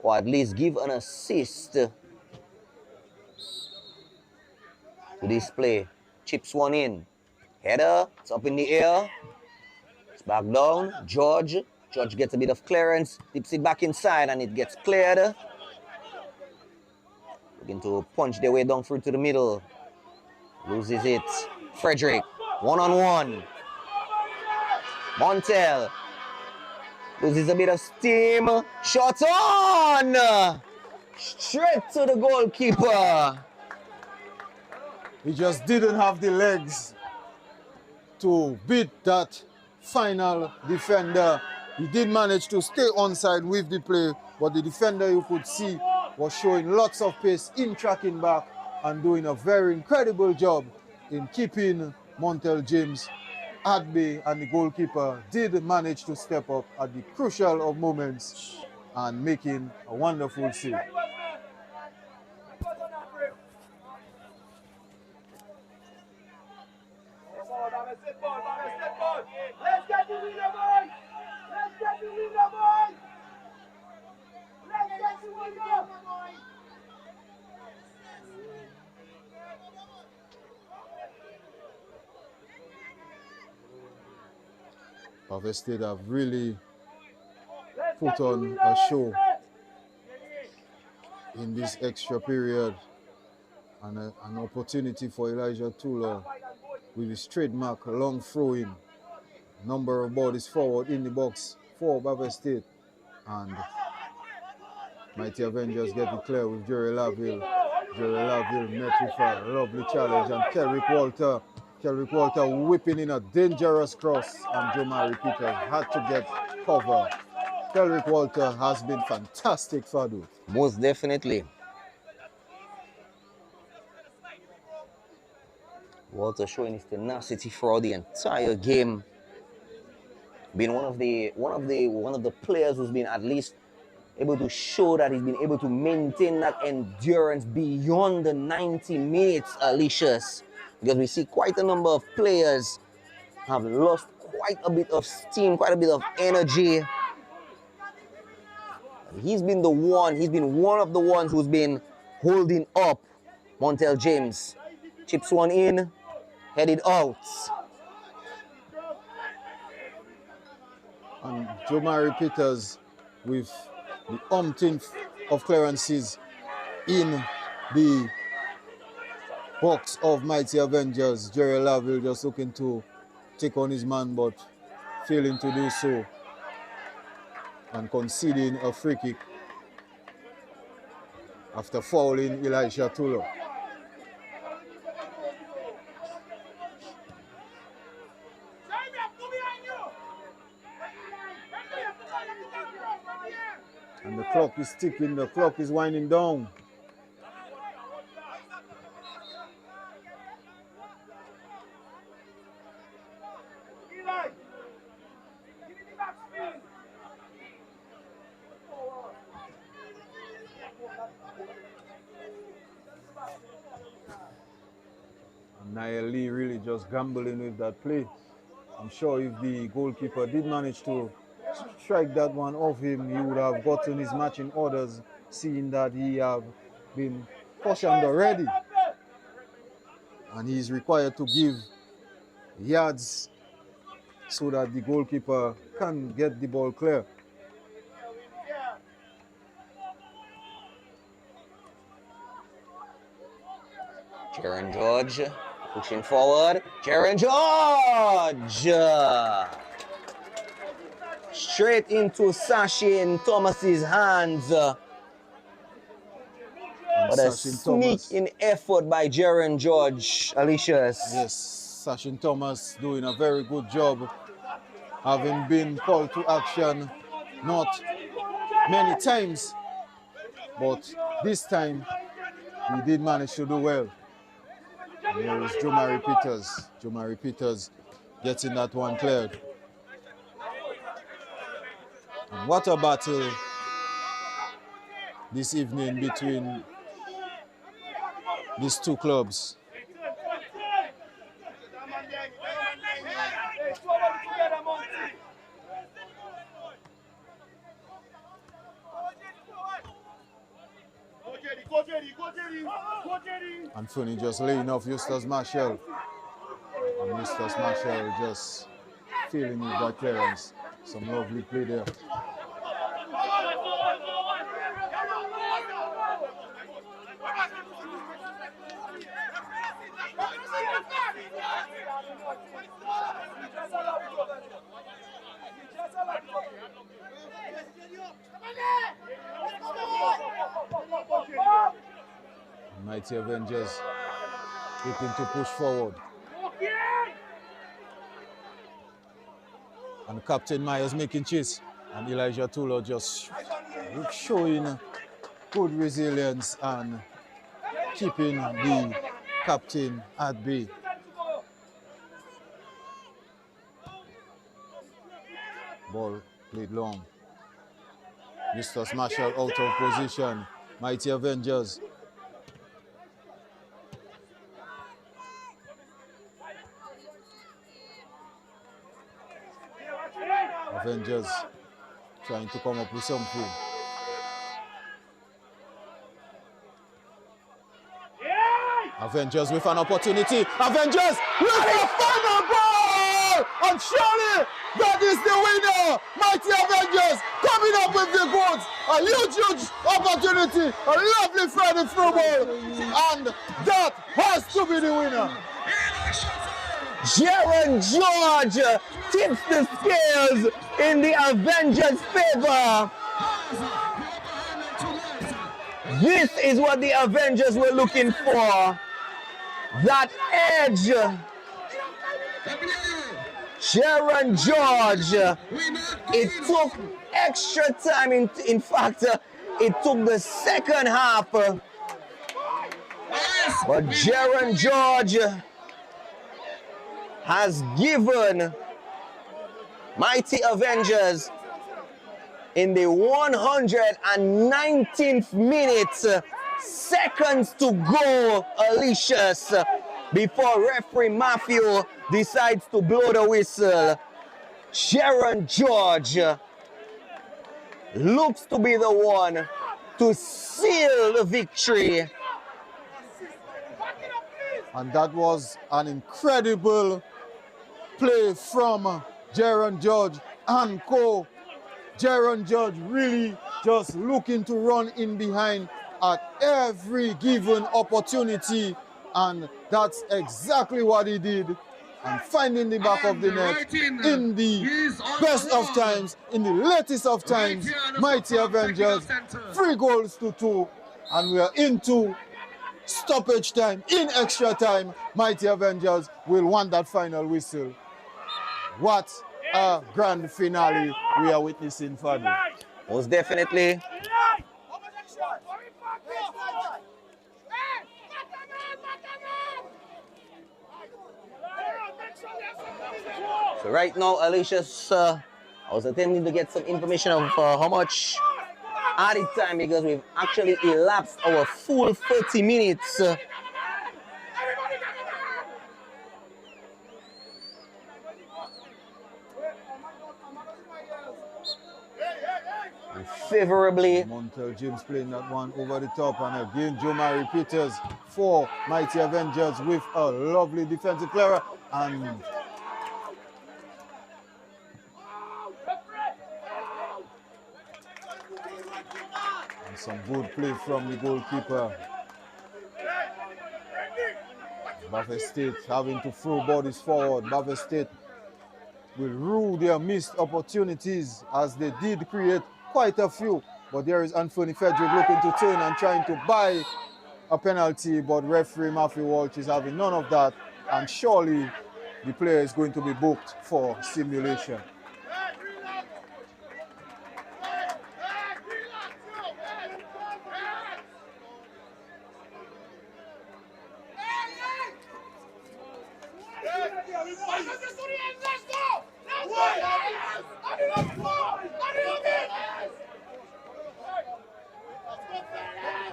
or at least give an assist to this play. Chips one in. Header, it's up in the air. It's back down. George gets a bit of clearance, tips it back inside and it gets cleared. Looking to punch their way down through to the middle. Loses it. Frederick, one-on-one. Montel loses a bit of steam. Shot on! Straight to the goalkeeper. He just didn't have the legs to beat that final defender. He did manage to stay onside with the play, but the defender you could see was showing lots of pace in tracking back and doing a very incredible job in keeping Montel James at bay, and the goalkeeper did manage to step up at the crucial of moments and making a wonderful save. Let's get the winner, boys! Let's get the winner, boys! Let's get the winner, boys! Bavay State have really put on a show in this extra period, and an opportunity for Elijah Tula with his trademark long throw-in. Number of bodies forward in the box for Bavay State, and Mighty Avengers get it clear with Jerry Laville. Jerry Laville met with a lovely challenge, and Kelrick Walter whipping in a dangerous cross, and Jomari Peters had to get cover. Kelrick Walter has been fantastic, Fadu. Most definitely. Walter showing his tenacity throughout the entire game. Being one of the players who's been at least able to show that he's been able to maintain that endurance beyond the 90 minutes, Alicia's. Because we see quite a number of players have lost quite a bit of steam, quite a bit of energy. He's been one of the ones who's been holding up Montel James. Chips one in, headed out. And Jomari Peters with the umpteenth of clearances in the box of Mighty Avengers. Jerry Laville just looking to take on his man, but failing to do so and conceding a free kick after fouling Elijah Tulo. And the clock is ticking, the clock is winding down. And Niall Lee really just gambling with that play. I'm sure if the goalkeeper did manage to strike that one off him, he would have gotten his matching orders, seeing that he have been cautioned already. And he is required to give yards so that the goalkeeper can get the ball clear. Jaron George pushing forward. Jaron George! Straight into Sachin Thomas's hands. But a sneaking effort by Jaron George, Alicious. Yes, Sachin Thomas doing a very good job, having been called to action not many times, but this time he did manage to do well. And here is Jomari Peters. Jomari Peters getting that one cleared. And what a battle this evening between these two clubs. Anthony just laying off Eustace Marshall. And Eustace Marshall just feeling with that clearance. Some lovely play there. Mighty Avengers looking to push forward. And Captain Myers making chase. And Elijah Tulo just showing good resilience and keeping the captain at bay. Ball played long. Eustace Marshall out of position. Mighty Avengers. Avengers trying to come up with something. Avengers with an opportunity. Avengers with a final ball! And surely that is the winner! Mighty Avengers coming up with the goods. A huge opportunity. A lovely Friday through ball. And that has to be the winner. Jaron George tips the scales in the Avengers' favor. This is what the Avengers were looking for. That edge. Jaron George. It took extra time. In fact, it took the second half. But Jaron George has given Mighty Avengers in the 119th minute, seconds to go, Alicious, before referee Matthew decides to blow the whistle. Jaron George looks to be the one to seal the victory. And that was an incredible play from Jaron George and co. Jaron George really just looking to run in behind at every given opportunity, and that's exactly what he did. And finding the back of the net in the best of times, in the latest of times, Mighty Avengers, 3 goals to 2, and we are into stoppage time, in extra time. Mighty Avengers will want that final whistle. What a grand finale we are witnessing, Fadu. Most definitely. So right now, Alicia's, I was attempting to get some information of how much added time, because we've actually elapsed our full 30 minutes. Favorably. Montel James playing that one over the top, and again Jomari Peters for Mighty Avengers with a lovely defensive clearer, and some good play from the goalkeeper. Buffett State having to throw bodies forward. Buffett State will rue their missed opportunities, as they did create quite a few. But there is Anthony Frederick looking to turn and trying to buy a penalty, but referee Matthew Walsh is having none of that, and surely the player is going to be booked for simulation.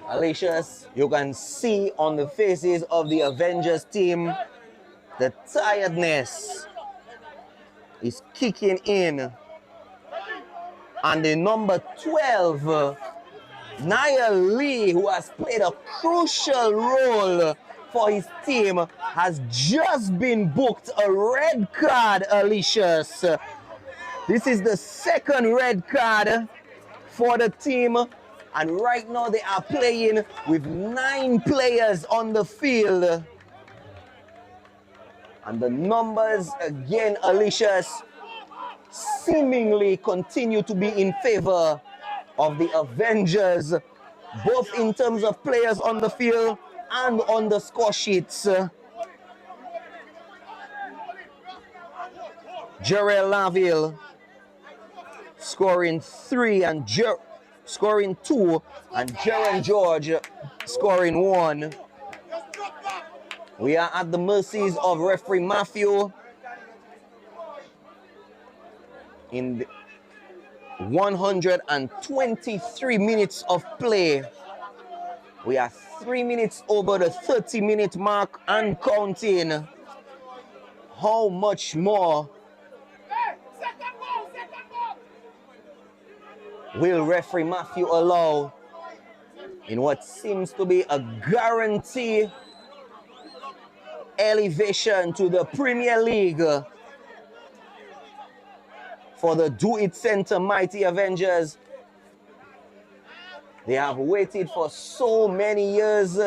Alicious, you can see on the faces of the Avengers team, the tiredness is kicking in. And the number 12, Nia Lee, who has played a crucial role for his team, has just been booked a red card, Alicious. This is the second red card for the team. And right now they are playing with 9 players on the field. And the numbers, again, Alicious, seemingly continue to be in favor of the Avengers, both in terms of players on the field and on the score sheets. Jarrell Laville scoring 3 and scoring 2, and Jaron George scoring 1. We are at the mercies of referee Matthew in the 123 minutes of play. We are 3 minutes over the 30-minute mark and counting. How much more will referee Matthew allow in what seems to be a guarantee elevation to the Premier League for the Do It Center Mighty Avengers? They have waited for so many years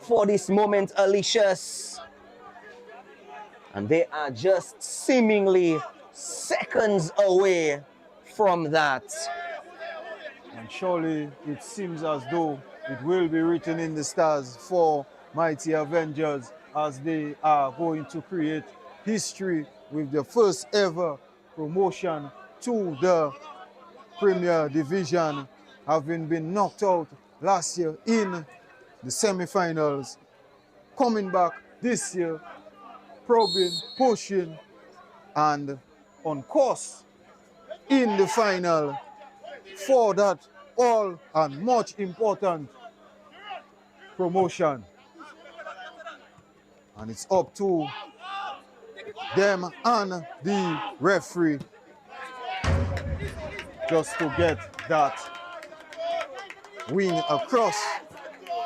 for this moment, Alicious, and they are just seemingly seconds away from that. And surely it seems as though it will be written in the stars for Mighty Avengers, as they are going to create history with the first ever promotion to the Premier Division, having been knocked out last year in the semi-finals, coming back this year, probing, pushing, and on course in the final for that all and much important promotion. And it's up to them and the referee just to get that win across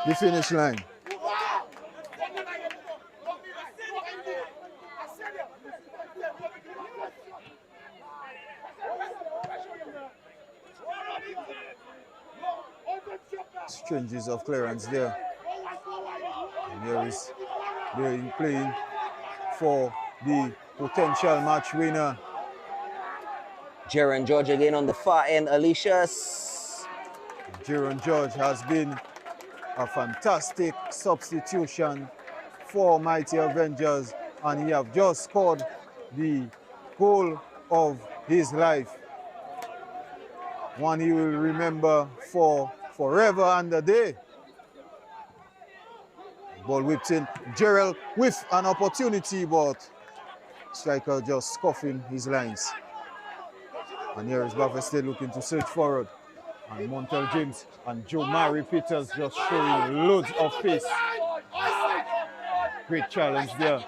the finish line. Exchanges of clearance there. And here is playing for the potential match winner. Jaron George again on the far end, Alicia's. Jaron George has been a fantastic substitution for Mighty Avengers, and he has just scored the goal of his life. One he will remember for forever and a day. Ball whipped in. Gerald with an opportunity, but striker just scuffing his lines. And here is Buffett State looking to search forward. And Montel James and Joe Mary Peters just showing loads of pace. Great challenge there.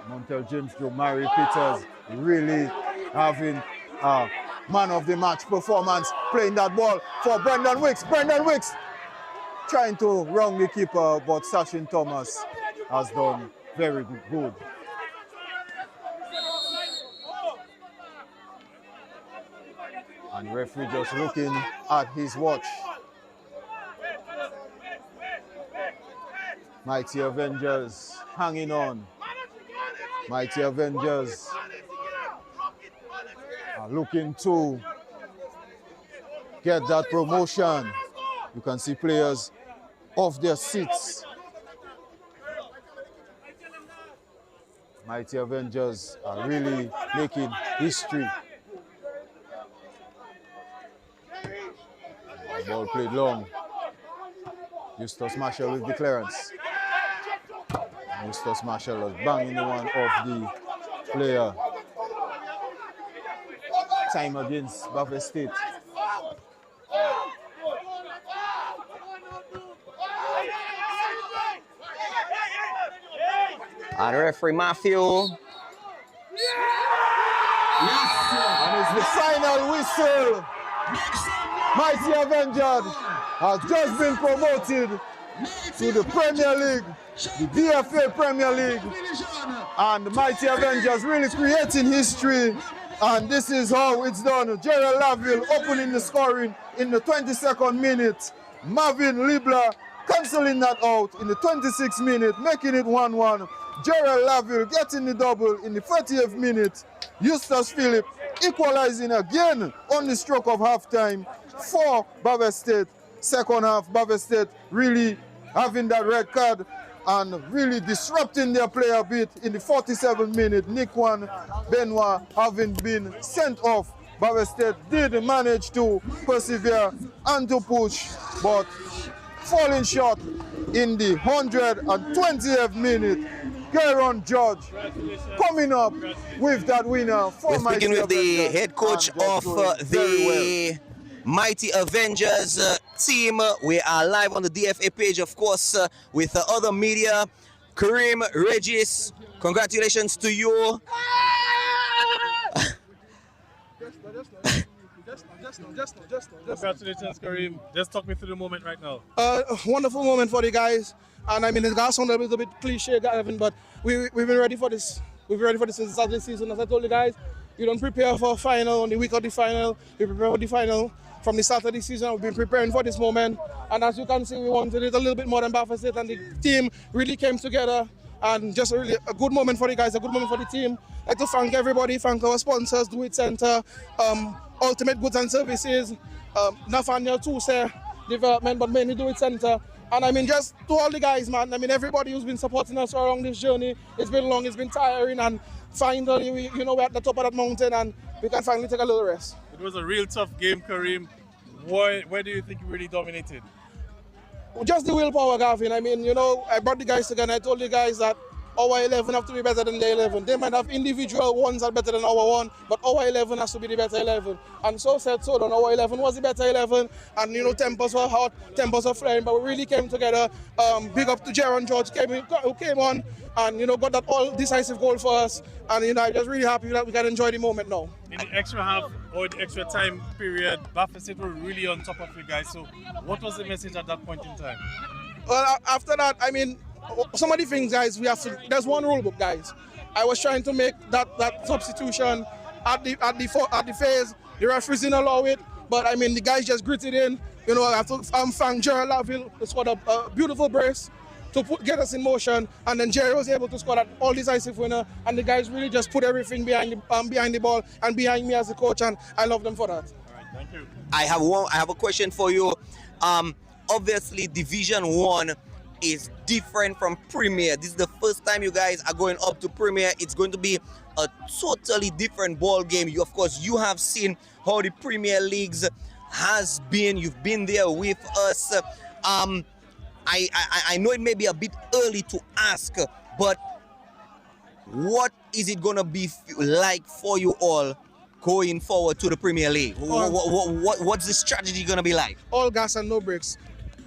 Montel James, Joe Mary Peters really having a man of the match performance, playing that ball for Brendan Wicks. Brendan Wicks trying to wrong the keeper, but Sachin Thomas has done very good. And referee just looking at his watch. Mighty Avengers hanging on. Mighty Avengers are looking to get that promotion. You can see players off their seats. Mighty Avengers are really making history. Ball played long. Eustace Marshall with the clearance. Eustace Marshall was banging the one off the player. Time against Buffett State. And referee Matthew. And it's the final whistle. Mighty Avengers has just been promoted to the Premier League, the DFA Premier League. And Mighty Avengers really creating history. And this is how it's done. Gerald Laville opening the scoring in the 22nd minute. Marvin Libler cancelling that out in the 26th minute, making it 1-1. Gerald Laville getting the double in the 30th minute. Eustace Phillip equalizing again on the stroke of halftime for Buffett State. Second half, Buffett State really having that red card and really disrupting their play a bit in the 47th minute. Nikwan Benoit having been sent off. Buffett State did manage to persevere and to push, but falling short in the 120th minute. Jaron George coming up with that winner for We're speaking with the head coach of the Mighty Avengers team. We are live on the DFA page, of course, with other media. Kareem, Regis, congratulations to you. Congratulations, Kareem. Just talk me through the moment right now. Wonderful moment for the guys. And I mean, it's gonna sound a little bit cliche, Gavin, but we've been ready for this. We've been ready for this since the start of the season. As I told the guys, you don't prepare for a final on the week of the final. We prepare for the final from the start of the season. We've been preparing for this moment. And as you can see, we wanted it a little bit more than Buffett State, and the team really came together. And just really a good moment for the guys, a good moment for the team. I'd like to thank everybody, thank our sponsors, Do It Center, Ultimate Goods and Services, Nathaniel Toussaint Development, but mainly Do It Center. And I mean, just to all the guys, man, I mean, everybody who's been supporting us along this journey. It's been long, it's been tiring, and finally, we're at the top of that mountain, and we can finally take a little rest. It was a real tough game, Kareem. Where do you think you really dominated? Just the willpower, Gavin. I mean, I brought the guys together, and I told the guys that our 11 have to be better than their 11. They might have individual ones that are better than our one, but our 11 has to be the better 11. And so said, so done. Our 11 was the better 11, and tempers were hot, tempers were flying, but we really came together. Big up to Jaron George who came on and got that all decisive goal for us. And I'm just really happy that we can enjoy the moment now. In the extra half or the extra time period, Buffett were really on top of you guys. So what was the message at that point in time? Well, after that, some of the things, guys, there's one rule book, guys. I was trying to make that substitution at the phase. The referees didn't allow it, but the guys just gritted in. I have to thank Gerald Laville, who scored a beautiful brace to get us in motion, and then Jerry was able to score that all decisive winner, and the guys really just put everything behind the ball and behind me as a coach, and I love them for that. All right, thank you. I have a question for you. Obviously, Division 1 is different from Premier. This is the first time you guys are going up to Premier. It's going to be a totally different ball game. You have seen how the Premier Leagues has been. You've been there with us. I know it may be a bit early to ask, but what is it going to be like for you all going forward to the Premier League? What's the strategy going to be like? All gas and no brakes.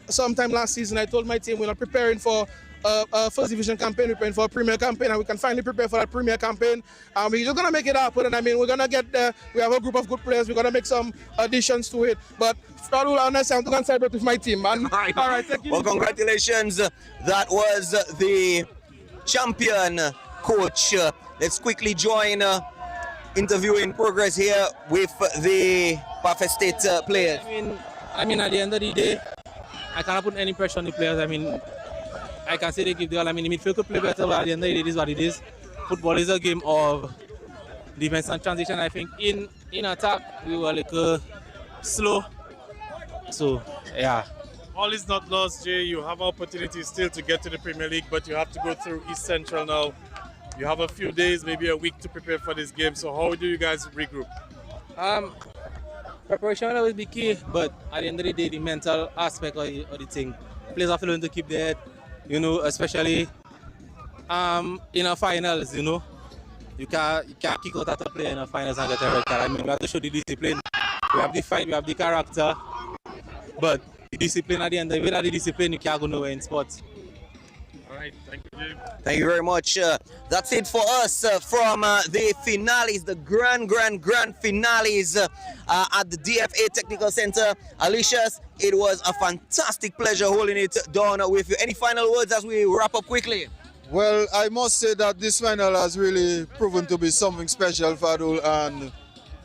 Sometime last season, I told my team we're preparing for a first division campaign, we're preparing for a Premier campaign, and we can finally prepare for that Premier campaign. We're just going to make it happen, and we're going to get there. We have a group of good players. We're going to make some additions to it. But Fadul, honestly, I'm going to celebrate with my team, man. All right. All right, thank you. Well, congratulations. That was the champion coach. Let's quickly join interview in progress here with the Buffett State players. At the end of the day, I cannot put any pressure on the players. I can say they give the all. The midfield could play better, but at the end of the day, it is what it is. Football is a game of defense and transition. I think in attack, we were a little slow. So, yeah. All is not lost, Jay. You have opportunities still to get to the Premier League, but you have to go through East Central now. You have a few days, maybe a week to prepare for this game. So how do you guys regroup? Preparation will always be key, but at the end of the day, the mental aspect of the thing, players have to learn to keep their head, especially in a finals, you can't kick out at a player in a finals and get a red card. We have to show the discipline, we have the fight, we have the character, but the discipline at the end of it, without the discipline, you can't go nowhere in sports. All right, thank you, Jay. Thank you very much. That's it for us from the finales, the grand finales at the DFA Technical Center. Alicia's, it was a fantastic pleasure holding it down with you. Any final words as we wrap up quickly? Well, I must say that this final has really proven to be something special, Fadul, and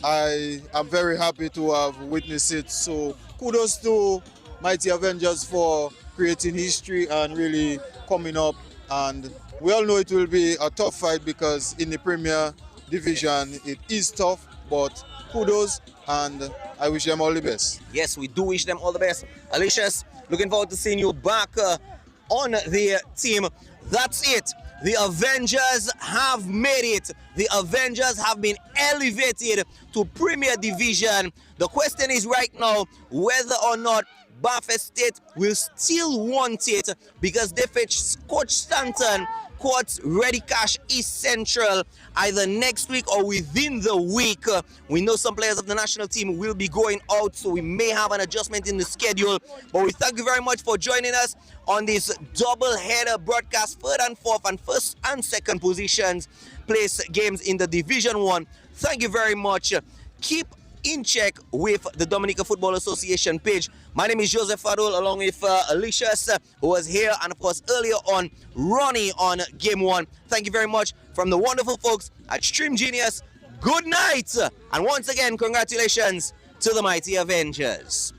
I am very happy to have witnessed it. So kudos to Mighty Avengers for creating history and really coming up, and we all know it will be a tough fight because in the Premier Division it is tough, but kudos and I wish them all the best. Yes, we do wish them all the best. Alicia's, looking forward to seeing you back on the team. That's it. The Avengers have made it. The Avengers have been elevated to Premier Division. The question is right now whether or not Buffett State will still want it because they fetch Coach Stanton, Coach Ready Cash East Central either next week or within the week. We know some players of the national team will be going out, so we may have an adjustment in the schedule. But we thank you very much for joining us on this double-header broadcast, third and fourth and first and second positions place games in the Division 1. Thank you very much. Keep in check with the Dominica Football Association page. My name is Joseph Fadul along with Alicia, who was here, and of course earlier on Ronnie on Game 1. Thank you very much from the wonderful folks at Stream Genius. Good night, and once again congratulations to the Mighty Avengers.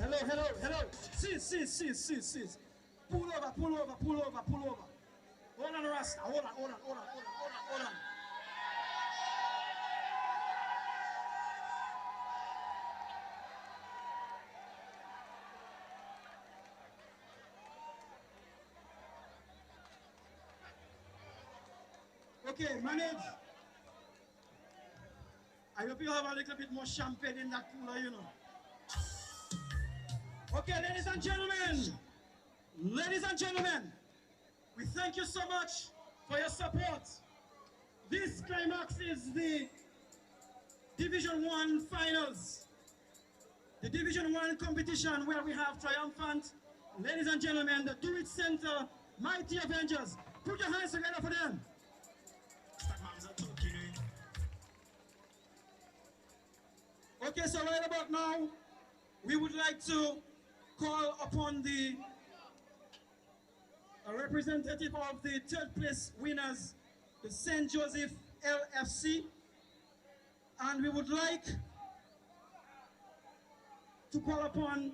Hello, hello, hello. Sis. Pull over. Hold on, Rasta. Hold on. Okay, manage. I hope you have a little bit more champagne in that cooler, you know. Okay, ladies and gentlemen, we thank you so much for your support. This climax is the Division 1 finals. The Division 1 competition where we have triumphant, ladies and gentlemen, the Do It Center Mighty Avengers. Put your hands together for them. Okay, so right about now, we would like to call upon the representative of the third place winners, the St. Joseph LFC, and we would like to call upon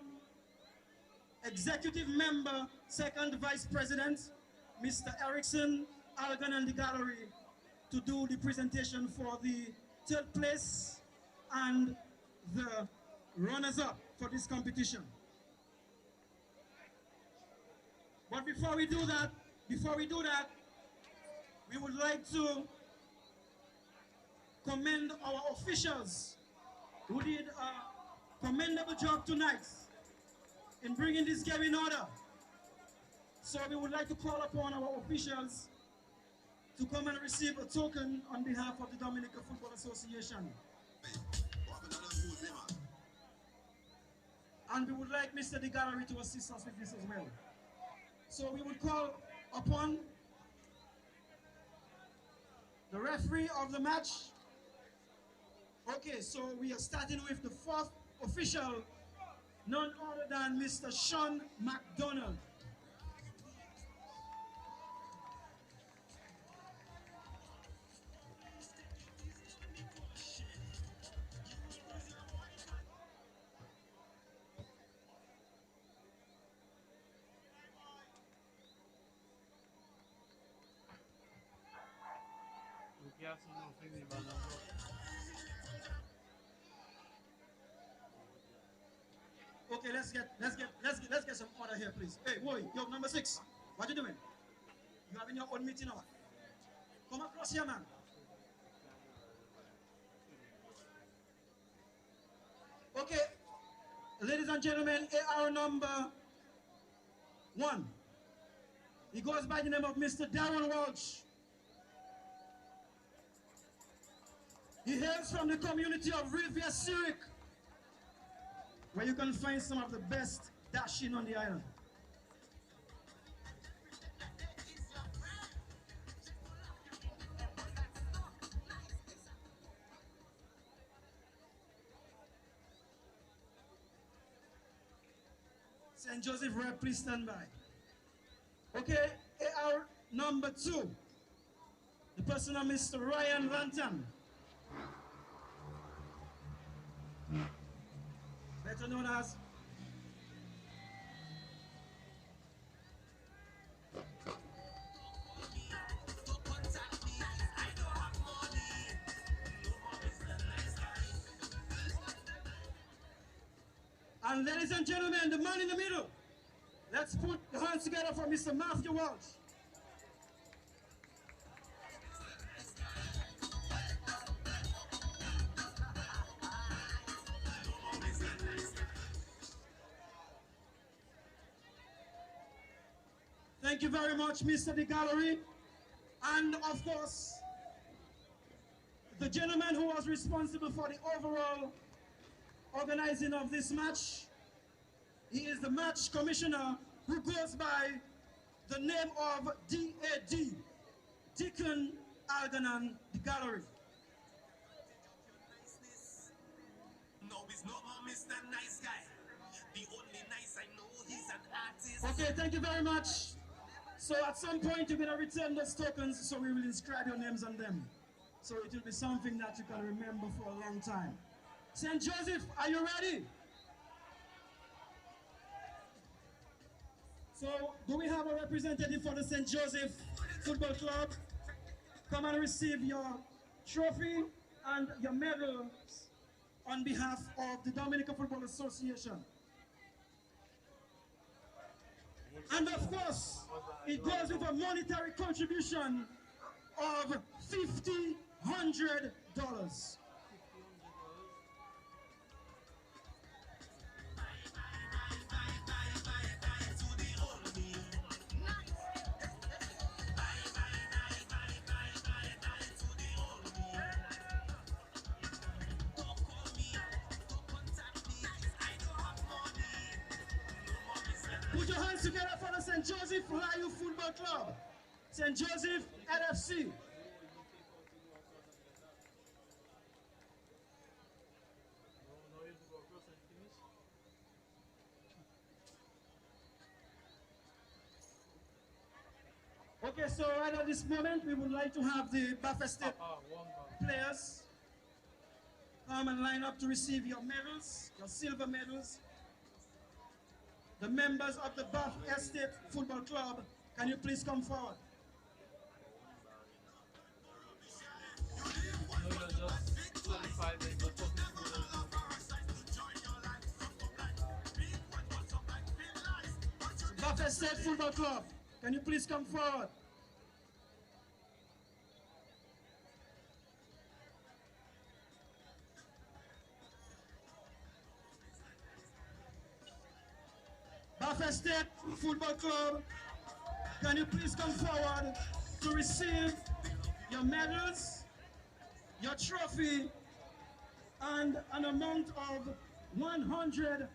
Executive Member, Second Vice President, Mr. Erickson Algan the gallery, to do the presentation for the third place and the runners-up for this competition. But before we do that, we would like to commend our officials who did a commendable job tonight in bringing this game in order. So we would like to call upon our officials to come and receive a token on behalf of the Dominican Football Association. And we would like Mr. De Gallery to assist us with this as well. So we would call upon the referee of the match. Okay, so we are starting with the fourth official, none other than Mr. Sean McDonald. Okay, let's get some order here, please. Hey, boy, yo, number 6, what you doing? You having your own meeting now? Come across here, man. Okay, ladies and gentlemen, AR number 1. He goes by the name of Mr. Darren Walsh. He hails from the community of Riviera Zurich, where you can find some of the best dashing on the island. St. Joseph rep, please stand by. Okay, AR number 2, the person of Mr. Ryan Lantan, better known as and ladies and gentlemen, the man in the middle. Let's put the hands together for Mr. Matthew Walsh. Thank you very much, Mr. De Gallery. And of course, the gentleman who was responsible for the overall organizing of this match. He is the match commissioner who goes by the name of DAD, Deacon Alganan the Gallery. No, he's no more Mr. Nice Guy. The only nice I know, he's an artist. Okay, thank you very much. So at some point you're going to return those tokens, so we will inscribe your names on them. So it will be something that you can remember for a long time. St. Joseph, are you ready? So, do we have a representative for the St. Joseph Football Club? Come and receive your trophy and your medals on behalf of the Dominican Football Association. And of course, it goes with a monetary contribution of $1,500. Put your hands together for the St. Joseph Lion Football Club. St. Joseph LFC. Okay, so right at this moment, we would like to have the Buffett State players come and line up to receive your medals, your silver medals. The members of the Bath Estate Football Club, can you please come forward? Bath Estate Football Club, can you please come forward? Bath State Football Club, can you please come forward to receive your medals, your trophy, and an amount of $100.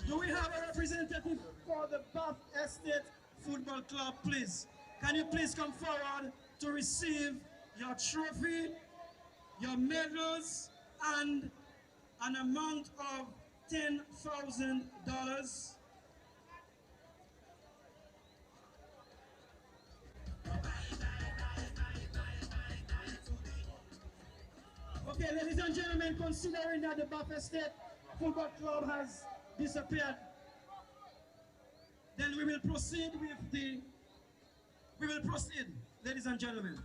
Do we have a representative for the Bath Estate Football Club, please? Can you please come forward to receive your trophy, your medals, and an amount of $10,000? Okay, ladies and gentlemen, considering that the Bath Estate Football Club has disappeared, then we will proceed, ladies and gentlemen.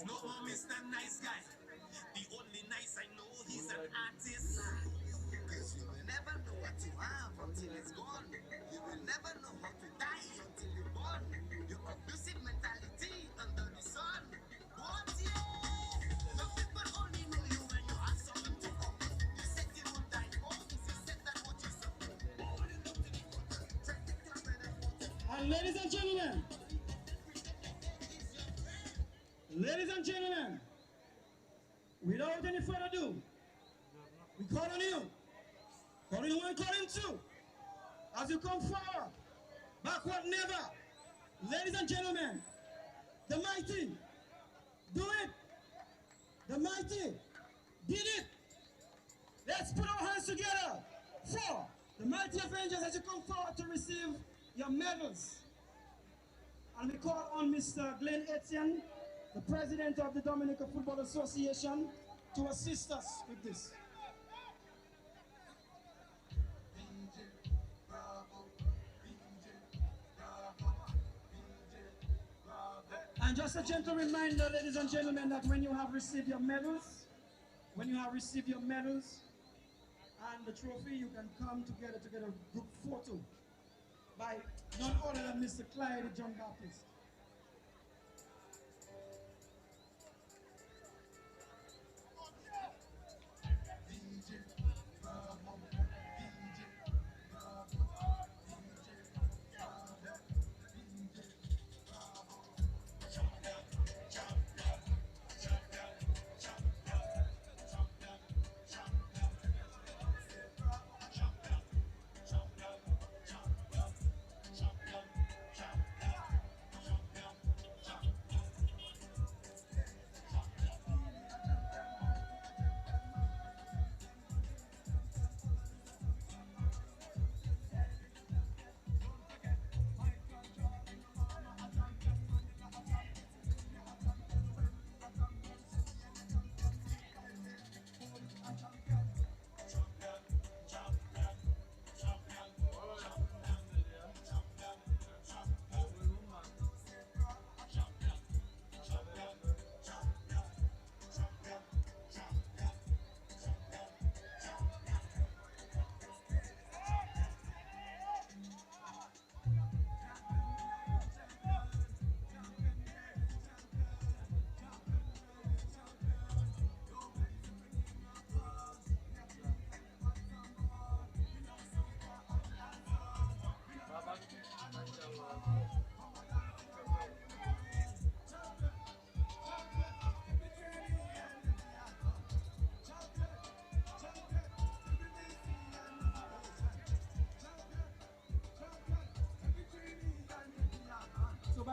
No more Mr. Nice Guy. The only nice I know, he's an artist. Because you will never know what you have until it's gone. You will never know how to die until you're born. Your abusive mentality under the sun. What, yeah? The people only know you when you have something to offer. You said you would die for me, you said that what you suffer. And ladies and gentlemen, without any further ado, we call on you. Calling one, calling two. As you come forward, backward never. Ladies and gentlemen, the mighty, do it. The mighty did it. Let's put our hands together for the mighty Avengers as you come forward to receive your medals. And we call on Mr. Glenn Etienne, the president of the Dominican Football Association, to assist us with this. And just a gentle reminder, ladies and gentlemen, that when you have received your medals, and the trophy, you can come together to get a group photo by none other than Mr. Clyde John Baptist.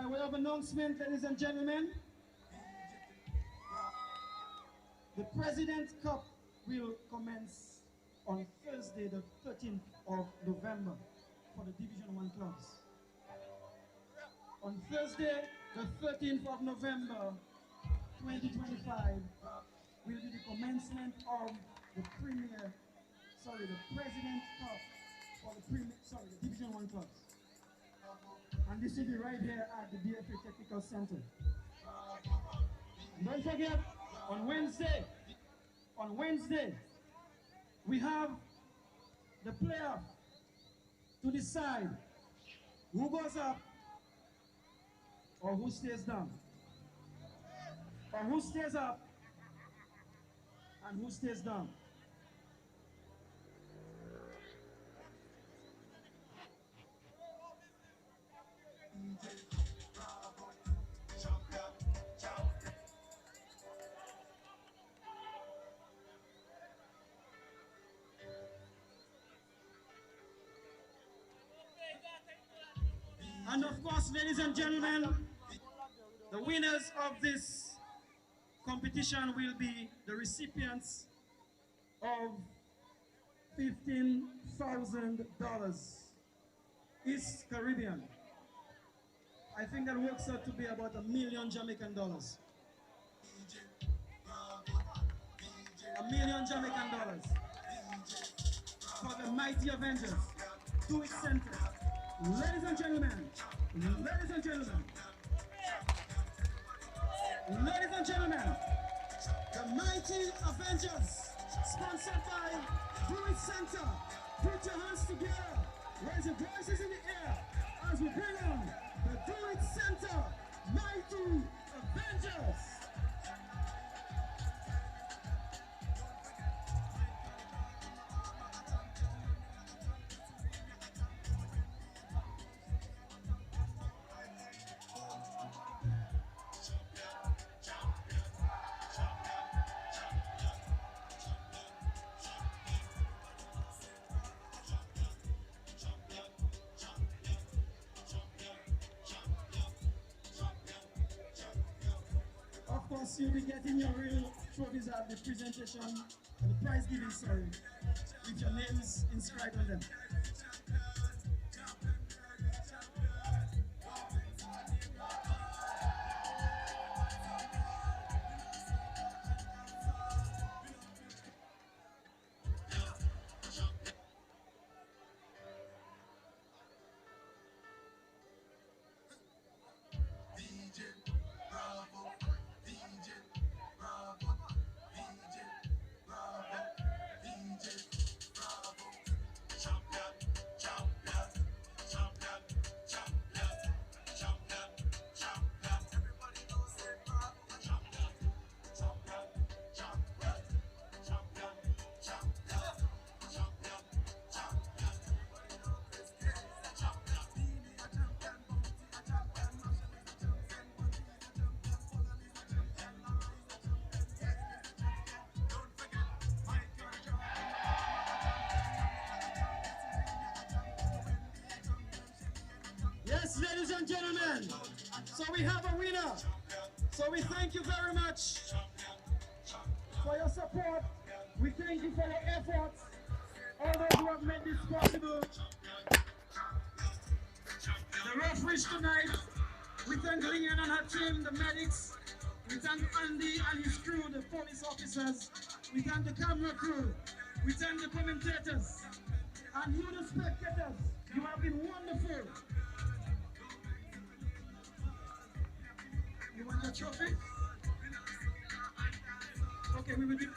By way of announcement, ladies and gentlemen, the President's Cup will commence on Thursday, the 13th of November for the Division 1 clubs. On Thursday, the 13th of November, 2025, will be the commencement of the President's Cup for the Division 1 clubs. And this will be right here at the DFA Technical Center. Don't forget, on Wednesday, we have the playoff to decide who goes up or who stays down. Or who stays up and who stays down. And of course, ladies and gentlemen, the winners of this competition will be the recipients of $15,000 East Caribbean. I think that works out to be about $1 million Jamaican dollars. $1 million Jamaican dollars for the mighty Avengers. Do it center. Ladies and gentlemen, ladies and gentlemen, ladies and gentlemen, the mighty Avengers, sponsored by Do It Center. Put your hands together, raise your voices in the air as we bring on the Do It Center, mighty Avengers. Of course, you'll be getting your real trophies at the presentation, and the prize giving, sorry, with your names inscribed on them. Yes, ladies and gentlemen, so we have a winner. So we thank you very much for your support. We thank you for your efforts. All those who have made this possible. The referees tonight, we thank Leon and her team, the medics. We thank Andy and his crew, the police officers. We thank the camera crew. We thank the commentators. And you, the spectators, you have been wonderful. You want your trophy? Okay, we will do.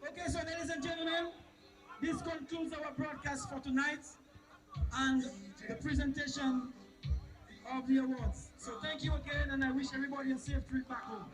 Okay, so ladies and gentlemen, this concludes our broadcast for tonight and the presentation of the awards. So thank you again, and I wish everybody a safe trip back home.